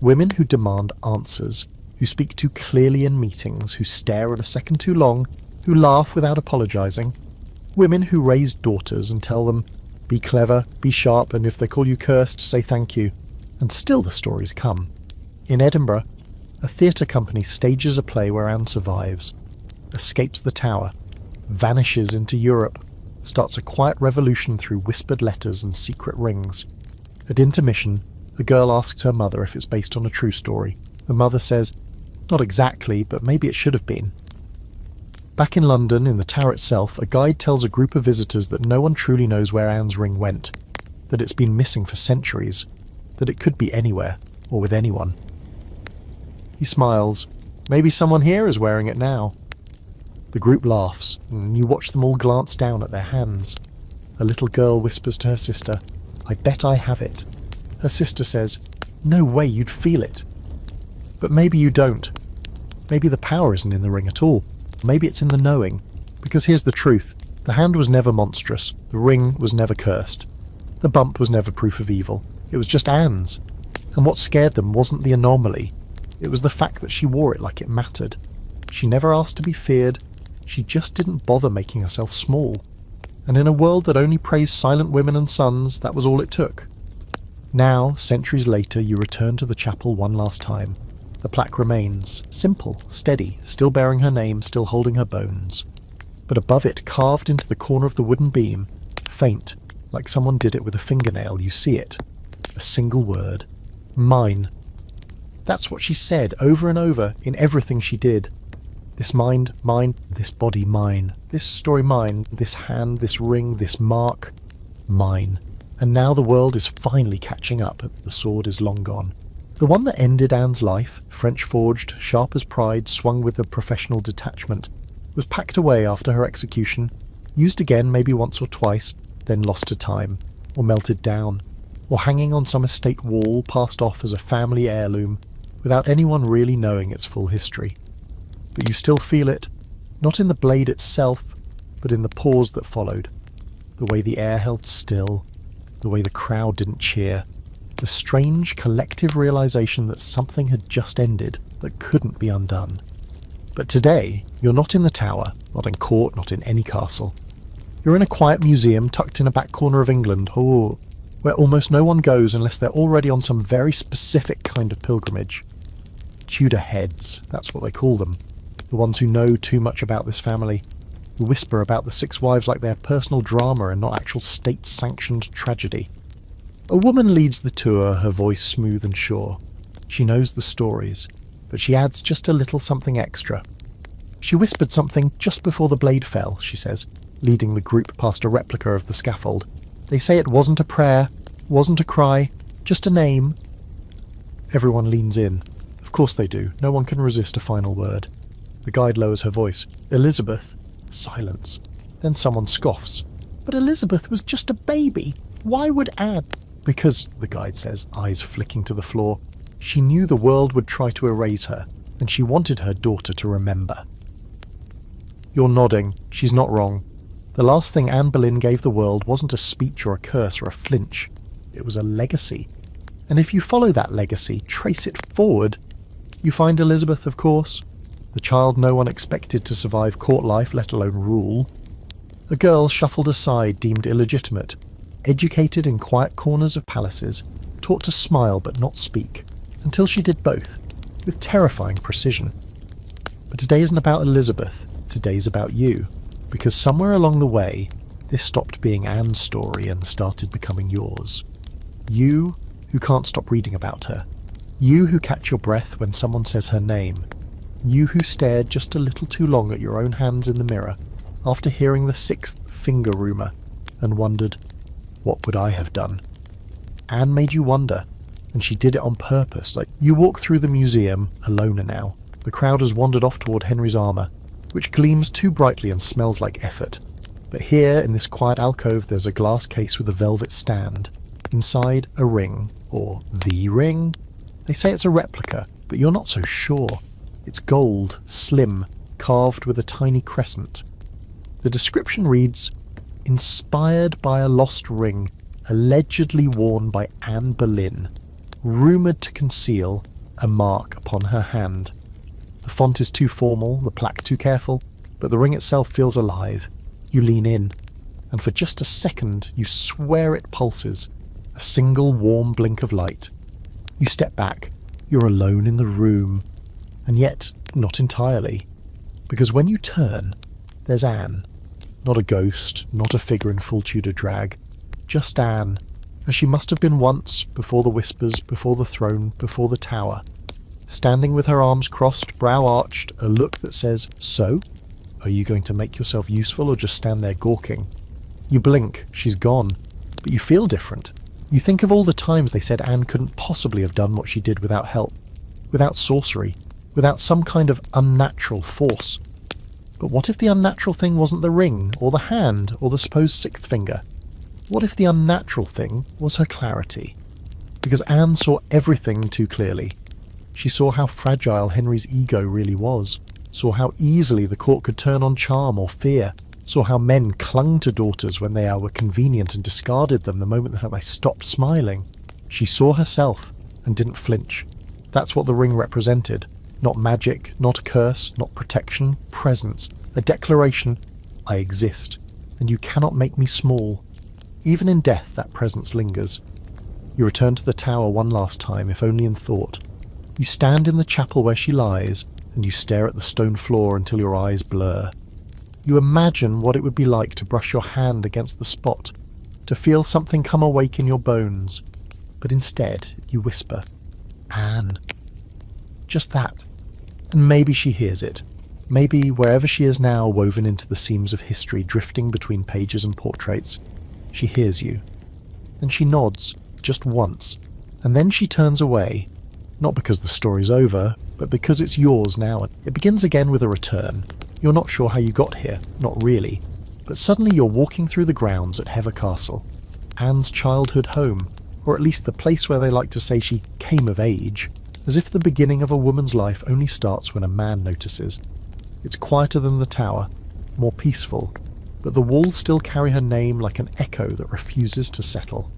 Women who demand answers, who speak too clearly in meetings, who stare at a second too long, who laugh without apologizing. Women who raise daughters and tell them, "Be clever, be sharp, and if they call you cursed, say thank you." And still the stories come. In Edinburgh, a theatre company stages a play where Anne survives, escapes the Tower, vanishes into Europe, starts a quiet revolution through whispered letters and secret rings. At intermission, a girl asks her mother if it's based on a true story. The mother says, "Not exactly, but maybe it should have been." Back in London, in the Tower itself, a guide tells a group of visitors that no one truly knows where Anne's ring went, that it's been missing for centuries, that it could be anywhere, or with anyone. He smiles. Maybe someone here is wearing it now. The group laughs, and you watch them all glance down at their hands. A little girl whispers to her sister, "I bet I have it." Her sister says, "No way, you'd feel it." But maybe you don't. Maybe the power isn't in the ring at all. Maybe it's in the knowing. Because here's the truth. The hand was never monstrous. The ring was never cursed. The bump was never proof of evil. It was just Anne's. And what scared them wasn't the anomaly. It was the fact that she wore it like it mattered. She never asked to be feared. She just didn't bother making herself small. And in a world that only praised silent women and sons, that was all it took. Now, centuries later, you return to the chapel one last time. The plaque remains, simple, steady, still bearing her name, still holding her bones. But above it, carved into the corner of the wooden beam, faint, like someone did it with a fingernail, you see it. A single word. Mine. That's what she said over and over in everything she did. This mind, mine. This body, mine. This story, mine. This hand, this ring, this mark, mine. And now the world is finally catching up. The sword is long gone. The one that ended Anne's life, French-forged, sharp as pride, swung with a professional detachment, was packed away after her execution, used again maybe once or twice, then lost to time, or melted down, or hanging on some estate wall passed off as a family heirloom, without anyone really knowing its full history. But you still feel it, not in the blade itself, but in the pause that followed, the way the air held still, the way the crowd didn't cheer, the strange collective realization that something had just ended that couldn't be undone. But today, you're not in the tower, not in court, not in any castle. You're in a quiet museum tucked in a back corner of England, where almost no one goes unless they're already on some very specific kind of pilgrimage. Tudor heads, that's what they call them. The ones who know too much about this family, who whisper about the six wives like they're personal drama and not actual state-sanctioned tragedy. A woman leads the tour, her voice smooth and sure. She knows the stories, but she adds just a little something extra. She whispered something just before the blade fell, she says, leading the group past a replica of the scaffold. They say it wasn't a prayer, wasn't a cry, just a name. Everyone leans in. Of course they do. No one can resist a final word. The guide lowers her voice. Elizabeth. Silence. Then someone scoffs. But Elizabeth was just a baby. Why would Anne? Because, the guide says, eyes flicking to the floor, she knew the world would try to erase her, and she wanted her daughter to remember. You're nodding. She's not wrong. The last thing Anne Boleyn gave the world wasn't a speech or a curse or a flinch. It was a legacy. And if you follow that legacy, trace it forward, you find Elizabeth, of course, the child no one expected to survive court life, let alone rule. A girl shuffled aside, deemed illegitimate, educated in quiet corners of palaces, taught to smile but not speak, until she did both, with terrifying precision. But today isn't about Elizabeth, today's about you, because somewhere along the way, this stopped being Anne's story and started becoming yours. You who can't stop reading about her. You who catch your breath when someone says her name. You who stared just a little too long at your own hands in the mirror after hearing the sixth finger rumour and wondered, what would I have done? Anne made you wonder, and she did it on purpose. Like you walk through the museum, alone now. The crowd has wandered off toward Henry's armour, which gleams too brightly and smells like effort. But here, in this quiet alcove, there's a glass case with a velvet stand. Inside, a ring, or the ring? They say it's a replica, but you're not so sure. It's gold, slim, carved with a tiny crescent. The description reads, inspired by a lost ring, allegedly worn by Anne Boleyn, rumoured to conceal a mark upon her hand. The font is too formal, the plaque too careful, but the ring itself feels alive. You lean in, and for just a second you swear it pulses, a single warm blink of light. You step back, you're alone in the room, and yet not entirely, because when you turn, there's Anne. Not a ghost, not a figure in full Tudor drag, just Anne, as she must have been once, before the whispers, before the throne, before the tower. Standing with her arms crossed, brow arched, a look that says, so? Are you going to make yourself useful or just stand there gawking? You blink, she's gone, but you feel different. You think of all the times they said Anne couldn't possibly have done what she did without help, without sorcery, without some kind of unnatural force. But what if the unnatural thing wasn't the ring, or the hand, or the supposed sixth finger? What if the unnatural thing was her clarity? Because Anne saw everything too clearly. She saw how fragile Henry's ego really was, saw how easily the court could turn on charm or fear, saw how men clung to daughters when they were convenient and discarded them the moment that they stopped smiling. She saw herself and didn't flinch. That's what the ring represented. Not magic, not a curse, not protection, presence. A declaration, I exist, and you cannot make me small. Even in death, that presence lingers. You return to the tower one last time, if only in thought. You stand in the chapel where she lies, and you stare at the stone floor until your eyes blur. You imagine what it would be like to brush your hand against the spot, to feel something come awake in your bones. But instead, you whisper, Anne. Just that. And maybe she hears it. Maybe wherever she is now, woven into the seams of history, drifting between pages and portraits, she hears you. And she nods, just once, and then she turns away, Not because the story's over, but because it's yours now. It begins again with a return. You're not sure how you got here, not really, but suddenly you're walking through the grounds at Hever Castle, Anne's childhood home, or at least the place where they like to say she came of age, as if the beginning of a woman's life only starts when a man notices. It's quieter than the tower, more peaceful, but the walls still carry her name like an echo that refuses to settle.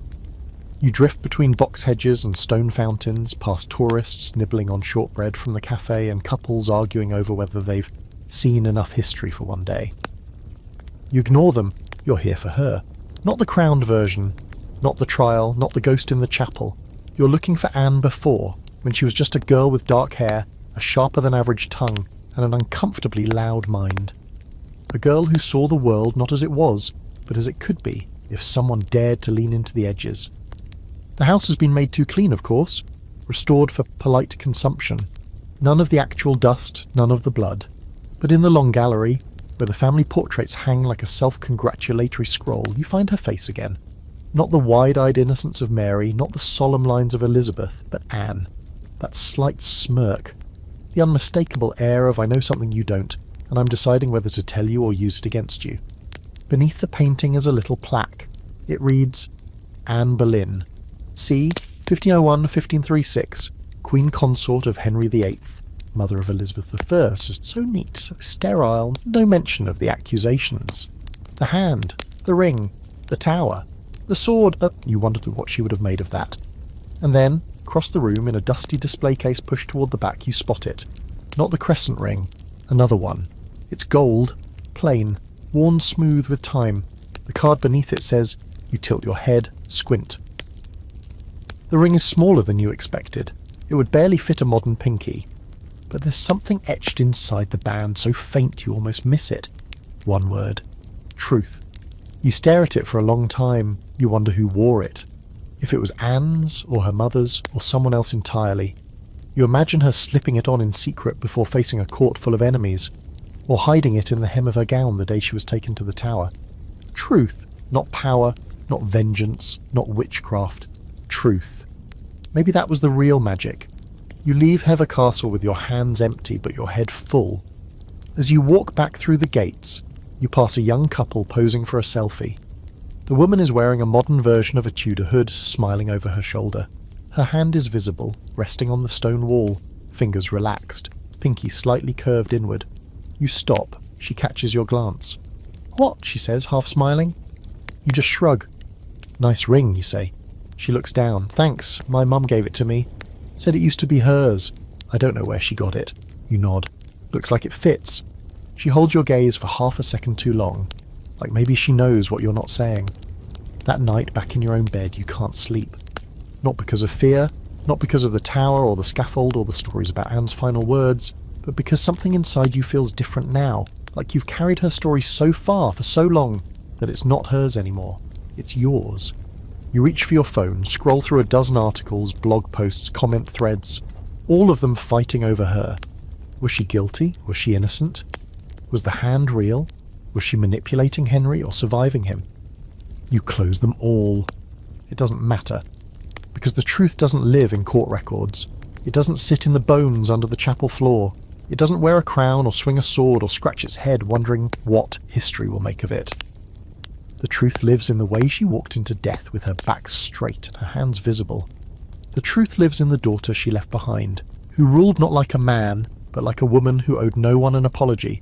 You drift between box hedges and stone fountains, past tourists nibbling on shortbread from the cafe and couples arguing over whether they've seen enough history for one day. You ignore them, you're here for her. Not the crowned version, not the trial, not the ghost in the chapel. You're looking for Anne before, when she was just a girl with dark hair, a sharper than average tongue, and an uncomfortably loud mind. A girl who saw the world not as it was, but as it could be, if someone dared to lean into the edges. The house has been made too clean, of course, restored for polite consumption. None of the actual dust, none of the blood. But in the long gallery, where the family portraits hang like a self-congratulatory scroll, you find her face again. Not the wide-eyed innocence of Mary, not the solemn lines of Elizabeth, but Anne. That slight smirk. The unmistakable air of I know something you don't, and I'm deciding whether to tell you or use it against you. Beneath the painting is a little plaque. It reads, Anne Boleyn, c. 1501-1536, Queen Consort of Henry VIII, mother of Elizabeth I. So neat, so sterile, no mention of the accusations. The hand, the ring, the tower, the sword. You wondered what she would have made of that. And then, across the room in a dusty display case pushed toward the back, you spot it. Not the crescent ring, another one. It's gold, plain, worn smooth with time. The card beneath it says, you tilt your head, squint. The ring is smaller than you expected. It would barely fit a modern pinky. But there's something etched inside the band so faint you almost miss it. One word. Truth. You stare at it for a long time. You wonder who wore it. If it was Anne's, or her mother's, or someone else entirely. You imagine her slipping it on in secret before facing a court full of enemies, or hiding it in the hem of her gown the day she was taken to the tower. Truth, not power, not vengeance, not witchcraft. Truth. Maybe that was the real magic. You leave Hever Castle with your hands empty but your head full. As you walk back through the gates, you pass a young couple posing for a selfie. The woman is wearing a modern version of a Tudor hood, smiling over her shoulder. Her hand is visible, resting on the stone wall, fingers relaxed, pinky slightly curved inward. You stop. She catches your glance. What? She says, half smiling. You just shrug. Nice ring, you say. She looks down. Thanks, my mum gave it to me. Said it used to be hers. I don't know where she got it. You nod. Looks like it fits. She holds your gaze for half a second too long, like maybe she knows what you're not saying. That night, back in your own bed, you can't sleep. Not because of fear, not because of the tower or the scaffold or the stories about Anne's final words, but because something inside you feels different now, like you've carried her story so far for so long that it's not hers anymore. It's yours. You reach for your phone, scroll through a dozen articles, blog posts, comment threads, all of them fighting over her. Was she guilty? Was she innocent? Was the hand real? Was she manipulating Henry or surviving him? You close them all. It doesn't matter. Because the truth doesn't live in court records. It doesn't sit in the bones under the chapel floor. It doesn't wear a crown or swing a sword or scratch its head wondering what history will make of it. The truth lives in the way she walked into death with her back straight and her hands visible. The truth lives in the daughter she left behind, who ruled not like a man, but like a woman who owed no one an apology.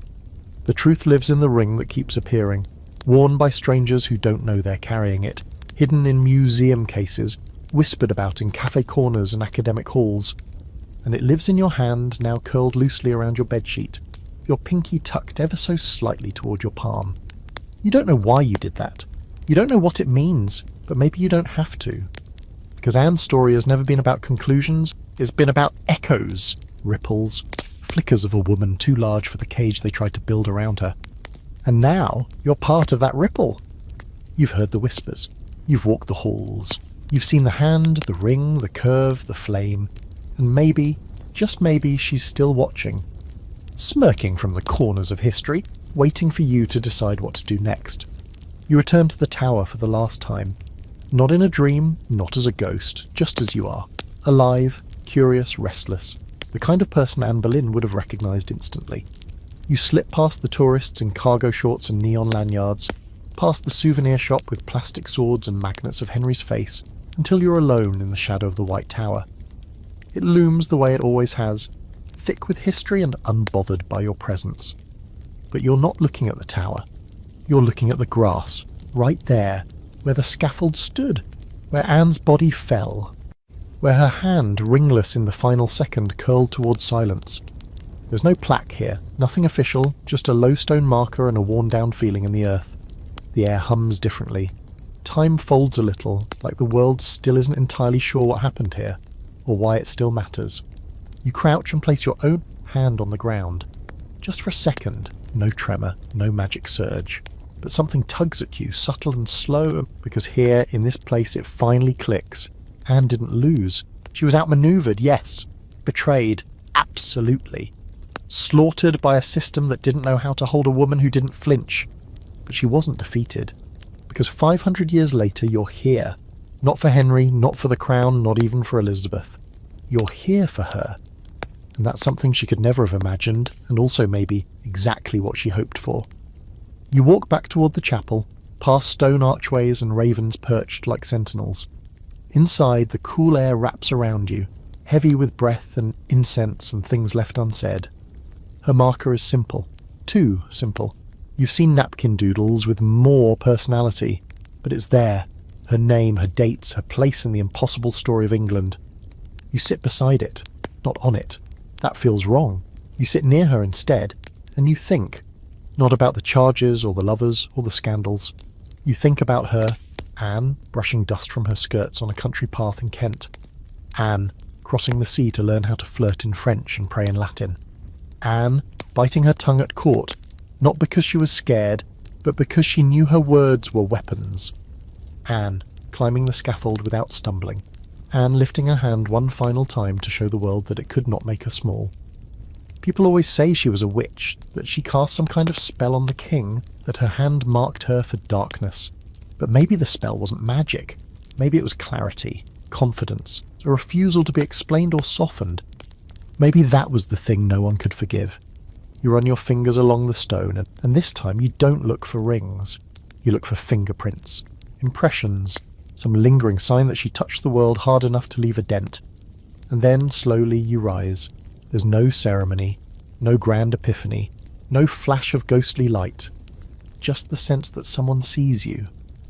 The truth lives in the ring that keeps appearing, worn by strangers who don't know they're carrying it, hidden in museum cases, whispered about in cafe corners and academic halls. And it lives in your hand, now curled loosely around your bedsheet, your pinky tucked ever so slightly toward your palm. You don't know why you did that. You don't know what it means, but maybe you don't have to. Because Anne's story has never been about conclusions, it's been about echoes, ripples, flickers of a woman too large for the cage they tried to build around her. And now, you're part of that ripple. You've heard the whispers. You've walked the halls. You've seen the hand, the ring, the curve, the flame. And maybe, just maybe, she's still watching. Smirking from the corners of history, waiting for you to decide what to do next. You return to the tower for the last time. Not in a dream, not as a ghost, just as you are. Alive, curious, restless, the kind of person Anne Boleyn would have recognised instantly. You slip past the tourists in cargo shorts and neon lanyards, past the souvenir shop with plastic swords and magnets of Henry's face, until you're alone in the shadow of the White Tower. It looms the way it always has, thick with history and unbothered by your presence. But you're not looking at the tower. You're looking at the grass, right there, where the scaffold stood, where Anne's body fell, where her hand, ringless in the final second, curled towards silence. There's no plaque here, nothing official, just a low stone marker and a worn-down feeling in the earth. The air hums differently. Time folds a little, like the world still isn't entirely sure what happened here, or why it still matters. You crouch and place your own hand on the ground. Just for a second, no tremor, no magic surge. But something tugs at you, subtle and slow, because here, in this place, it finally clicks. Anne didn't lose. She was outmaneuvered, yes. Betrayed, absolutely. Slaughtered by a system that didn't know how to hold a woman who didn't flinch. But she wasn't defeated. Because 500 years later, you're here. Not for Henry, not for the crown, not even for Elizabeth. You're here for her. And that's something she could never have imagined, and also maybe exactly what she hoped for. You walk back toward the chapel, past stone archways and ravens perched like sentinels. Inside, the cool air wraps around you, heavy with breath and incense and things left unsaid. Her marker is simple. Too simple. You've seen napkin doodles with more personality, but it's there. Her name, her dates, her place in the impossible story of England. You sit beside it, not on it. That feels wrong. You sit near her instead, and you think. Not about the charges or the lovers or the scandals. You think about her, Anne, brushing dust from her skirts on a country path in Kent. Anne, crossing the sea to learn how to flirt in French and pray in Latin. Anne, biting her tongue at court, not because she was scared, but because she knew her words were weapons. Anne, climbing the scaffold without stumbling. Anne lifting her hand one final time to show the world that it could not make her small. People always say she was a witch, that she cast some kind of spell on the king, that her hand marked her for darkness. But maybe the spell wasn't magic. Maybe it was clarity, confidence, a refusal to be explained or softened. Maybe that was the thing no one could forgive. You run your fingers along the stone, and this time you don't look for rings. You look for fingerprints, impressions, some lingering sign that she touched the world hard enough to leave a dent. And then, slowly, you rise. There's no ceremony, no grand epiphany, no flash of ghostly light. Just the sense that someone sees you,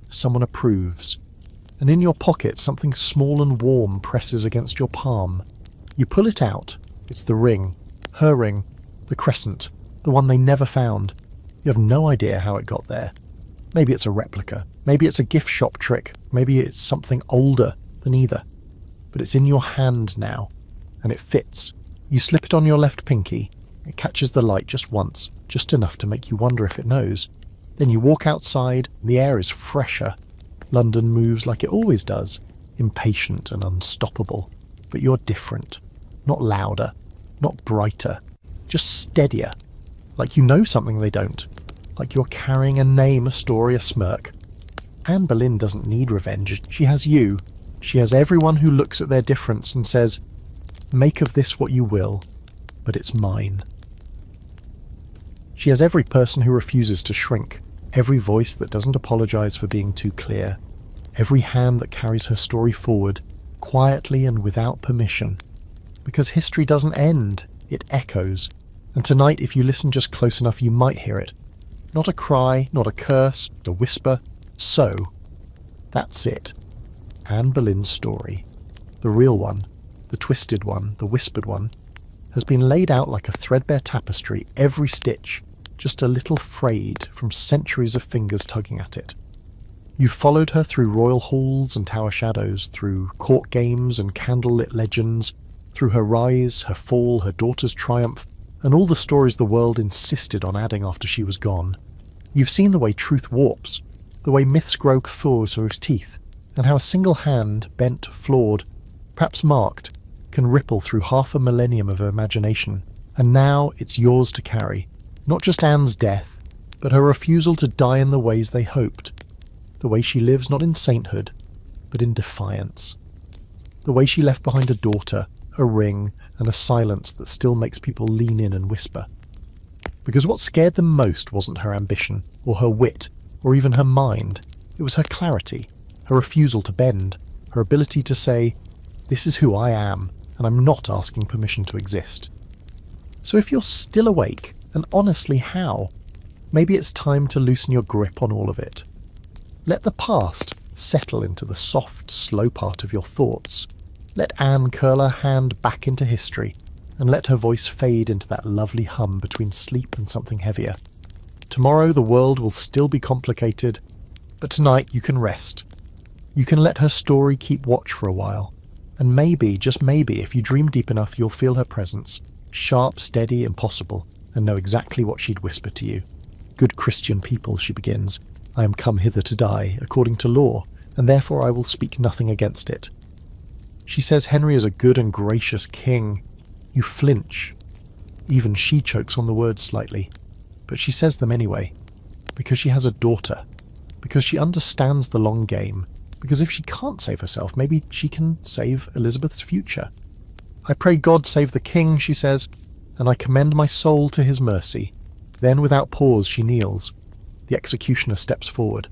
someone approves. And in your pocket, something small and warm presses against your palm. You pull it out. It's the ring. Her ring. The crescent. The one they never found. You have no idea how it got there. Maybe it's a replica. Maybe it's a gift shop trick. Maybe it's something older than either. But it's in your hand now, and it fits. You slip it on your left pinky. It catches the light just once, just enough to make you wonder if it knows. Then you walk outside, and the air is fresher. London moves like it always does, impatient and unstoppable. But you're different. Not louder, not brighter, just steadier. Like you know something they don't. Like you're carrying a name, a story, a smirk. Anne Boleyn doesn't need revenge. She has you. She has everyone who looks at their difference and says, "Make of this what you will, but it's mine." She has every person who refuses to shrink, every voice that doesn't apologize for being too clear, every hand that carries her story forward, quietly and without permission. Because history doesn't end, it echoes. And tonight, if you listen just close enough, you might hear it. Not a cry, not a curse, a whisper. So, that's it. Anne Boleyn's story. The real one, the twisted one, the whispered one, has been laid out like a threadbare tapestry, every stitch, just a little frayed from centuries of fingers tugging at it. You've followed her through royal halls and tower shadows, through court games and candlelit legends, through her rise, her fall, her daughter's triumph, and all the stories the world insisted on adding after she was gone. You've seen the way truth warps, the way myths grow through its teeth, and how a single hand, bent, flawed, perhaps marked, can ripple through half a millennium of imagination. And now it's yours to carry. Not just Anne's death, but her refusal to die in the ways they hoped. The way she lives not in sainthood, but in defiance. The way she left behind a daughter, a ring, and a silence that still makes people lean in and whisper. Because what scared them most wasn't her ambition, or her wit, or even her mind. It was her clarity, her refusal to bend, her ability to say, "This is who I am, and I'm not asking permission to exist." So if you're still awake, and honestly how, maybe it's time to loosen your grip on all of it. Let the past settle into the soft, slow part of your thoughts. Let Anne curl her hand back into history, and let her voice fade into that lovely hum between sleep and something heavier. Tomorrow the world will still be complicated, but tonight you can rest. You can let her story keep watch for a while, and maybe, just maybe, if you dream deep enough, you'll feel her presence, sharp, steady, impossible, and know exactly what she'd whisper to you. "Good Christian people," she begins, "I am come hither to die, according to law, and therefore I will speak nothing against it." She says Henry is a good and gracious king. You flinch. Even she chokes on the words slightly, but she says them anyway, because she has a daughter, because she understands the long game, because if she can't save herself, maybe she can save Elizabeth's future. "I pray God save the king," she says, "and I commend my soul to his mercy." Then, without pause, she kneels. The executioner steps forward.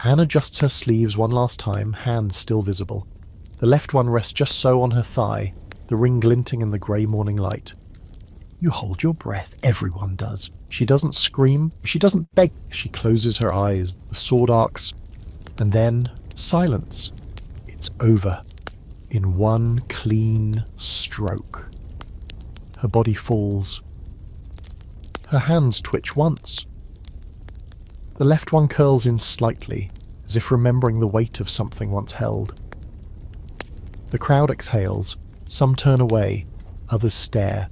Anne adjusts her sleeves one last time, hands still visible. The left one rests just so on her thigh, the ring glinting in the grey morning light. You hold your breath, everyone does. She doesn't scream, she doesn't beg. She closes her eyes, the sword arcs, and then silence. It's over. In one clean stroke. Her body falls. Her hands twitch once. The left one curls in slightly, as if remembering the weight of something once held. The crowd exhales. Some turn away, others stare.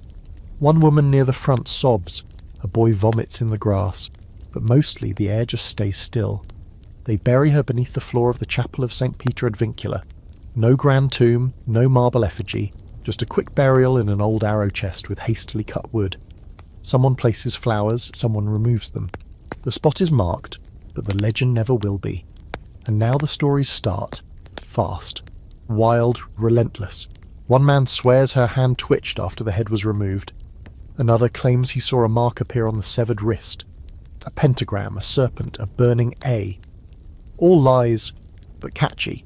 One woman near the front sobs. A boy vomits in the grass, but mostly the air just stays still. They bury her beneath the floor of the chapel of St. Peter ad Vincula. No grand tomb, no marble effigy, just a quick burial in an old arrow chest with hastily cut wood. Someone places flowers, someone removes them. The spot is marked, but the legend never will be. And now the stories start. Fast. Wild, relentless. One man swears her hand twitched after the head was removed. Another claims he saw a mark appear on the severed wrist. A pentagram, a serpent, a burning A. All lies, but catchy.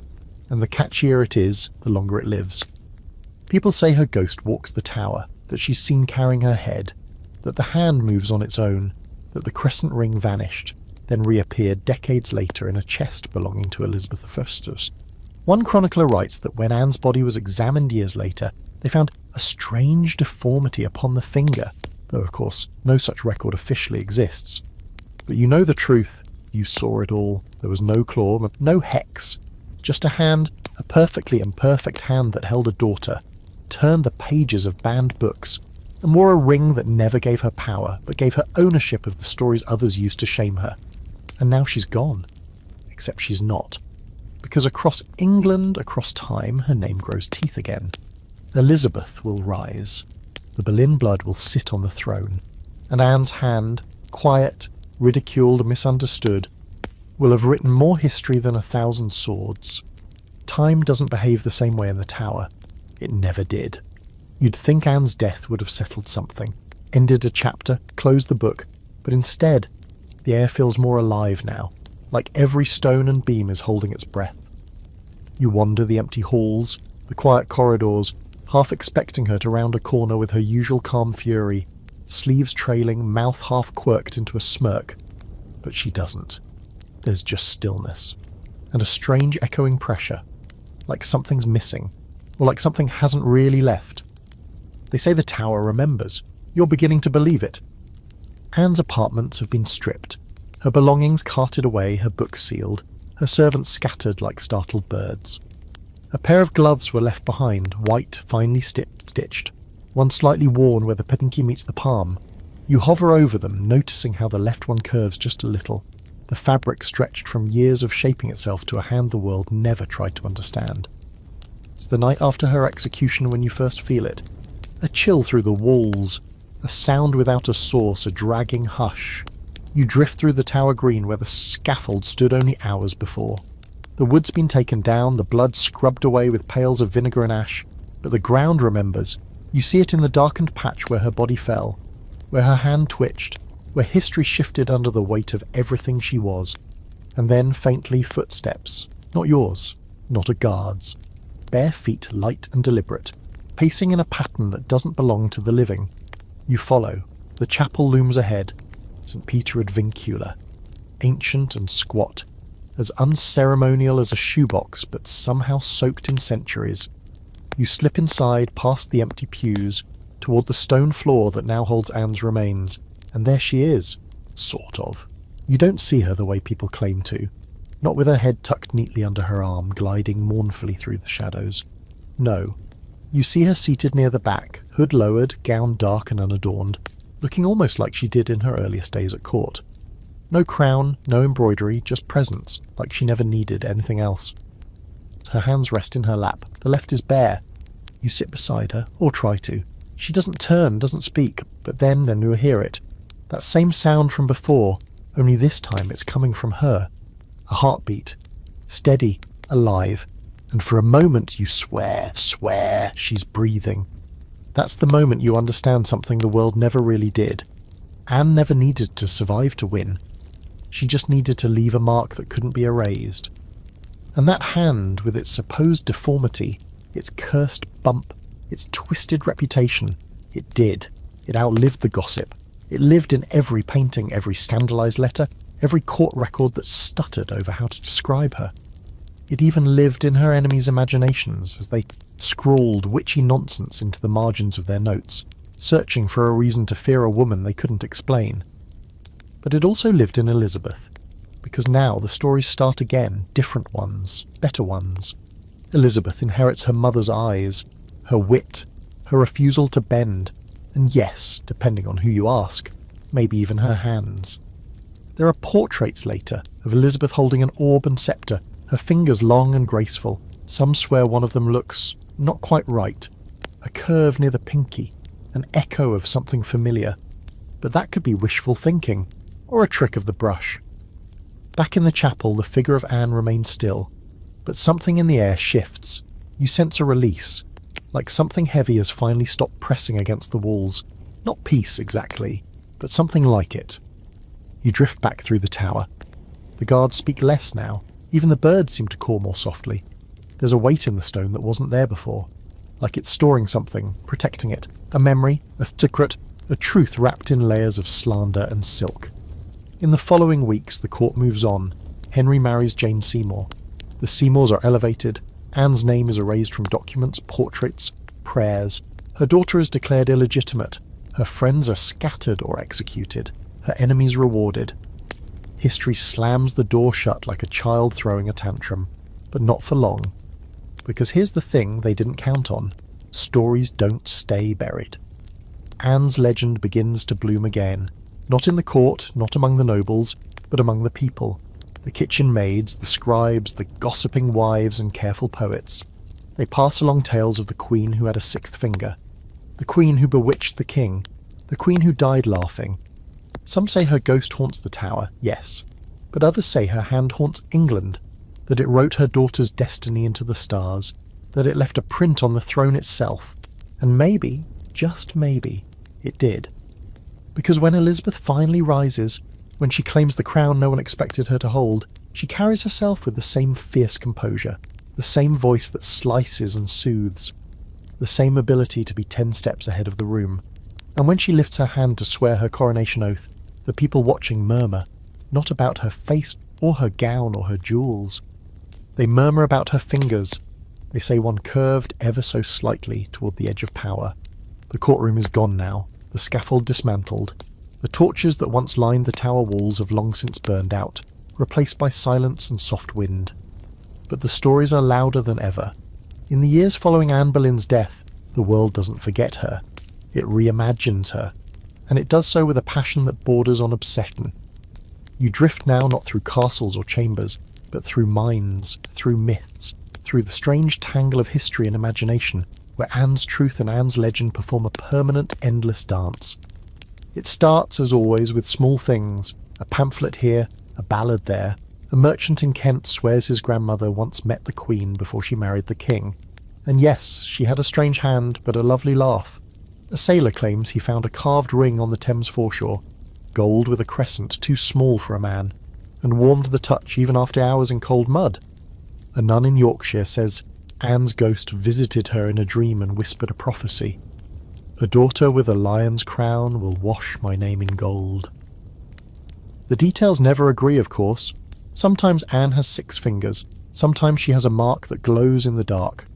And the catchier it is, the longer it lives. People say her ghost walks the tower, that she's seen carrying her head, that the hand moves on its own, that the crescent ring vanished, then reappeared decades later in a chest belonging to Elizabeth I. One chronicler writes that when Anne's body was examined years later, they found a strange deformity upon the finger, though of course no such record officially exists. But you know the truth, you saw it all, there was no claw, no hex, just a hand, a perfectly imperfect hand that held a daughter, turned the pages of banned books, and wore a ring that never gave her power, but gave her ownership of the stories others used to shame her. And now she's gone. Except she's not. Because across England, across time, her name grows teeth again. Elizabeth will rise. The Boleyn blood will sit on the throne. And Anne's hand, quiet, ridiculed, misunderstood, will have written more history than 1,000 swords. Time doesn't behave the same way in the Tower. It never did. You'd think Anne's death would have settled something, ended a chapter, closed the book, but instead, the air feels more alive now, like every stone and beam is holding its breath. You wander the empty halls, the quiet corridors, half expecting her to round a corner with her usual calm fury, sleeves trailing, mouth half quirked into a smirk, but she doesn't. There's just stillness, and a strange echoing pressure, like something's missing, or like something hasn't really left. They say the Tower remembers. You're beginning to believe it. Anne's apartments have been stripped, her belongings carted away, her books sealed, her servants scattered like startled birds. A pair of gloves were left behind, white, finely stitched, one slightly worn where the pinky meets the palm. You hover over them, noticing how the left one curves just a little, the fabric stretched from years of shaping itself to a hand the world never tried to understand. It's the night after her execution when you first feel it. A chill through the walls, a sound without a source, a dragging hush. You drift through the Tower Green where the scaffold stood only hours before. The wood's been taken down, the blood scrubbed away with pails of vinegar and ash, But the ground remembers. You see it in the darkened patch where her body fell, where her hand twitched, where history shifted under the weight of everything she was. And then, faintly, footsteps. Not yours, not a guard's. Bare feet, light and deliberate, pacing in a pattern that doesn't belong to the living. You follow. The chapel looms ahead. St. Peter ad Vincula. Ancient and squat. As unceremonial as a shoebox, but somehow soaked in centuries. You slip inside, past the empty pews, toward the stone floor that now holds Anne's remains. And there she is. Sort of. You don't see her the way people claim to. Not with her head tucked neatly under her arm, gliding mournfully through the shadows. No. You see her seated near the back, hood lowered, gown dark and unadorned, looking almost like she did in her earliest days at court. No crown, no embroidery, just presence, like she never needed anything else. Her hands rest in her lap. The left is bare. You sit beside her, or try to. She doesn't turn, doesn't speak, but then you hear it. That same sound from before, only this time it's coming from her. A heartbeat. Steady, alive. And for a moment you swear she's breathing. That's the moment you understand something the world never really did. Anne never needed to survive to win. She just needed to leave a mark that couldn't be erased. And that hand, with its supposed deformity, its cursed bump, its twisted reputation, it did. It outlived the gossip. It lived in every painting, every scandalised letter, every court record that stuttered over how to describe her. It even lived in her enemies' imaginations as they scrawled witchy nonsense into the margins of their notes, searching for a reason to fear a woman they couldn't explain. But it also lived in Elizabeth, because now the stories start again, different ones, better ones. Elizabeth inherits her mother's eyes, her wit, her refusal to bend, and yes, depending on who you ask, maybe even her hands. There are portraits later of Elizabeth holding an orb and sceptre, her fingers long and graceful. Some swear one of them looks not quite right. A curve near the pinky, an echo of something familiar. But that could be wishful thinking, or a trick of the brush. Back in the chapel, the figure of Anne remains still, but something in the air shifts. You sense a release, like something heavy has finally stopped pressing against the walls. Not peace exactly, but something like it. You drift back through the tower. The guards speak less now. Even the birds seem to caw more softly. There's a weight in the stone that wasn't there before, like it's storing something, protecting it. A memory, a secret, a truth wrapped in layers of slander and silk. In the following weeks, the court moves on. Henry marries Jane Seymour. The Seymours are elevated. Anne's name is erased from documents, portraits, prayers. Her daughter is declared illegitimate. Her friends are scattered or executed. Her enemies rewarded. History slams the door shut like a child throwing a tantrum. But not for long. Because here's the thing they didn't count on. Stories don't stay buried. Anne's legend begins to bloom again. Not in the court, not among the nobles, but among the people. The kitchen maids, the scribes, the gossiping wives and careful poets. They pass along tales of the queen who had a sixth finger. The queen who bewitched the king. The queen who died laughing. Some say her ghost haunts the tower, yes. But others say her hand haunts England. That it wrote her daughter's destiny into the stars. That it left a print on the throne itself. And maybe, just maybe, it did. Because when Elizabeth finally rises, when she claims the crown no one expected her to hold, she carries herself with the same fierce composure, the same voice that slices and soothes, the same ability to be 10 steps ahead of the room. And when she lifts her hand to swear her coronation oath, the people watching murmur, not about her face or her gown or her jewels. They murmur about her fingers. They say one curved ever so slightly toward the edge of power. The courtroom is gone now, the scaffold dismantled. The torches that once lined the tower walls have long since burned out, replaced by silence and soft wind. But the stories are louder than ever. In the years following Anne Boleyn's death, the world doesn't forget her. It reimagines her, and it does so with a passion that borders on obsession. You drift now not through castles or chambers, but through minds, through myths, through the strange tangle of history and imagination, where Anne's truth and Anne's legend perform a permanent, endless dance. It starts, as always, with small things, a pamphlet here, a ballad there. A merchant in Kent swears his grandmother once met the Queen before she married the King. And yes, she had a strange hand, but a lovely laugh. A sailor claims he found a carved ring on the Thames foreshore, gold with a crescent too small for a man, and warmed the touch even after hours in cold mud. A nun in Yorkshire says Anne's ghost visited her in a dream and whispered a prophecy. A daughter with a lion's crown will wash my name in gold. The details never agree, of course. Sometimes Anne has 6 fingers, sometimes she has a mark that glows in the dark.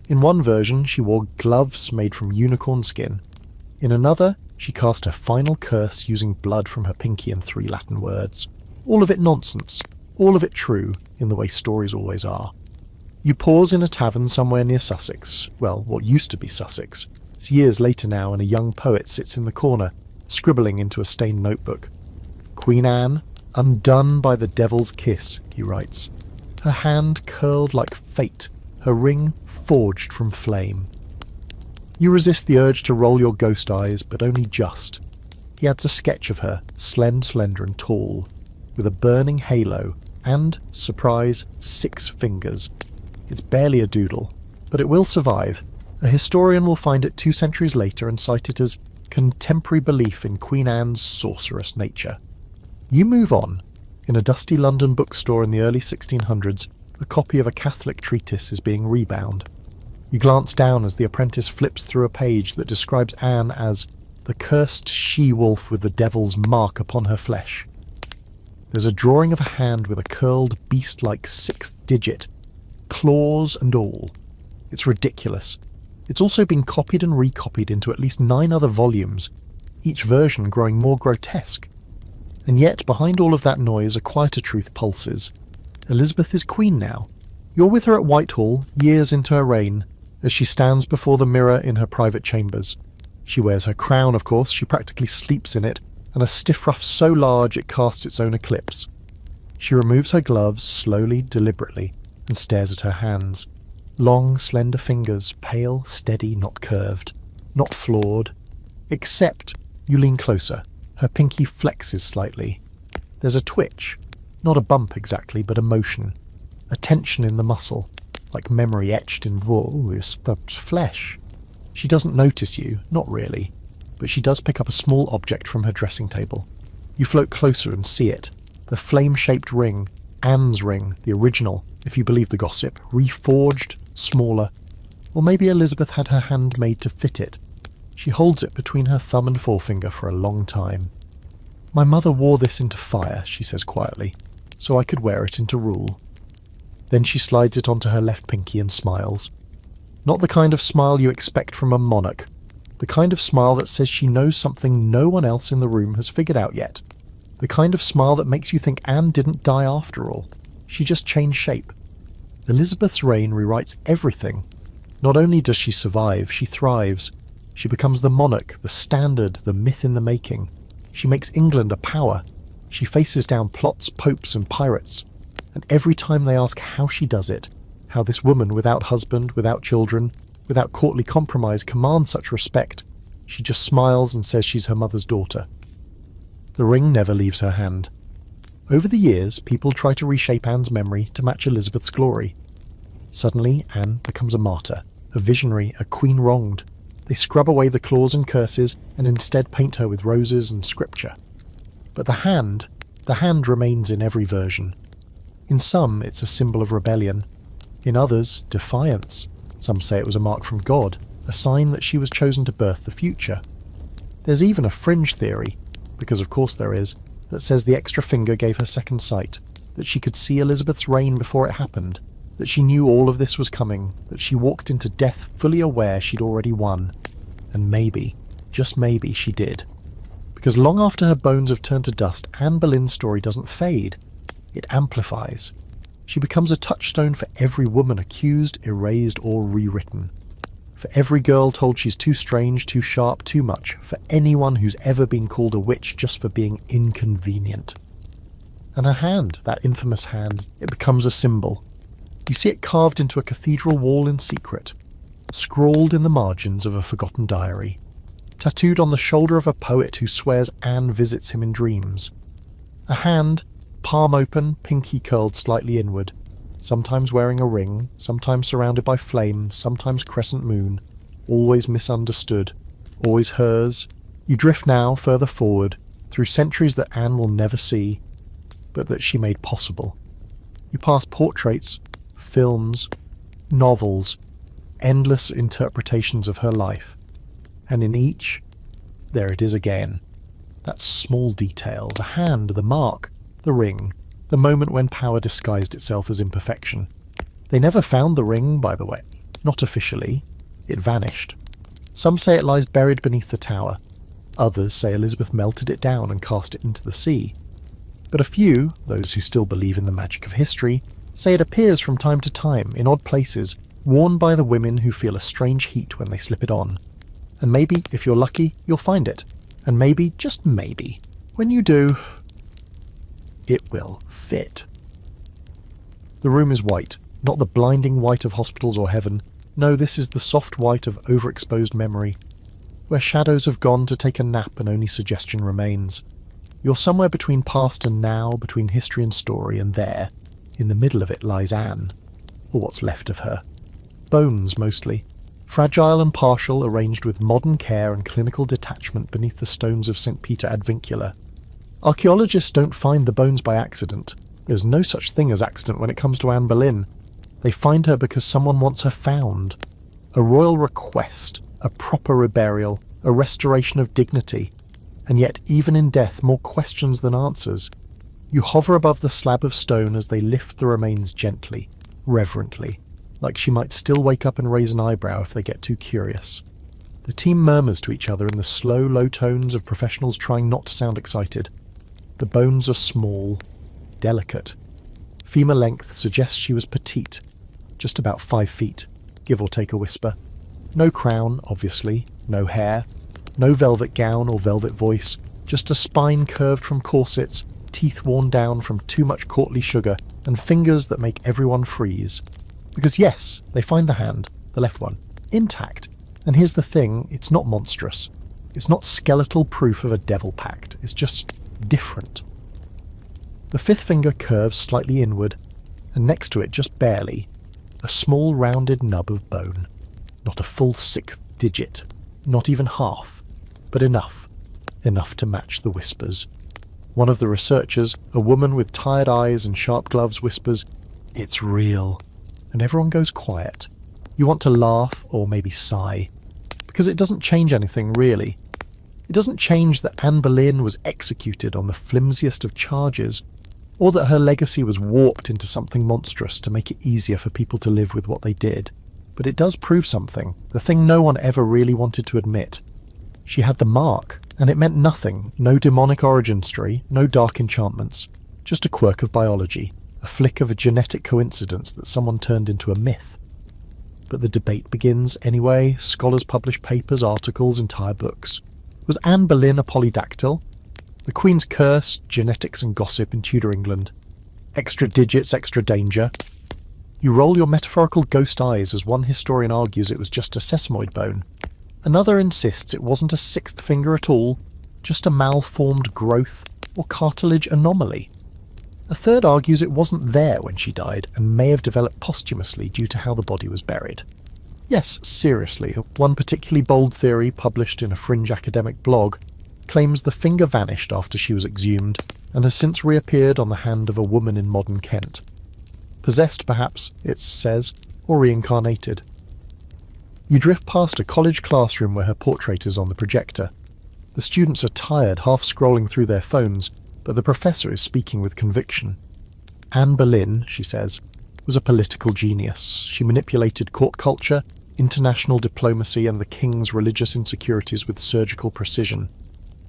In one version, she wore gloves made from unicorn skin. In another, she cast her final curse using blood from her pinky and 3 Latin words. All of it nonsense, all of it true, in the way stories always are. You pause in a tavern somewhere near Sussex, well, what used to be Sussex. It's years later now, and a young poet sits in the corner, scribbling into a stained notebook. Queen Anne, undone by the devil's kiss, he writes. Her hand curled like fate, her ring forged from flame. You resist the urge to roll your ghost eyes, but only just. He adds a sketch of her, slender and tall, with a burning halo and, surprise, 6 fingers. It's barely a doodle, but it will survive. A historian will find it 2 centuries later and cite it as contemporary belief in Queen Anne's sorcerous nature. You move on. In a dusty London bookstore in the early 1600s, a copy of a Catholic treatise is being rebound. You glance down as the apprentice flips through a page that describes Anne as the cursed she-wolf with the devil's mark upon her flesh. There's a drawing of a hand with a curled beast-like 6th digit, claws and all. It's ridiculous. It's also been copied and recopied into at least 9 other volumes, each version growing more grotesque. And yet, behind all of that noise, a quieter truth pulses. Elizabeth is queen now. You're with her at Whitehall, years into her reign, as she stands before the mirror in her private chambers. She wears her crown, of course, she practically sleeps in it, and a stiff ruff so large it casts its own eclipse. She removes her gloves slowly, deliberately, and stares at her hands. Long, slender fingers, pale, steady, not curved, not flawed. Except, you lean closer. Her pinky flexes slightly. There's a twitch. Not a bump exactly, but a motion. A tension in the muscle, like memory etched in flesh. She doesn't notice you, not really, but she does pick up a small object from her dressing table. You float closer and see it. The flame-shaped ring, Anne's ring, the original, if you believe the gossip, reforged, smaller. Or maybe Elizabeth had her hand made to fit it. She holds it between her thumb and forefinger for a long time. My mother wore this into fire, she says quietly, so I could wear it into rule. Then she slides it onto her left pinky and smiles. Not the kind of smile you expect from a monarch. The kind of smile that says she knows something no one else in the room has figured out yet. The kind of smile that makes you think Anne didn't die after all. She just changed shape. Elizabeth's reign rewrites everything. Not only does she survive, she thrives. She becomes the monarch, the standard, the myth in the making. She makes England a power. She faces down plots, popes and pirates. And every time they ask how she does it, how this woman without husband, without children, without courtly compromise commands such respect, she just smiles and says she's her mother's daughter. The ring never leaves her hand. Over the years, people try to reshape Anne's memory to match Elizabeth's glory. Suddenly, Anne becomes a martyr, a visionary, a queen wronged. They scrub away the claws and curses and instead paint her with roses and scripture. But the hand remains in every version. In some, it's a symbol of rebellion. In others, defiance. Some say it was a mark from God, a sign that she was chosen to birth the future. There's even a fringe theory, because of course there is, that says the extra finger gave her second sight, that she could see Elizabeth's reign before it happened, that she knew all of this was coming, that she walked into death fully aware she'd already won. And maybe, just maybe, she did. Because long after her bones have turned to dust, Anne Boleyn's story doesn't fade. It amplifies. She becomes a touchstone for every woman accused, erased, or rewritten. For every girl told she's too strange, too sharp, too much. For anyone who's ever been called a witch just for being inconvenient. And her hand, that infamous hand, it becomes a symbol. You see it carved into a cathedral wall in secret, scrawled in the margins of a forgotten diary, tattooed on the shoulder of a poet who swears Anne visits him in dreams. A hand, palm open, pinky curled slightly inward, sometimes wearing a ring, sometimes surrounded by flame, sometimes crescent moon, always misunderstood, always hers. You drift now further forward, through centuries that Anne will never see, but that she made possible. You pass portraits, films, novels, endless interpretations of her life, and in each, there it is again. That small detail, the hand, the mark, the ring, the moment when power disguised itself as imperfection. They never found the ring, by the way. Not officially. It vanished. Some say it lies buried beneath the tower. Others say Elizabeth melted it down and cast it into the sea. But a few, those who still believe in the magic of history, say it appears from time to time in odd places, worn by the women who feel a strange heat when they slip it on. And maybe, if you're lucky, you'll find it. And maybe, just maybe, when you do, it will fit. The room is white, not the blinding white of hospitals or heaven. No, this is the soft white of overexposed memory, where shadows have gone to take a nap and only suggestion remains. You're somewhere between past and now, between history and story, and there, in the middle of it, lies Anne, or what's left of her. Bones, mostly. Fragile and partial, arranged with modern care and clinical detachment beneath the stones of St. Peter ad Vincula. Archaeologists don't find the bones by accident. There's no such thing as accident when it comes to Anne Boleyn. They find her because someone wants her found. A royal request, a proper reburial, a restoration of dignity. And yet, even in death, more questions than answers. You hover above the slab of stone as they lift the remains gently, reverently, like she might still wake up and raise an eyebrow if they get too curious. The team murmurs to each other in the slow, low tones of professionals trying not to sound excited. The bones are small, delicate. Femur length suggests she was petite, just about 5 feet, give or take a whisper. No crown, obviously, no hair, no velvet gown or velvet voice, just a spine curved from corsets, teeth worn down from too much courtly sugar, and fingers that make everyone freeze. Because yes, they find the hand, the left one, intact. And here's the thing, it's not monstrous. It's not skeletal proof of a devil pact, it's just different. The fifth finger curves slightly inward, and next to it, just barely, a small rounded nub of bone. Not a full 6th digit, not even half, but enough to match the whispers. One of the researchers, a woman with tired eyes and sharp gloves, whispers, "It's real," and everyone goes quiet. You want to laugh or maybe sigh, because it doesn't change anything really. It doesn't change that Anne Boleyn was executed on the flimsiest of charges, or that her legacy was warped into something monstrous to make it easier for people to live with what they did. But it does prove something, the thing no one ever really wanted to admit. She had the mark, and it meant nothing, no demonic origin story, no dark enchantments, just a quirk of biology, a flick of a genetic coincidence that someone turned into a myth. But the debate begins anyway. Scholars publish papers, articles, entire books. Was Anne Boleyn a polydactyl? The Queen's curse, genetics and gossip in Tudor England. Extra digits, extra danger. You roll your metaphorical ghost eyes as one historian argues it was just a sesamoid bone. Another insists it wasn't a 6th finger at all, just a malformed growth or cartilage anomaly. A third argues it wasn't there when she died and may have developed posthumously due to how the body was buried. Yes, seriously, one particularly bold theory published in a fringe academic blog claims the finger vanished after she was exhumed and has since reappeared on the hand of a woman in modern Kent. Possessed, perhaps, it says, or reincarnated. You drift past a college classroom where her portrait is on the projector. The students are tired, half scrolling through their phones, but the professor is speaking with conviction. Anne Boleyn, she says, was a political genius. She manipulated court culture, international diplomacy, and the king's religious insecurities with surgical precision.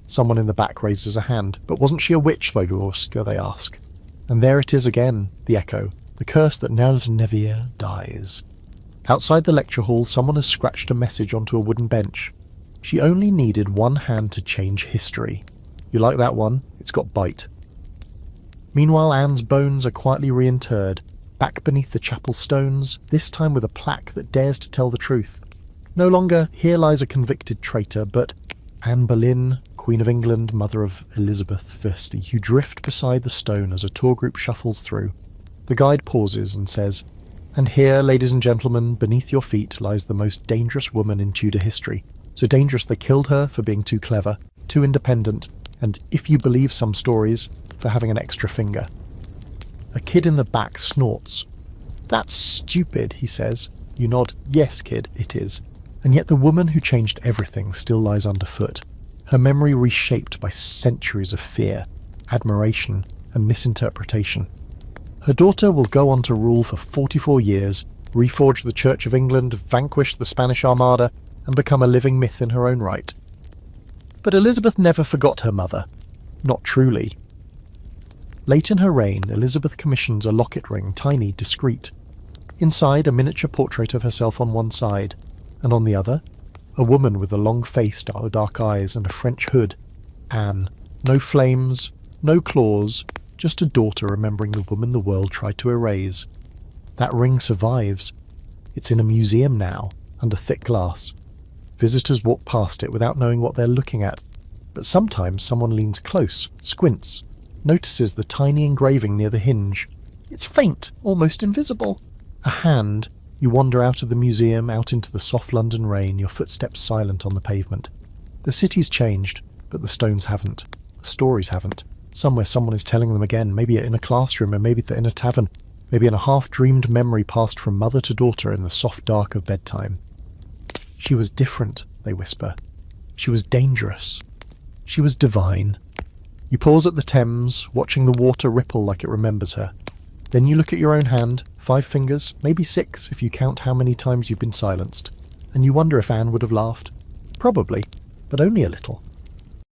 Someone in the back raises a hand. But wasn't she a witch, Voidorska, they ask. And there it is again, the echo, the curse that Nels Nevier dies. Outside the lecture hall, someone has scratched a message onto a wooden bench. She only needed one hand to change history. You like that one? It's got bite. Meanwhile, Anne's bones are quietly reinterred, back beneath the chapel stones, this time with a plaque that dares to tell the truth. No longer, here lies a convicted traitor, but Anne Boleyn, Queen of England, mother of Elizabeth I. You drift beside the stone as a tour group shuffles through. The guide pauses and says, "And here, ladies and gentlemen, beneath your feet lies the most dangerous woman in Tudor history. So dangerous they killed her for being too clever, too independent, and, if you believe some stories, for having an extra finger." A kid in the back snorts. "That's stupid," he says. You nod. "Yes, kid, it is." And yet the woman who changed everything still lies underfoot. Her memory reshaped by centuries of fear, admiration, and misinterpretation. Her daughter will go on to rule for 44 years, reforge the Church of England, vanquish the Spanish Armada, and become a living myth in her own right. But Elizabeth never forgot her mother. Not truly. Late in her reign, Elizabeth commissions a locket ring, tiny, discreet. Inside, a miniature portrait of herself on one side, and on the other, a woman with a long face, dark eyes, and a French hood. Anne. No flames, no claws, just a daughter remembering the woman the world tried to erase. That ring survives. It's in a museum now, under thick glass. Visitors walk past it without knowing what they're looking at, but sometimes someone leans close, squints, notices the tiny engraving near the hinge. It's faint, almost invisible. A hand. You wander out of the museum, out into the soft London rain, your footsteps silent on the pavement. The city's changed, but the stones haven't. The stories haven't. Somewhere someone is telling them again, maybe in a classroom, or maybe in a tavern, maybe in a half-dreamed memory passed from mother to daughter in the soft dark of bedtime. She was different, they whisper. She was dangerous. She was divine. You pause at the Thames, watching the water ripple like it remembers her. Then you look at your own hand, 5 fingers, maybe 6 if you count how many times you've been silenced, and you wonder if Anne would have laughed. Probably, but only a little.